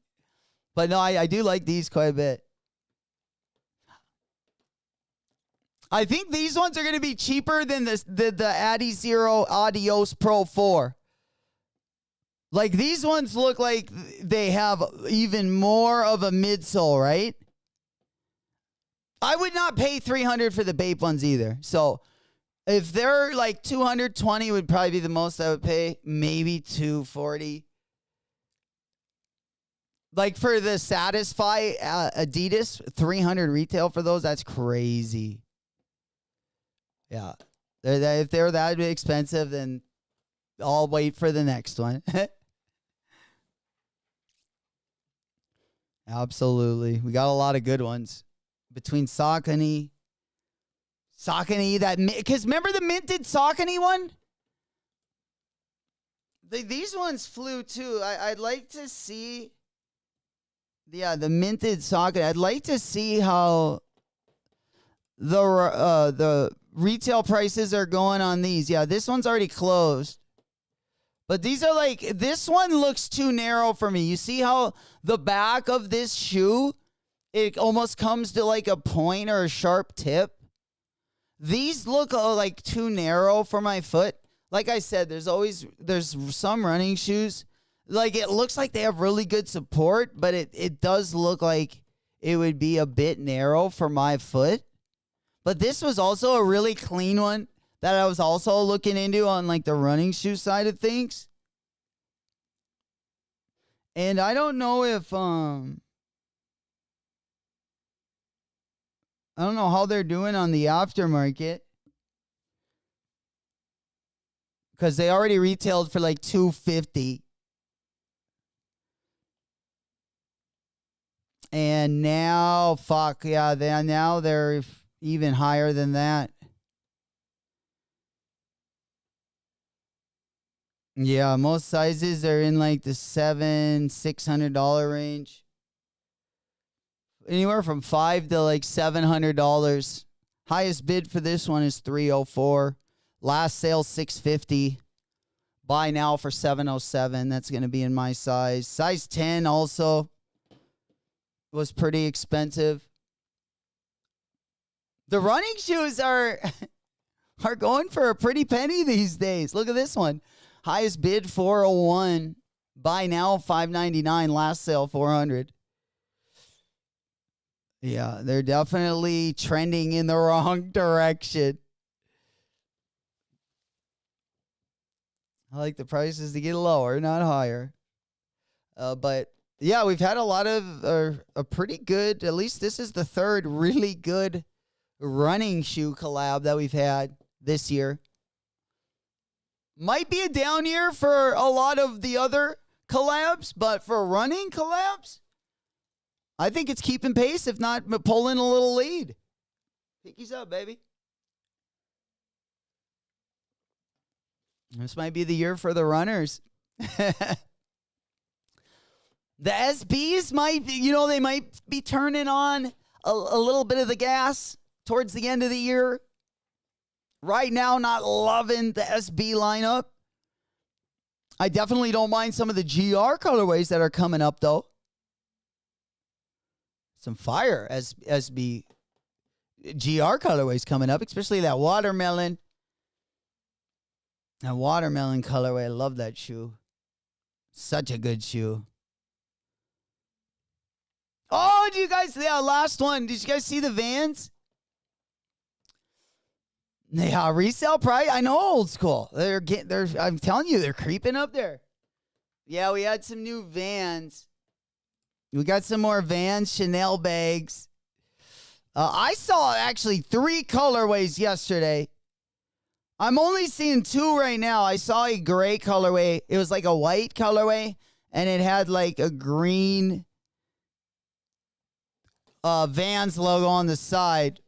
F: But no, I do like these quite a bit. I think these ones are going to be cheaper than the Addy Zero Adios Pro 4. These ones look like they have even more of a midsole, right? I would not pay $300 for the Bape ones either. So if they're $220 would probably be the most I would pay. Maybe $240. For the Satisfy Adidas, $300 retail for those, that's crazy. Yeah. If they're that expensive, then I'll wait for the next one. Absolutely. We got a lot of good ones. Between Saucony, because remember the minted Saucony one? These ones flew too. I'd like to see, the minted Saucony. I'd like to see how the retail prices are going on these. Yeah, this one's already closed. But these are this one looks too narrow for me. You see how the back of this shoe, it almost comes to a point or a sharp tip. These look too narrow for my foot. Like I said, there's some running shoes. It looks like they have really good support, but it does look like it would be a bit narrow for my foot. But this was also a really clean one that I was also looking into on the running shoe side of things. And I don't know if I don't know how they're doing on the aftermarket. Because they already retailed for $250. And now, now they're even higher than that. Yeah, most sizes are in the $600 range. Anywhere from $500 to $700. Highest bid for this one is $304. Last sale $650. Buy now for $707. That's going to be in my size. Size 10 also was pretty expensive. The running shoes are going for a pretty penny these days. Look at this one. Highest bid $401. Buy now $599. Last sale $400. Yeah, they're definitely trending in the wrong direction. I like the prices to get lower, not higher. But Yeah, we've had a lot of a pretty good, at least this is the third really good running shoe collab that we've had this year. Might be a down year for a lot of the other collabs, but for running collabs, I think it's keeping pace, if not pulling a little lead. Pickies up, baby. This might be the year for the runners. The SBs might, they might be turning on a little bit of the gas towards the end of the year. Right now, not loving the SB lineup. I definitely don't mind some of the GR colorways that are coming up, though. Some fire SB GR colorways coming up, especially that watermelon. That watermelon colorway, I love that shoe. Such a good shoe. Oh, last one. Did you guys see the Vans? Yeah, resale price. I know, old school. I'm telling you, they're creeping up there. Yeah, we had some new Vans. We got some more Vans Chanel bags. I saw actually 3 colorways yesterday. I'm only seeing 2 right now. I saw a gray colorway. It was like a white colorway, and it had like a green Vans logo on the side.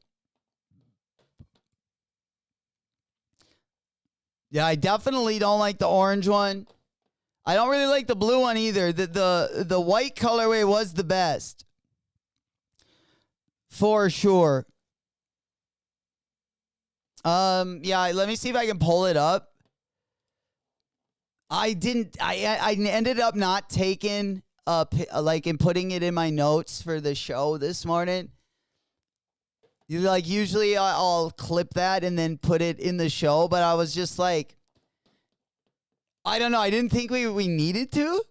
F: Yeah, I definitely don't like the orange one. I don't really like the blue one either. The white colorway was the best. For sure. Yeah, let me see if I can pull it up. I ended up not taking and putting it in my notes for the show this morning. Usually I'll clip that and then put it in the show, but I was just like, I don't know. I didn't think we needed to,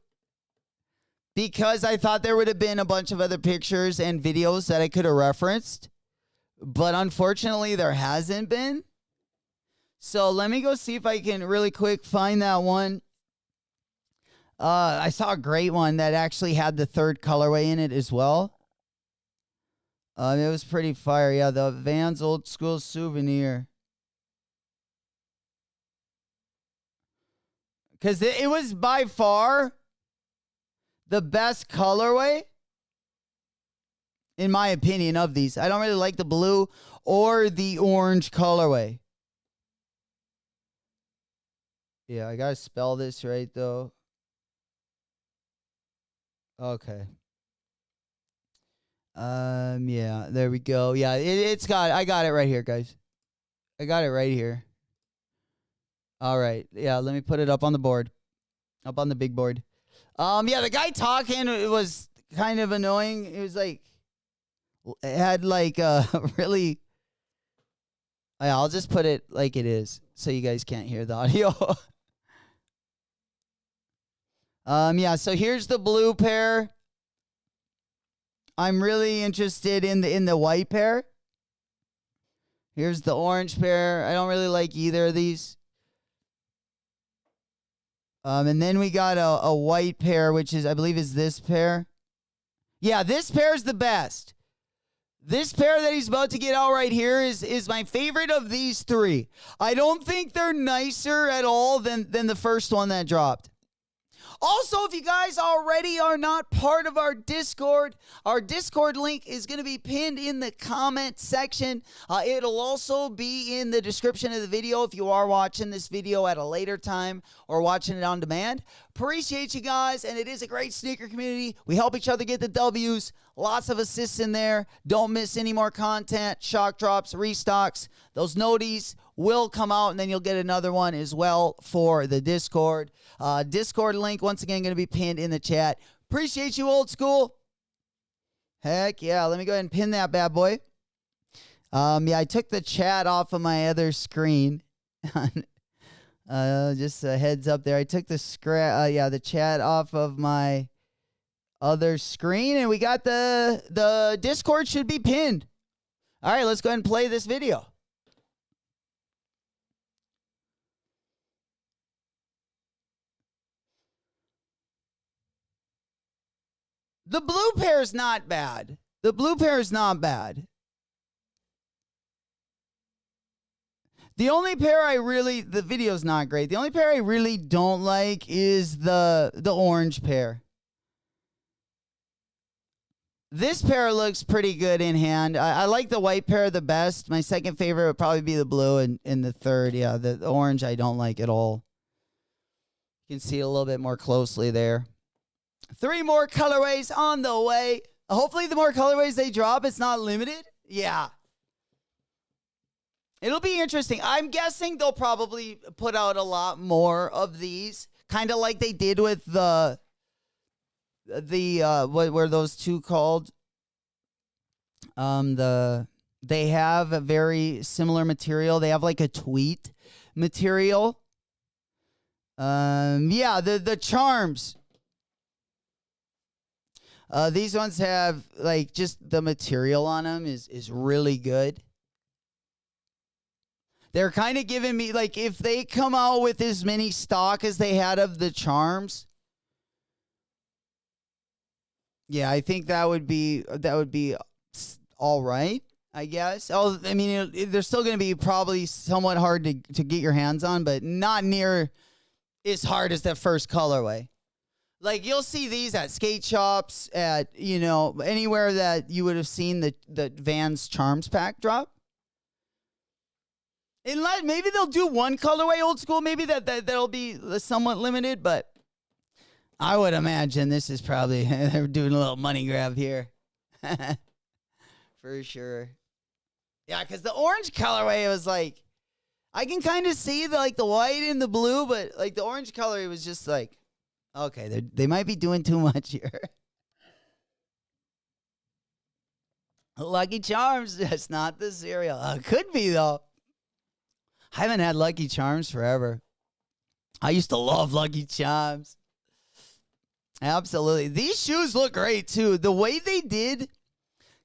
F: because I thought there would have been a bunch of other pictures and videos that I could have referenced, but unfortunately there hasn't been. So let me go see if I can really quick find that one. I saw a great one that actually had the 3rd colorway in it as well. It was pretty fire. Yeah, the Vans Old School Souvenir. Because it was by far the best colorway, in my opinion, of these. I don't really like the blue or the orange colorway. Yeah, I got to spell this right, though. Okay. Yeah, there we go. Yeah, I got it right here, guys. I got it right here. All right. Yeah, let me put it up on the board. Up on the big board. Yeah, the guy talking, it was kind of annoying. It was like, it had like really, I'll just put it like it is so you guys can't hear the audio. Yeah, so here's the blue pair. I'm really interested in the white pair. Here's the orange pair. I don't really like either of these. And then we got a white pair, which is, I believe, is this pair. Yeah, this pair is the best. This pair that he's about to get out right here is my favorite of these 3. I don't think they're nicer at all than the first one that dropped. Also, if you guys already are not part of our Discord link is going to be pinned in the comment section. It'll also be in the description of the video if you are watching this video at a later time or watching it on demand. Appreciate you guys, and it is a great sneaker community. We help each other get the W's. Lots of assists in there. Don't miss any more content, shock drops, restocks. Those noties will come out, and then you'll get another one as well for the Discord. Discord link, once again, going to be pinned in the chat. Appreciate you, old school. Heck yeah. Let me go ahead and pin that bad boy. Yeah, I took the chat off of my other screen. Just a heads up there. I took the chat off of my other screen, and we got the Discord should be pinned. All right, let's go ahead and play this video. The blue pair is not bad. The blue pair is not bad. The only pair the video's not great. The only pair I really don't like is the orange pair. This pair looks pretty good in hand. I like the white pair the best. My second favorite would probably be the blue, and the third, yeah, the orange I don't like at all. You can see it a little bit more closely there. 3 more colorways on the way. Hopefully the more colorways they drop, it's not limited. Yeah. It'll be interesting. I'm guessing they'll probably put out a lot more of these, kind of like they did with the what were those two called? They have a very similar material. They have like a tweet material. Yeah, the charms. These ones have like just the material on them is really good. They're kind of giving me, like, if they come out with as many stock as they had of the charms, yeah, I think that would be all right, I guess. Oh, I mean, they're still going to be probably somewhat hard to get your hands on, but not near as hard as that first colorway. Like, you'll see these at skate shops, at, anywhere that you would have seen the Vans Charms pack drop. Unless maybe they'll do one colorway old school. Maybe that'll be somewhat limited, but I would imagine this is probably they're doing a little money grab here. For sure. Yeah, because the orange colorway was like, I can kind of see the white and the blue, but like the orange colorway was just like, okay, they might be doing too much here. Lucky Charms, that's not the cereal. Could be though. I haven't had Lucky Charms forever. I used to love Lucky Charms. Absolutely. These shoes look great, too. The way they did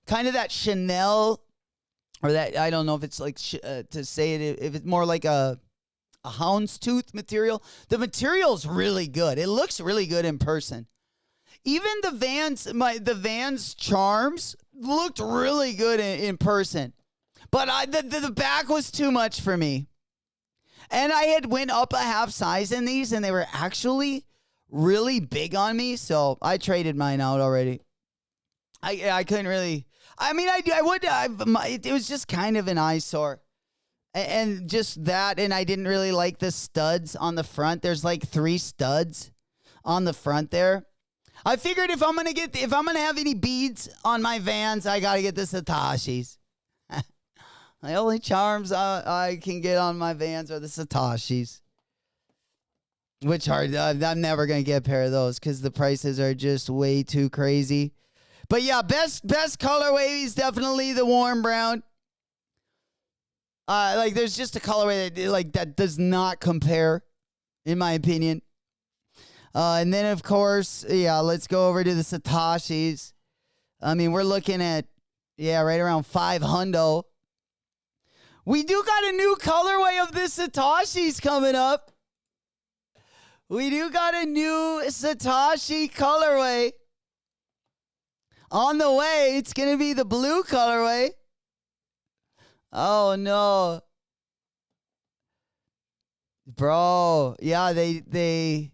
F: kind of that Chanel, or that, I don't know if it's like, to say it, if it's more like a houndstooth material. The material's really good. It looks really good in person. Even the Vans Charms looked really good in person. But the back was too much for me. And I had went up a half size in these, and they were actually really big on me, so I traded mine out already. I couldn't really. I mean, I would. It was just kind of an eyesore, and just that. And I didn't really like the studs on the front. There's like 3 studs on the front there. I figured if I'm gonna have any beads on my Vans, I gotta get the Satashis. The only charms I can get on my Vans are the Satashis. Which are, I'm never going to get a pair of those because the prices are just way too crazy. But yeah, best colorway is definitely the warm brown. Like there's just a colorway that does not compare, in my opinion. And then of course, yeah, let's go over to the Satashis. I mean, we're looking at, right around $500. We do got a new colorway of the Satashis coming up. We do got a new Satoshi colorway on the way. It's going to be the blue colorway. Oh, no. Bro, yeah, they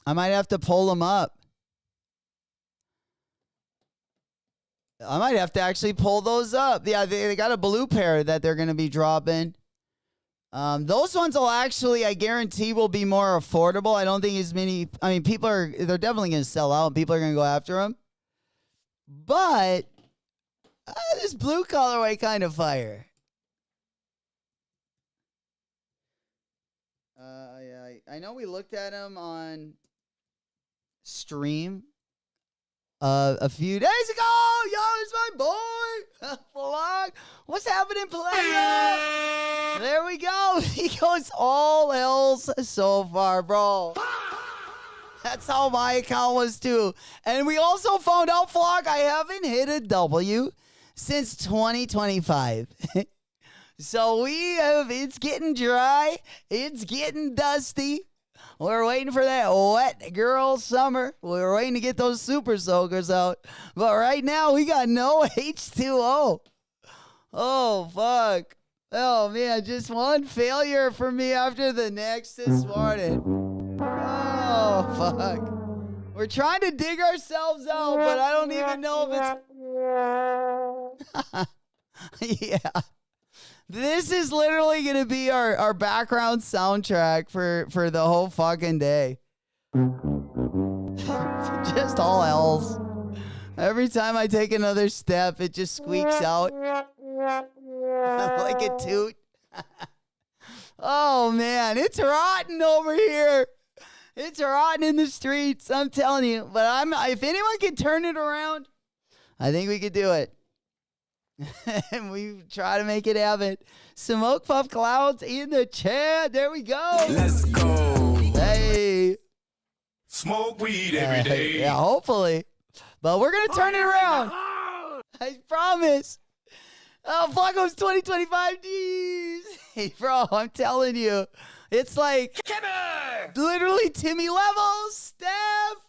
F: I might have to pull them up. I might have to actually pull those up. Yeah, they got a blue pair that they're going to be dropping. Those ones will actually, I guarantee, will be more affordable. I don't think as many. I mean, they're definitely going to sell out, and people are going to go after them. But this blue colorway kind of fire. Yeah, I know we looked at them on stream a few days ago. Yo, it's my boy Vlog. What's happening, player? There we go. He goes all L's so far, bro. That's how my account was too. And we also found out, Vlog, I haven't hit a W since 2025. So it's getting dry. It's getting dusty. We're waiting for that wet girl summer. We're waiting to get those super soakers out. But right now, we got no H2O. Oh, fuck. Oh, man, just one failure for me after the next this morning. Oh, fuck. We're trying to dig ourselves out, but I don't even know if it's... Yeah. This is literally going to be our background soundtrack for the whole fucking day. Just all L's. Every time I take another step, it just squeaks out like a toot. Oh, man. It's rotten over here. It's rotten in the streets. I'm telling you. But if anyone can turn it around, I think we could do it. And we try to make it happen. Smoke Puff Clouds in the chat. There we go.
A: Let's go.
F: Hey.
A: Smoke weed every day.
F: Yeah, hopefully. But we're going to turn it around. I promise. Oh, Flacco's 2025 G's. Hey, bro, I'm telling you. It's like literally Timmy levels. Steph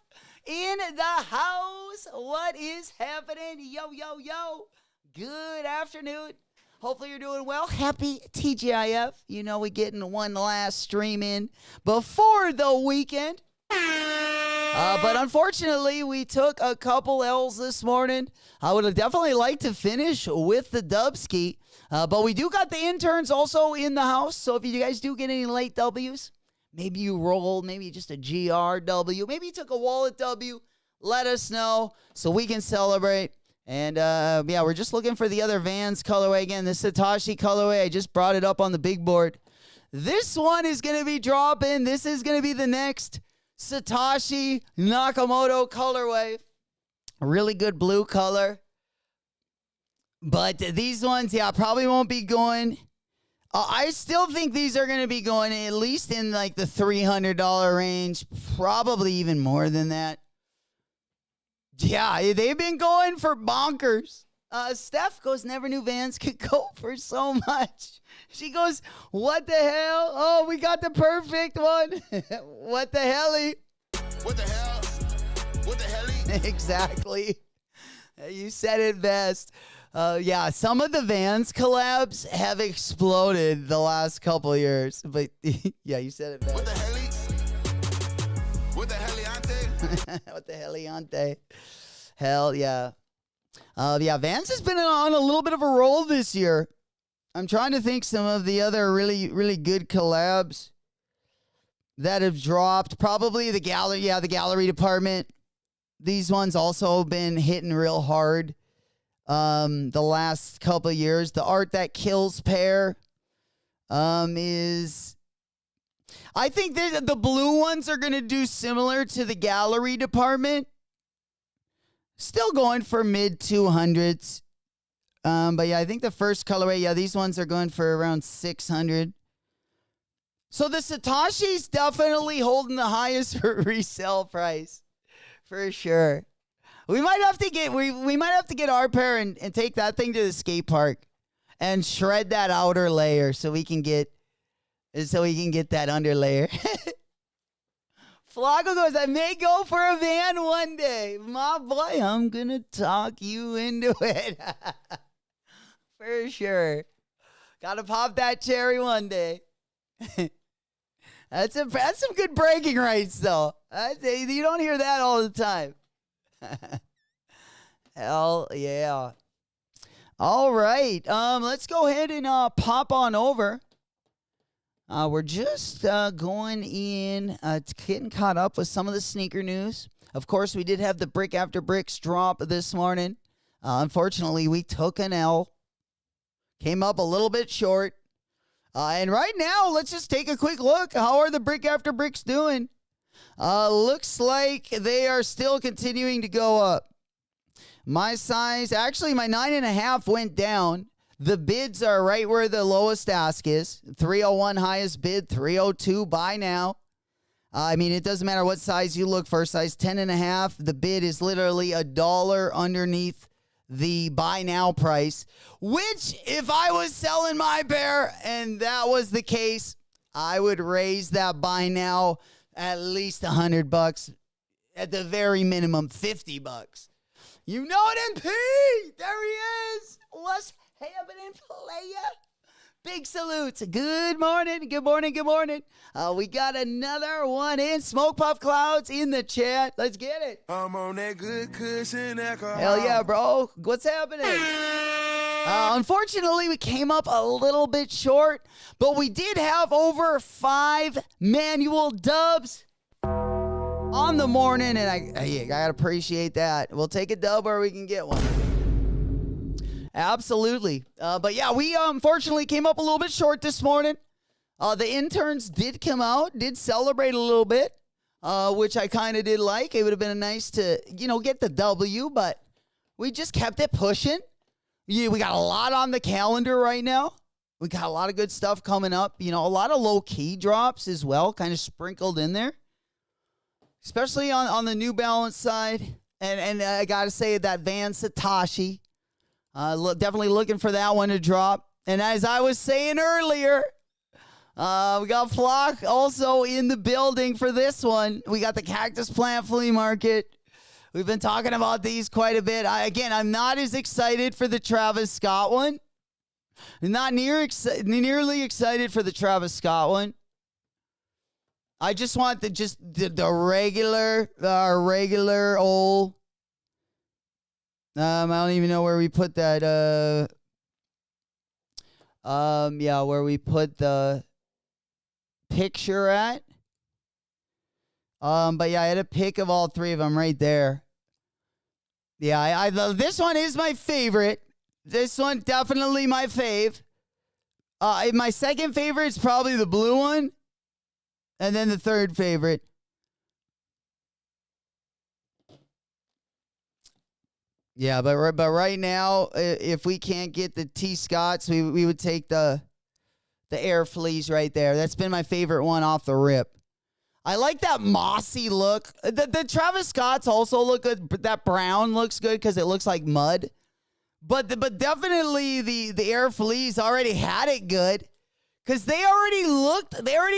F: in the house. What is happening? Yo, yo, yo. Good afternoon. Hopefully you're doing well. Happy TGIF. You know we're getting one last stream in before the weekend. But unfortunately, we took a couple L's this morning. I would have definitely liked to finish with the Dubski. But we do got the interns also in the house. So if you guys do get any late W's, maybe you rolled, maybe just a GRW, maybe you took a wallet W, let us know so we can celebrate. And, yeah, we're just looking for the other Vans colorway. Again, the Satoshi colorway. I just brought it up on the big board. This one is going to be dropping. This is going to be the next Satoshi Nakamoto colorway. A really good blue color. But these ones, yeah, probably won't be going. I still think these are going to be going at least in, like, the $300 range. Probably even more than that. Yeah, they've been going for bonkers. Steph goes, never knew Vans could go for so much. She goes, what the hell? Oh, we got the perfect one. What the helly?
A: What the hell? What the hell?
F: Exactly. You said it best. Yeah, some of the Vans collabs have exploded the last couple of years. But yeah, you said it best.
A: What the hell? What the heliante?
F: What the heliante? Hell yeah. Yeah, Vans has been on a little bit of a roll this year. I'm trying to think some of the other really, really good collabs that have dropped. Probably the gallery, yeah, the gallery department. These ones also been hitting real hard the last couple of years. The Art That Kills pair is... I think the blue ones are going to do similar to the gallery department. Still going for mid 200s. But yeah, I think the first colorway, yeah, these ones are going for around 600. So the Satoshi's definitely holding the highest resale price. For sure. We might have to get we might have to get our pair and take that thing to the skate park and shred that outer layer so we can get that underlayer. Flacco goes, I may go for a van one day. My boy, I'm going to talk you into it. For sure. Got to pop that cherry one day. That's some good bragging rights, though. You don't hear that all the time. Hell yeah. All right. Let's go ahead and pop on over. We're just going in, getting caught up with some of the sneaker news. Of course, we did have the Brick After Bricks drop this morning. Unfortunately, we took an L. Came up a little bit short. And right now, let's just take a quick look. How are the Brick After Bricks doing? Looks like they are still continuing to go up. My size, actually, my 9.5 went down. The bids are right where the lowest ask is. 301 highest bid, 302 buy now. I mean, it doesn't matter what size you look for. Size 10.5, the bid is literally $1 underneath the buy now price. Which, if I was selling my pair and that was the case, I would raise that buy now at least $100. At the very minimum, $50. You know it, MP. There he is. What's happening, playa? Big salutes. Good morning. Good morning. Good morning. We got another one in. Smoke Puff Clouds in the chat. Let's get it.
A: I'm on that good cushion alcohol.
F: Hell yeah, bro. What's happening? Unfortunately, we came up a little bit short, but we did have over 5 manual dubs on the morning, and I gotta appreciate that. We'll take a dub where we can get one. Absolutely. But yeah, we unfortunately came up a little bit short this morning. The interns did come out, did celebrate a little bit, which I kind of did like. It would have been nice to, get the W, but we just kept it pushing. Yeah, we got a lot on the calendar right now. We got a lot of good stuff coming up. A lot of low-key drops as well, kind of sprinkled in there. Especially on the New Balance side. And I got to say that Van Satoshi, definitely looking for that one to drop. And as I was saying earlier, we got Flock also in the building for this one. We got the Cactus Plant Flea Market. We've been talking about these quite a bit. I'm not as excited for the Travis Scott one. Not nearly excited for the Travis Scott one. I just want the regular old. I don't even know where we put that. Where we put the picture at. But yeah, I had a pic of all 3 of them right there. Yeah, this one is my favorite. This one definitely my fave. My second favorite is probably the blue one. And then the third favorite. Yeah, but right now, if we can't get the T. Scotts, we would take the Air Fleas right there. That's been my favorite one off the rip. I like that mossy look. The Travis Scotts also look good. That brown looks good because it looks like mud. But definitely the Air Fleas already had it good. Because they already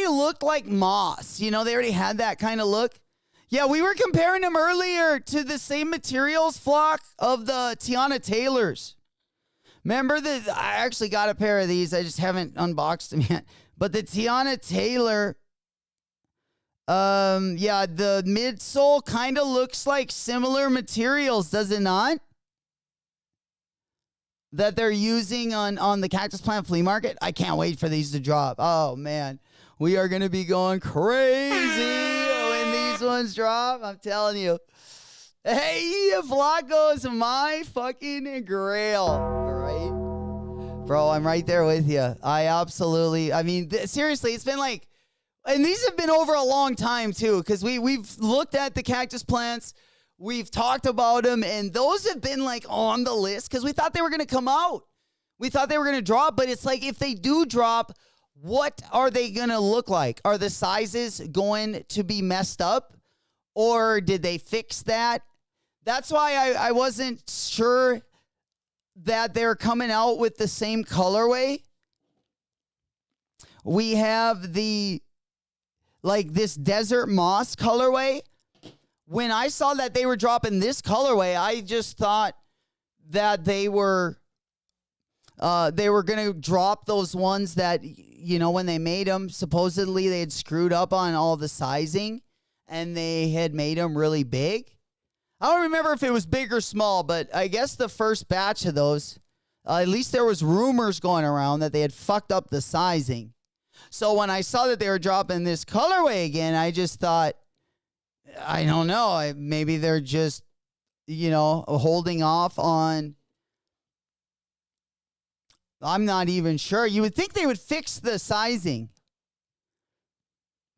F: looked like moss. They already had that kind of look. Yeah, we were comparing them earlier to the same materials, Flock, of the Tiana Taylors. Remember that I actually got a pair of these. I just haven't unboxed them yet. But the Tiana Taylor, the midsole kind of looks like similar materials, does it not? That they're using on the Cactus Plant Flea Market. I can't wait for these to drop. Oh, man. We are going to be going crazy when these ones drop. I'm telling you. Hey, Flacco's my fucking grail. All right? Bro, I'm right there with you. Seriously, it's been like, and these have been over a long time, too, because we've looked at the cactus plants. We've talked about them, and those have been, like, on the list because we thought they were going to come out. We thought they were going to drop, but it's like if they do drop, what are they going to look like? Are the sizes going to be messed up, or did they fix that? That's why I wasn't sure that they're coming out with the same colorway. We have this desert moss colorway. When I saw that they were dropping this colorway, I just thought that they were going to drop those ones that, when they made them, supposedly they had screwed up on all the sizing and they had made them really big. I don't remember if it was big or small, but I guess the first batch of those, at least there was rumors going around that they had fucked up the sizing. So when I saw that they were dropping this colorway again, I just thought, I don't know. Maybe they're just, holding off on. I'm not even sure. You would think they would fix the sizing.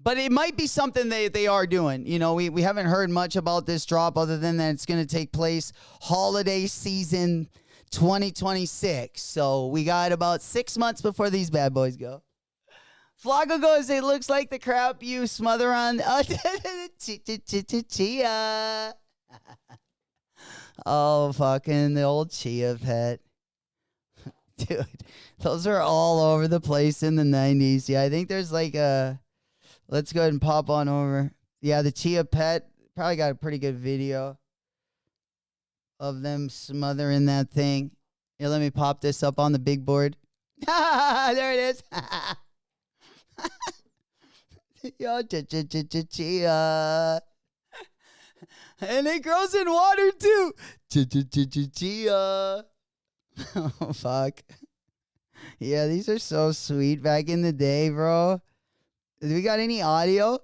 F: But it might be something they are doing. We haven't heard much about this drop other than that it's going to take place holiday season 2026. So we got about 6 months before these bad boys go. Flacco goes, it looks like the crap you smother on. Chia. Oh, fucking the old Chia pet. Dude, those are all over the place in the 90s. Yeah, I think there's like Let's go ahead and pop on over. Yeah, the Chia Pet probably got a pretty good video of them smothering that thing. Yeah, let me pop this up on the big board. There it is. Yo, Chia. And it grows in water too. Chia. Oh, fuck. Yeah, these are so sweet back in the day, bro. Do we got any audio?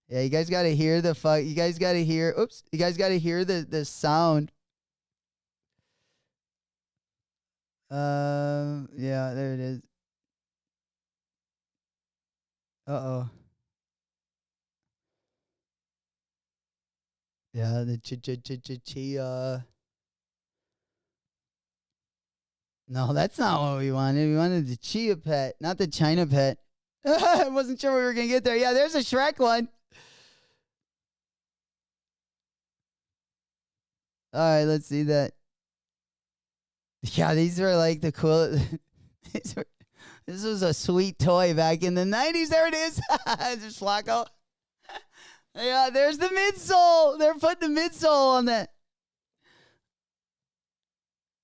F: Yeah, you guys got to hear the fuck. You guys got to hear. Oops. You guys got to hear the sound. Yeah, there it is. Uh-oh. Yeah, the chia. No, that's not what we wanted. We wanted the Chia Pet, not the China Pet. I wasn't sure we were going to get there. Yeah, there's a Shrek one. All right, let's see that. Yeah, these were like the cool. This was a sweet toy back in the 90s. There it is. There's Flacco. Yeah, there's the midsole. They're putting the midsole on that.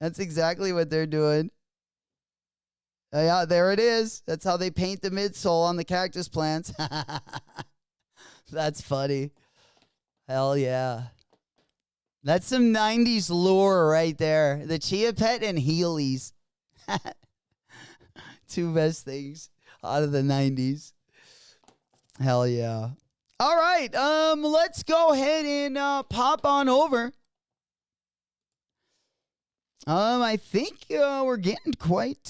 F: That's exactly what they're doing. Yeah, there it is. That's how they paint the midsole on the cactus plants. That's funny. Hell yeah. That's some 90s lure right there. The Chia Pet and Heelys. Two best things out of the 90s. Hell yeah. All right, let's go ahead and pop on over. I think we're getting quite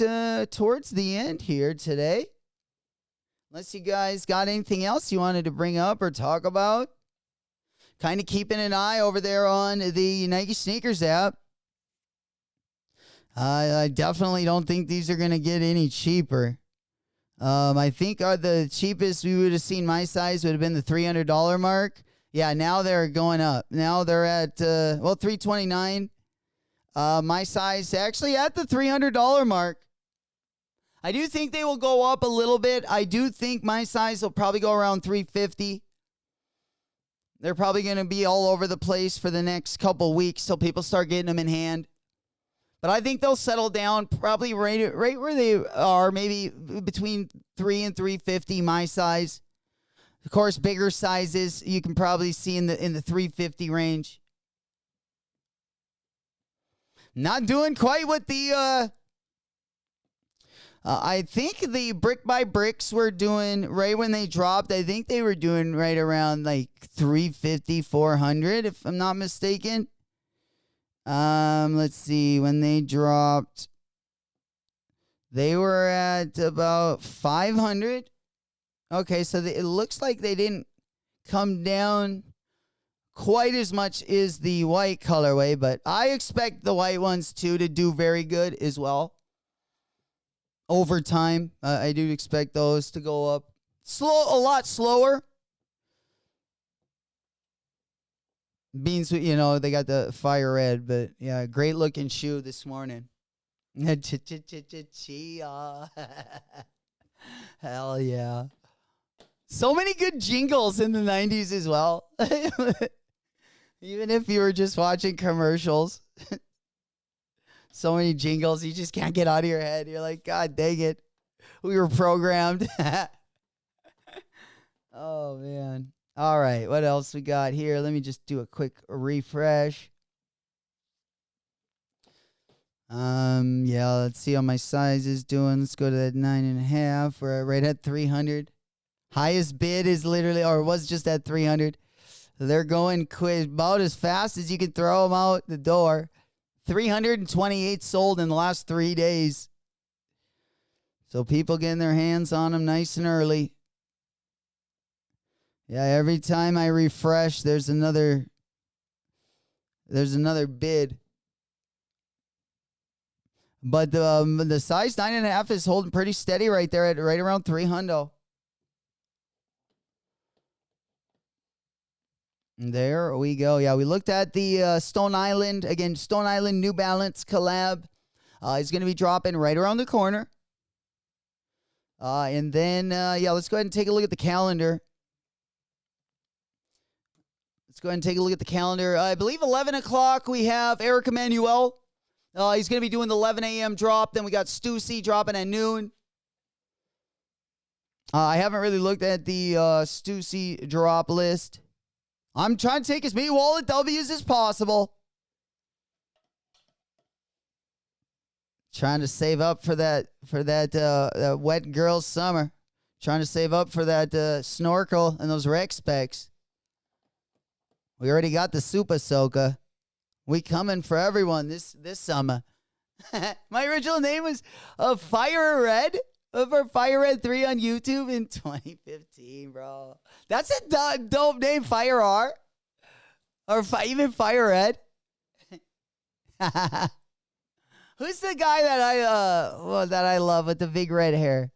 F: towards the end here today. Unless you guys got anything else you wanted to bring up or talk about. Kind of keeping an eye over there on the Nike Sneakers app. I definitely don't think these are going to get any cheaper. I think the cheapest we would have seen my size would have been the $300 mark. Yeah, now they're going up. Now they're at, $329. My size actually at the $300 mark. I do think they will go up a little bit. I do think my size will probably go around $350. They're probably going to be all over the place for the next couple weeks till people start getting them in hand. But I think they'll settle down probably right where they are, maybe between $3 and $350, my size. Of course, bigger sizes you can probably see in the $350 range. Not doing quite what the I think the Brick by Bricks were doing right when they dropped. I think they were doing right around like $350, $400, if I'm not mistaken. Let's see, when they dropped, they were at about $500. Okay, so it looks like they didn't come down quite as much as the white colorway, but I expect the white ones too to do very good as well. Over time, I do expect those to go up a lot slower. Beans, they got the fire red, but yeah, great looking shoe this morning. Chia. Hell yeah. So many good jingles in the 90s as well. Even if you were just watching commercials. So many jingles you just can't get out of your head. You're like, God dang it. We were programmed. Oh, man. All right, what else we got here? Let me just do a quick refresh. Yeah, let's see how my size is doing. Let's go to that 9.5. We're right at 300. Highest bid is literally, or was just at 300. They're going quick, about as fast as you can throw them out the door. 328 sold in the last 3 days. So people getting their hands on them nice and early. Yeah, every time I refresh, there's another bid. But the size 9.5 is holding pretty steady right there at right around 300. There we go. Yeah, we looked at the Stone Island. Again, Stone Island New Balance collab. It's going to be dropping right around the corner. And then, let's go ahead and take a look at the calendar. Let's go ahead and take a look at the calendar. I believe 11 o'clock we have Eric Emanuel. He's going to be doing the 11 a.m. drop. Then we got Stussy dropping at noon. I haven't really looked at the Stussy drop list. I'm trying to take as many wallet W's as possible. Trying to save up for that wet girl summer. Trying to save up for that snorkel and those rec specs. We already got the Super Soaker. We coming for everyone this summer. My original name was Fire Red for Fire Red 3 on YouTube in 2015, bro. That's a dope name, Fire R. Or even Fire Red. Who's the guy that I love with the big red hair?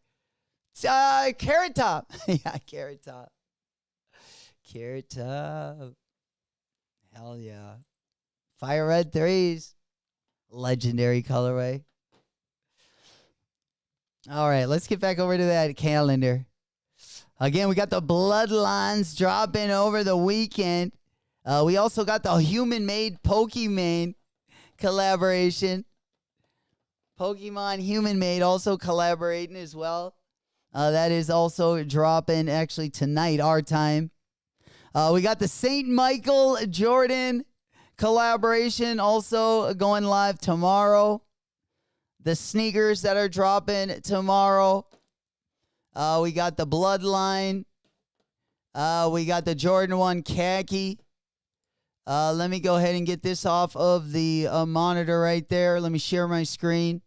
F: Carrot Top. Yeah, Carrot Top. Carrot Top. Hell yeah. Fire Red 3s. Legendary colorway. All right, let's get back over to that calendar. Again, we got the Bloodlines dropping over the weekend. We also got the human-made Pokemon collaboration. Pokemon human-made also collaborating as well. That is also dropping actually tonight, our time. We got the St. Michael Jordan collaboration also going live tomorrow. The sneakers that are dropping tomorrow. We got the Bloodline. We got the Jordan 1 khaki. Let me go ahead and get this off of the monitor right there. Let me share my screen.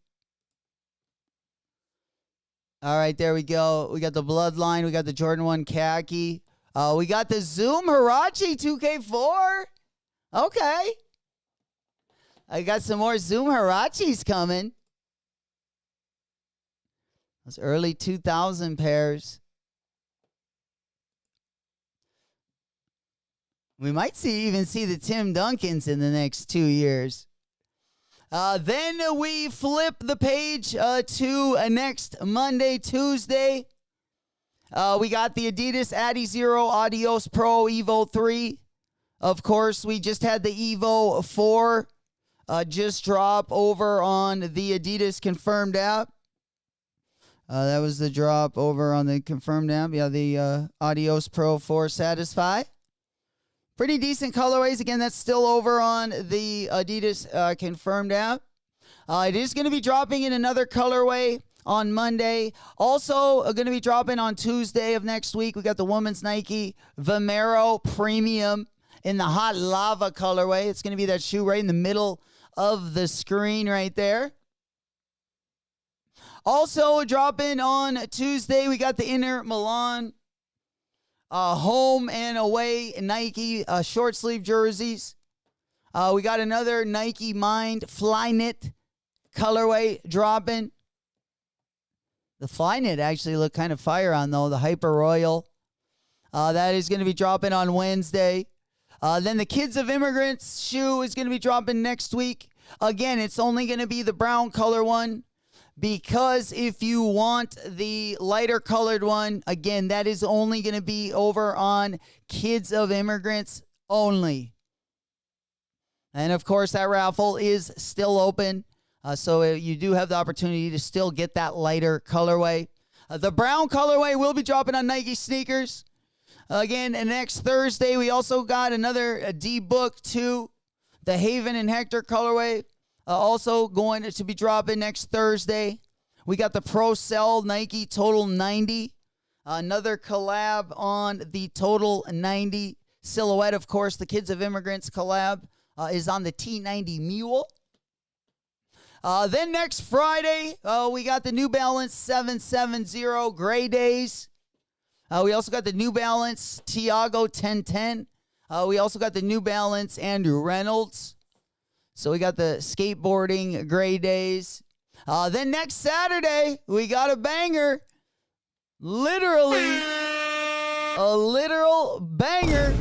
F: All right, there we go. We got the Bloodline. We got the Jordan 1 khaki. We got the Zoom Hirachi 2K4. Okay. I got some more Zoom Hirachis coming. Those early 2000 pairs. We might even see the Tim Duncans in the next 2 years. Then we flip the page to next Monday, Tuesday. We got the Adidas Adizero Adios Pro Evo 3. Of course, we just had the Evo 4 just drop over on the Adidas Confirmed app. That was the drop over on the Confirmed app. Yeah, the Adios Pro 4 Satisfy. Pretty decent colorways. Again, that's still over on the Adidas Confirmed app. It is going to be dropping in another colorway on Monday. Also going to be dropping on Tuesday of next week. We got the women's Nike Vomero Premium in the hot lava colorway. It's going to be that shoe right in the middle of the screen right there. Also dropping on Tuesday, we got the Inter Milan home and away Nike short sleeve jerseys. We got another Nike Mind Flyknit colorway dropping. The Flyknit actually look kind of fire on though, the Hyper Royal. That is going to be dropping on Wednesday. Then the Kids of Immigrants shoe is going to be dropping next week. Again, it's only going to be the brown color one. Because if you want the lighter colored one, again, that is only going to be over on Kids of Immigrants only. And of course, that raffle is still open. So you do have the opportunity to still get that lighter colorway. The brown colorway will be dropping on Nike sneakers. Again, and next Thursday, we also got another D-Book 2, the Haven and Hector colorway. Also going to be dropping next Thursday. We got the Pro Cell Nike Total 90. Another collab on the Total 90 silhouette. Of course, the Kids of Immigrants collab is on the T90 Mule. Then next Friday, we got the New Balance 770 Gray Days. We also got the New Balance Tiago 1010. We also got the New Balance Andrew Reynolds. So we got the skateboarding Gray Days. Then next Saturday, we got a banger. Literally, a literal banger.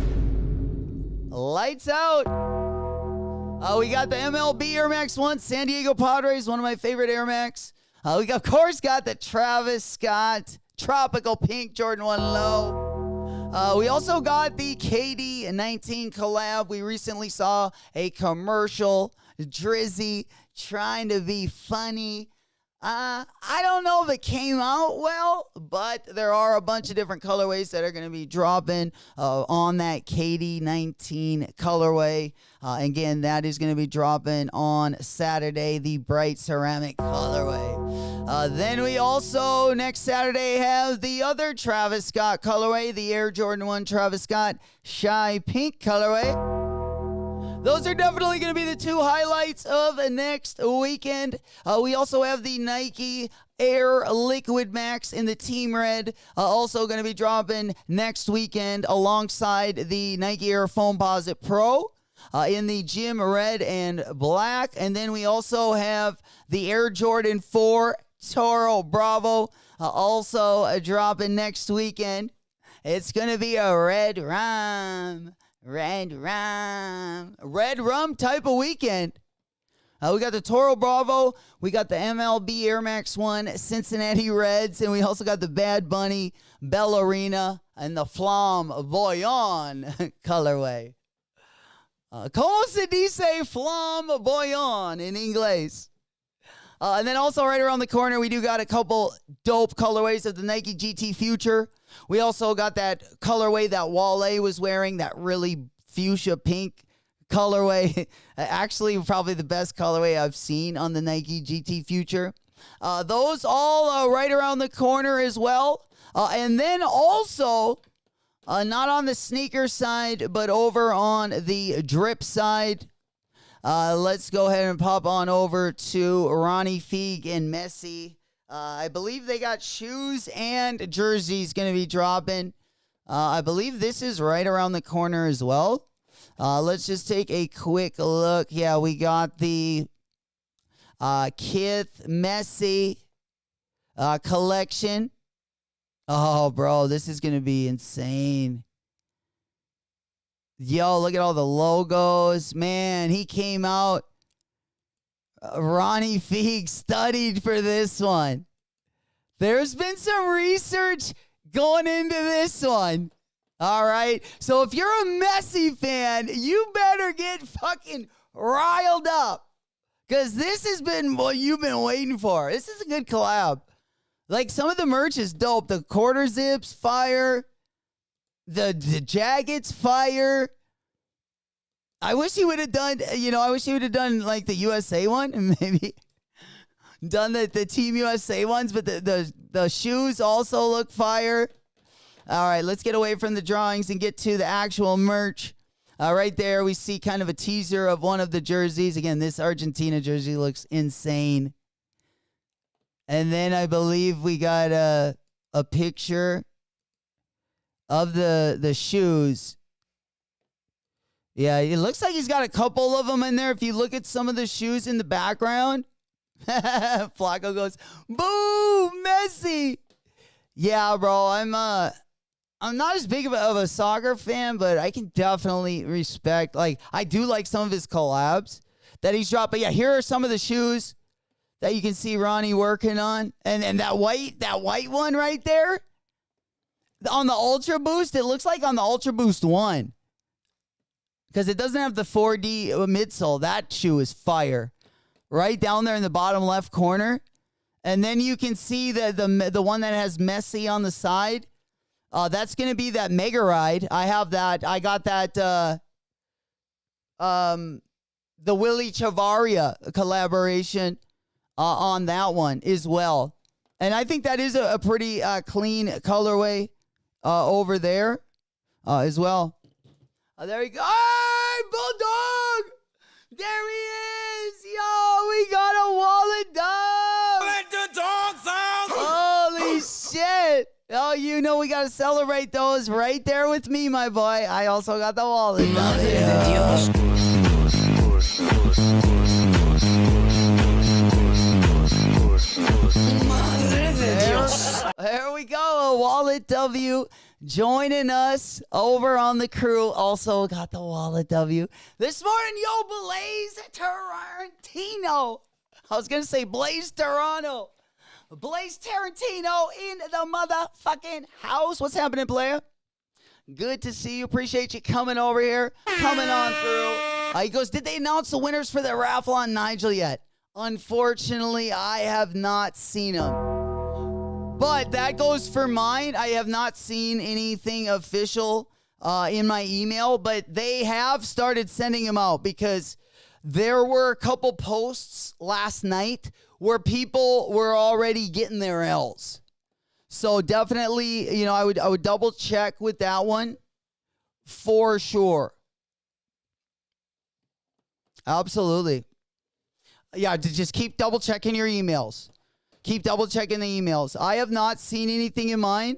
F: Lights out. We got the MLB Air Max 1 San Diego Padres, one of my favorite Air Max. We, of course, got the Travis Scott Tropical Pink Jordan 1 Low. We also got the KD19 collab. We recently saw a commercial, Drizzy trying to be funny. I don't know if it came out well, but there are a bunch of different colorways that are going to be dropping on that KD19 colorway. Again, that is going to be dropping on Saturday, the bright ceramic colorway. Then we also, next Saturday, have the other Travis Scott colorway, the Air Jordan 1 Travis Scott Shy Pink colorway. Those are definitely going to be the two highlights of next weekend. We also have the Nike Air Liquid Max in the Team Red, also going to be dropping next weekend alongside the Nike Air Foamposite Pro in the Gym Red and Black. And then we also have the Air Jordan 4 Toro Bravo also dropping next weekend. It's going to be a red rum type of weekend. We got the Toro Bravo, we got the MLB Air Max 1 Cincinnati Reds, and we also got the Bad Bunny Ballerina and the Flamboyant colorway. Como se dice Flamboyant in English? And then also right around the corner, we do got a couple dope colorways of the Nike GT Future. We also got that colorway that Wale was wearing, that really fuchsia pink colorway. Actually, probably the best colorway I've seen on the Nike GT Future. Those all right around the corner as well. And then also, not on the sneaker side, but over on the drip side. Let's go ahead and pop on over to Ronnie Fieg and Messi. I believe they got shoes and jerseys going to be dropping. I believe this is right around the corner as well. Let's just take a quick look. Yeah, we got the Kith Messi collection. Oh, bro, this is going to be insane. Yo, look at all the logos. Man, he came out. Ronnie Fieg studied for this one. There's been some research going into this one. All right. So if you're a Messi fan, you better get fucking riled up. Because this has been what you've been waiting for. This is a good collab. Like, some of the merch is dope. The quarter zips, fire. The jackets, fire. I wish he would have done, like the USA one and maybe done the Team USA ones, but the shoes also look fire. All right, let's get away from the drawings and get to the actual merch. Right there, we see kind of a teaser of one of the jerseys. Again, this Argentina jersey looks insane. And then I believe we got a picture of the shoes. Yeah, it looks like he's got a couple of them in there. If you look at some of the shoes in the background, Flacco goes, "Boo, Messi!" Yeah, bro, I'm not as big of a soccer fan, but I can definitely respect. Like, I do like some of his collabs that he's dropped. But yeah, here are some of the shoes that you can see Ronnie working on, and that white one right there on the Ultra Boost. It looks like on the Ultra Boost 1. Because it doesn't have the 4D midsole. That shoe is fire. Right down there in the bottom left corner. And then you can see the one that has Messi on the side. That's going to be that Mega Ride. I have that. I got that the Willie Chavaria collaboration on that one as well. And I think that is a pretty clean colorway over there as well. There we go. Hey, Bulldog! There he is! Yo, we got a wallet dog!
B: Let the dogs out!
F: Holy shit! Oh, you know we got to celebrate those right there with me, my boy. I also got the wallet dog. There we go, a Wallet W joining us over on the crew. Also got the Wallet W. This morning, yo, Blaze Tarantino. I was going to say Blaze Toronto. Blaze Tarantino in the motherfucking house. What's happening, player? Good to see you. Appreciate you coming over here, coming on through. He goes, did they announce the winners for the raffle on Nigel yet? Unfortunately, I have not seen them. But that goes for mine. I have not seen anything official in my email, but they have started sending them out because there were a couple posts last night where people were already getting their L's. So definitely, you know, I would double check with that one for sure. Absolutely. Yeah, just keep double checking your emails. Keep double checking the emails. I have not seen anything in mine.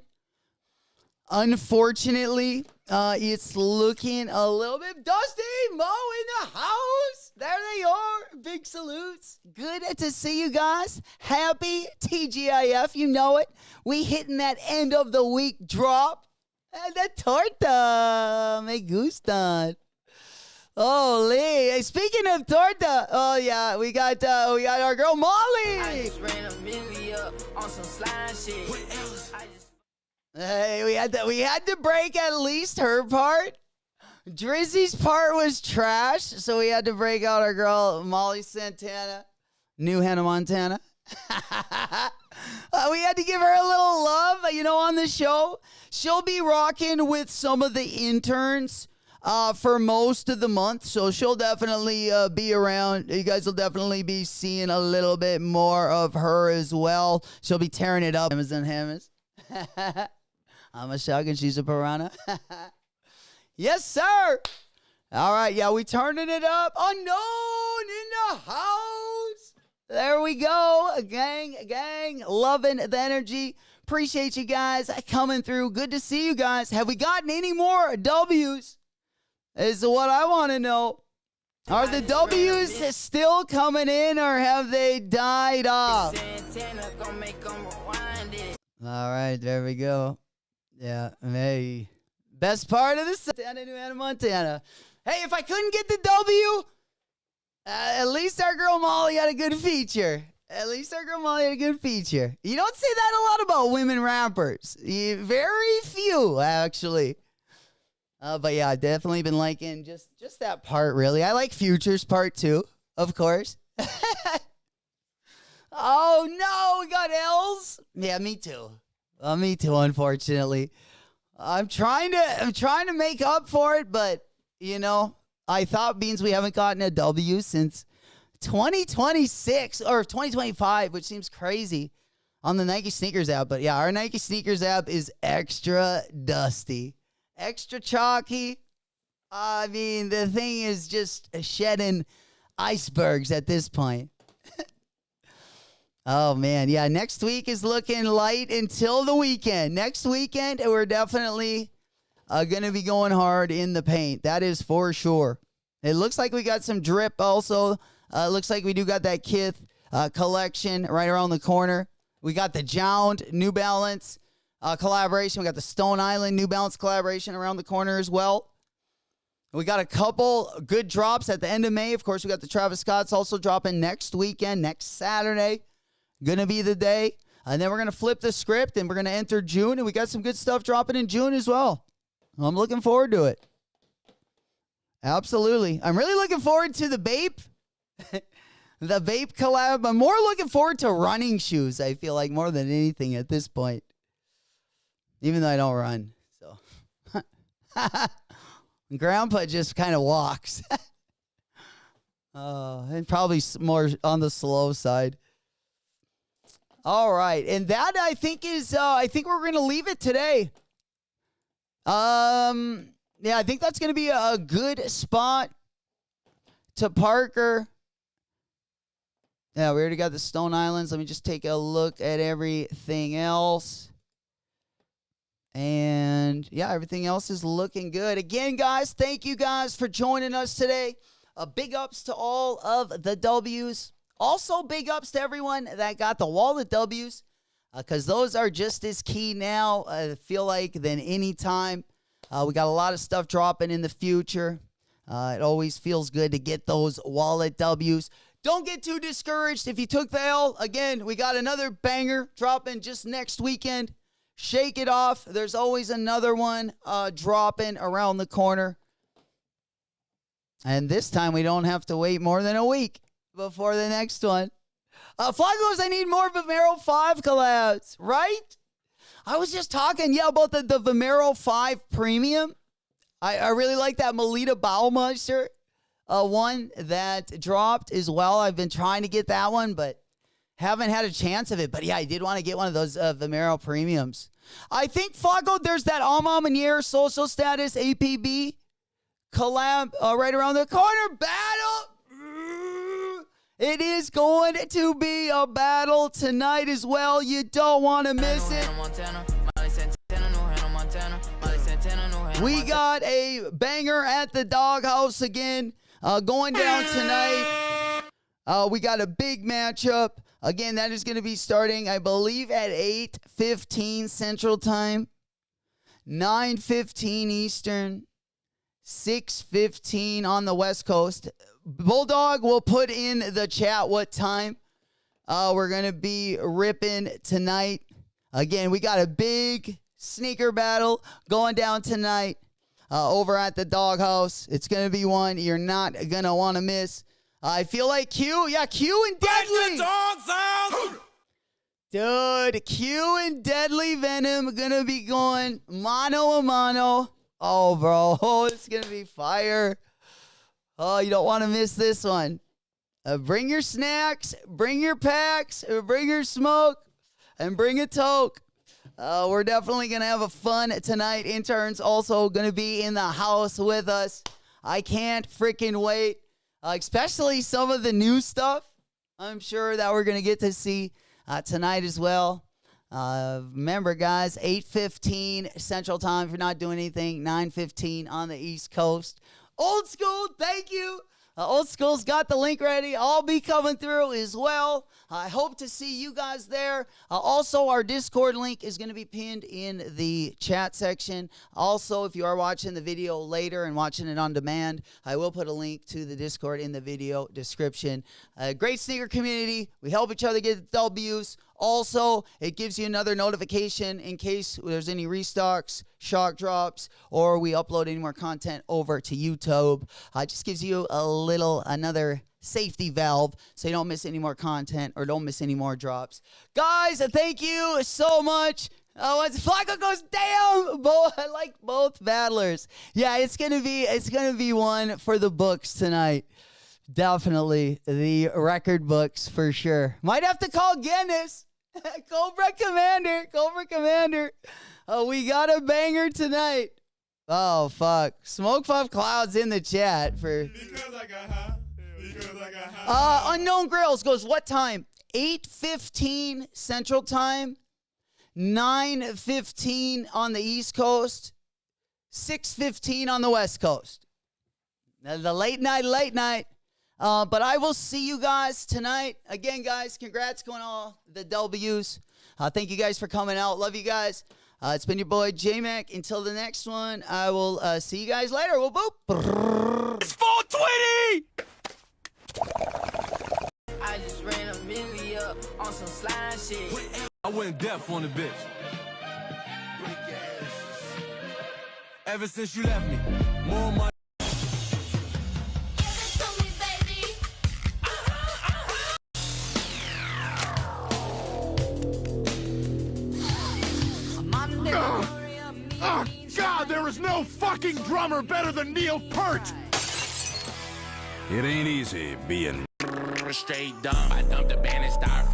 F: Unfortunately, it's looking a little bit dusty. Mo in the house. There they are. Big salutes. Good to see you guys. Happy TGIF. You know it. We hitting that end of the week drop. And the torta. Me gustan. Holy. Hey, speaking of torta. Oh, yeah. We got our girl Molly.
E: I just ran a milli up on some slime shit. What else?
F: Hey, we had to break at least her part. Drizzy's part was trash, so we had to break out our girl Molly Santana, new Hannah Montana. We had to give her a little love, you know, on the show. She'll be rocking with some of the interns for most of the month, so she'll definitely be around. You guys will definitely be seeing a little bit more of her as well. She'll be tearing it up. Hammers and hammers. I'm a shark and she's a piranha. Yes, sir. All right, yeah, we turning it up. Unknown in the house. There we go. Gang. Loving the energy. Appreciate you guys coming through. Good to see you guys. Have we gotten any more W's? Is what I want to know. Are the W's still coming in or have they died off? All right, there we go. Yeah, hey. Best part of the Santana, New Hannah, Montana. Hey, if I couldn't get the W, at least our girl Molly had a good feature. You don't say that a lot about women rappers. Very few, actually. But yeah, I've definitely been liking just that part, really. I like Future's part, too, of course. Oh, no, we got L's? Yeah, me too. Me too, unfortunately. I'm trying to make up for it, but, you know, I thought beans we haven't gotten a W since 2026 or 2025, which seems crazy on the Nike Sneakers app. But, yeah, our Nike Sneakers app is extra dusty, extra chalky. I mean, the thing is just shedding icebergs at this point. Oh, man. Yeah, next week is looking light until the weekend. Next weekend, we're definitely going to be going hard in the paint. That is for sure. It looks like we got some drip also. Looks like we do got that Kith collection right around the corner. We got the Jound New Balance collaboration. We got the Stone Island New Balance collaboration around the corner as well. We got a couple good drops at the end of May. Of course, we got the Travis Scott's also dropping next weekend, next Saturday. Gonna be the day. And then we're gonna flip the script and we're gonna enter June, and we got some good stuff dropping in June as well. I'm looking forward to it. Absolutely. I'm really looking forward to the vape. The vape collab. I'm more looking forward to running shoes, I feel like, more than anything at this point. Even though I don't run. So Grandpa just kind of walks. And probably more on the slow side. All right, and that I think is I think we're going to leave it today. Yeah, I think that's going to be a good spot to Parker. Yeah, we already got the Stone Islands. Let me just take a look at everything else. And yeah, everything else is looking good. Again, guys, thank you guys for joining us today. Big ups to all of the W's. Also, big ups to everyone that got the wallet W's, because those are just as key now, I feel like, than any time. We got a lot of stuff dropping in the future. It always feels good to get those wallet W's. don't get too discouraged if you took the L. Again, we got another banger dropping just next weekend. Shake it off. There's always another one dropping around the corner. And this time we don't have to wait more than a week before the next one. Flacco's, I need more Vomero 5 collabs, right? I was just talking, about the Vomero 5 Premium. I really like that Melita Baumeister one that dropped as well. I've been trying to get that one, but haven't had a chance of it. But yeah, I did want to get one of those Vomero Premiums. I think, Flacco, there's that Amamanier Social Status APB collab right around the corner. Battle! It is going to be a battle tonight as well. You don't want to miss it. We got a banger at the Doghouse again going down tonight. We got a big matchup. Again, that is going to be starting, I believe, at 8:15 Central Time, 9:15 Eastern, 6:15 on the West Coast. Bulldog will put in the chat what time we're going to be ripping tonight. Again, we got a big sneaker battle going down tonight over at the Doghouse. It's going to be one you're not going to want to miss. I feel like Q and Deadly. Dude, Q and Deadly Venom are going to be going mano a mano. Oh, bro. Oh, it's going to be fire. Oh, you don't want to miss this one. Bring your snacks, bring your packs, bring your smoke, and bring a toke. We're definitely going to have a fun tonight. Interns also going to be in the house with us. I can't freaking wait. Especially some of the new stuff I'm sure that we're going to get to see tonight as well. Remember, guys, 8:15 Central Time if you're not doing anything, 9:15 on the East Coast. Old School, thank you. Old School's got the link ready. I'll be coming through as well. I hope to see you guys there. Also, our Discord link is going to be pinned in the chat section. Also, if you are watching the video later and watching it on demand, I will put a link to the Discord in the video description. Great sneaker community. We help each other get W's. Also, it gives you another notification in case there's any restocks, shock drops, or we upload any more content over to YouTube. It just gives you another safety valve so you don't miss any more content or don't miss any more drops. Guys, thank you so much. Once Flacco goes, damn, I like both battlers. Yeah, it's gonna be one for the books tonight. Definitely the record books for sure. Might have to call Guinness. Cobra Commander. We got a banger tonight. Oh, fuck. Smoke Puff Cloud's in the chat for... Unknown Grails goes, what time? 8:15 Central Time, 9:15 on the East Coast, 6:15 on the West Coast. The late night. But I will see you guys tonight. Again, guys, congrats going all the W's. Thank you guys for coming out. Love you guys. It's been your boy, J-Mac. Until the next one, I will see you guys later. Whoop, whoop.
G: It's 420!
E: I just ran a milli up on some slime shit.
G: I went deaf on the bitch. Ever since you left me, more money.
I: Oh, God, there is no fucking drummer better than Neil Peart!
A: It ain't easy being
B: Straight dumb. I dumped the band and start.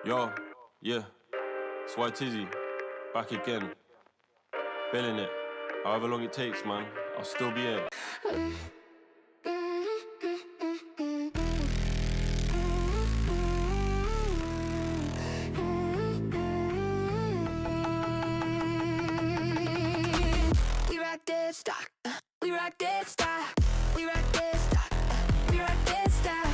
J: Yo, yeah, it's White Tizzy, back again, billing it, however long it takes, man, I'll still be here.
D: We rock this stock. We rock this stock. We rock this stock. We rock this stock.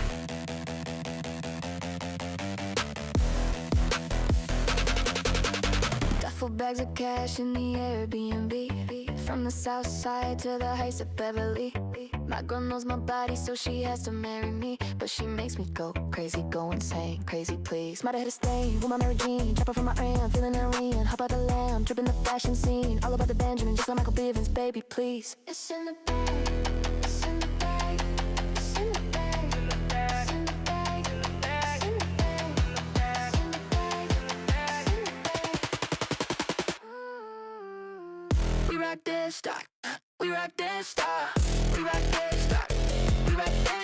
D: The Duffel bags of cash in the Airbnb. From the south side to the heights of Beverly. My girl knows my body, so she has to marry me. But she makes me go crazy, go insane, crazy please. Might have hit a stain with my Mary Jean. Chopper from my aunt, feeling Irene. Hop out the lamb, dripping the fashion scene. All about the Benjamin, just like Michael Bivins, baby, please. It's in the bag, it's in the bag, it's in the bag, it's in the bag, it's in the bag, it's in the bag, it's in the bag, it's in the bag, it's in the bag. We rock this stock, we rock this stock, we rock this stock, we rock this.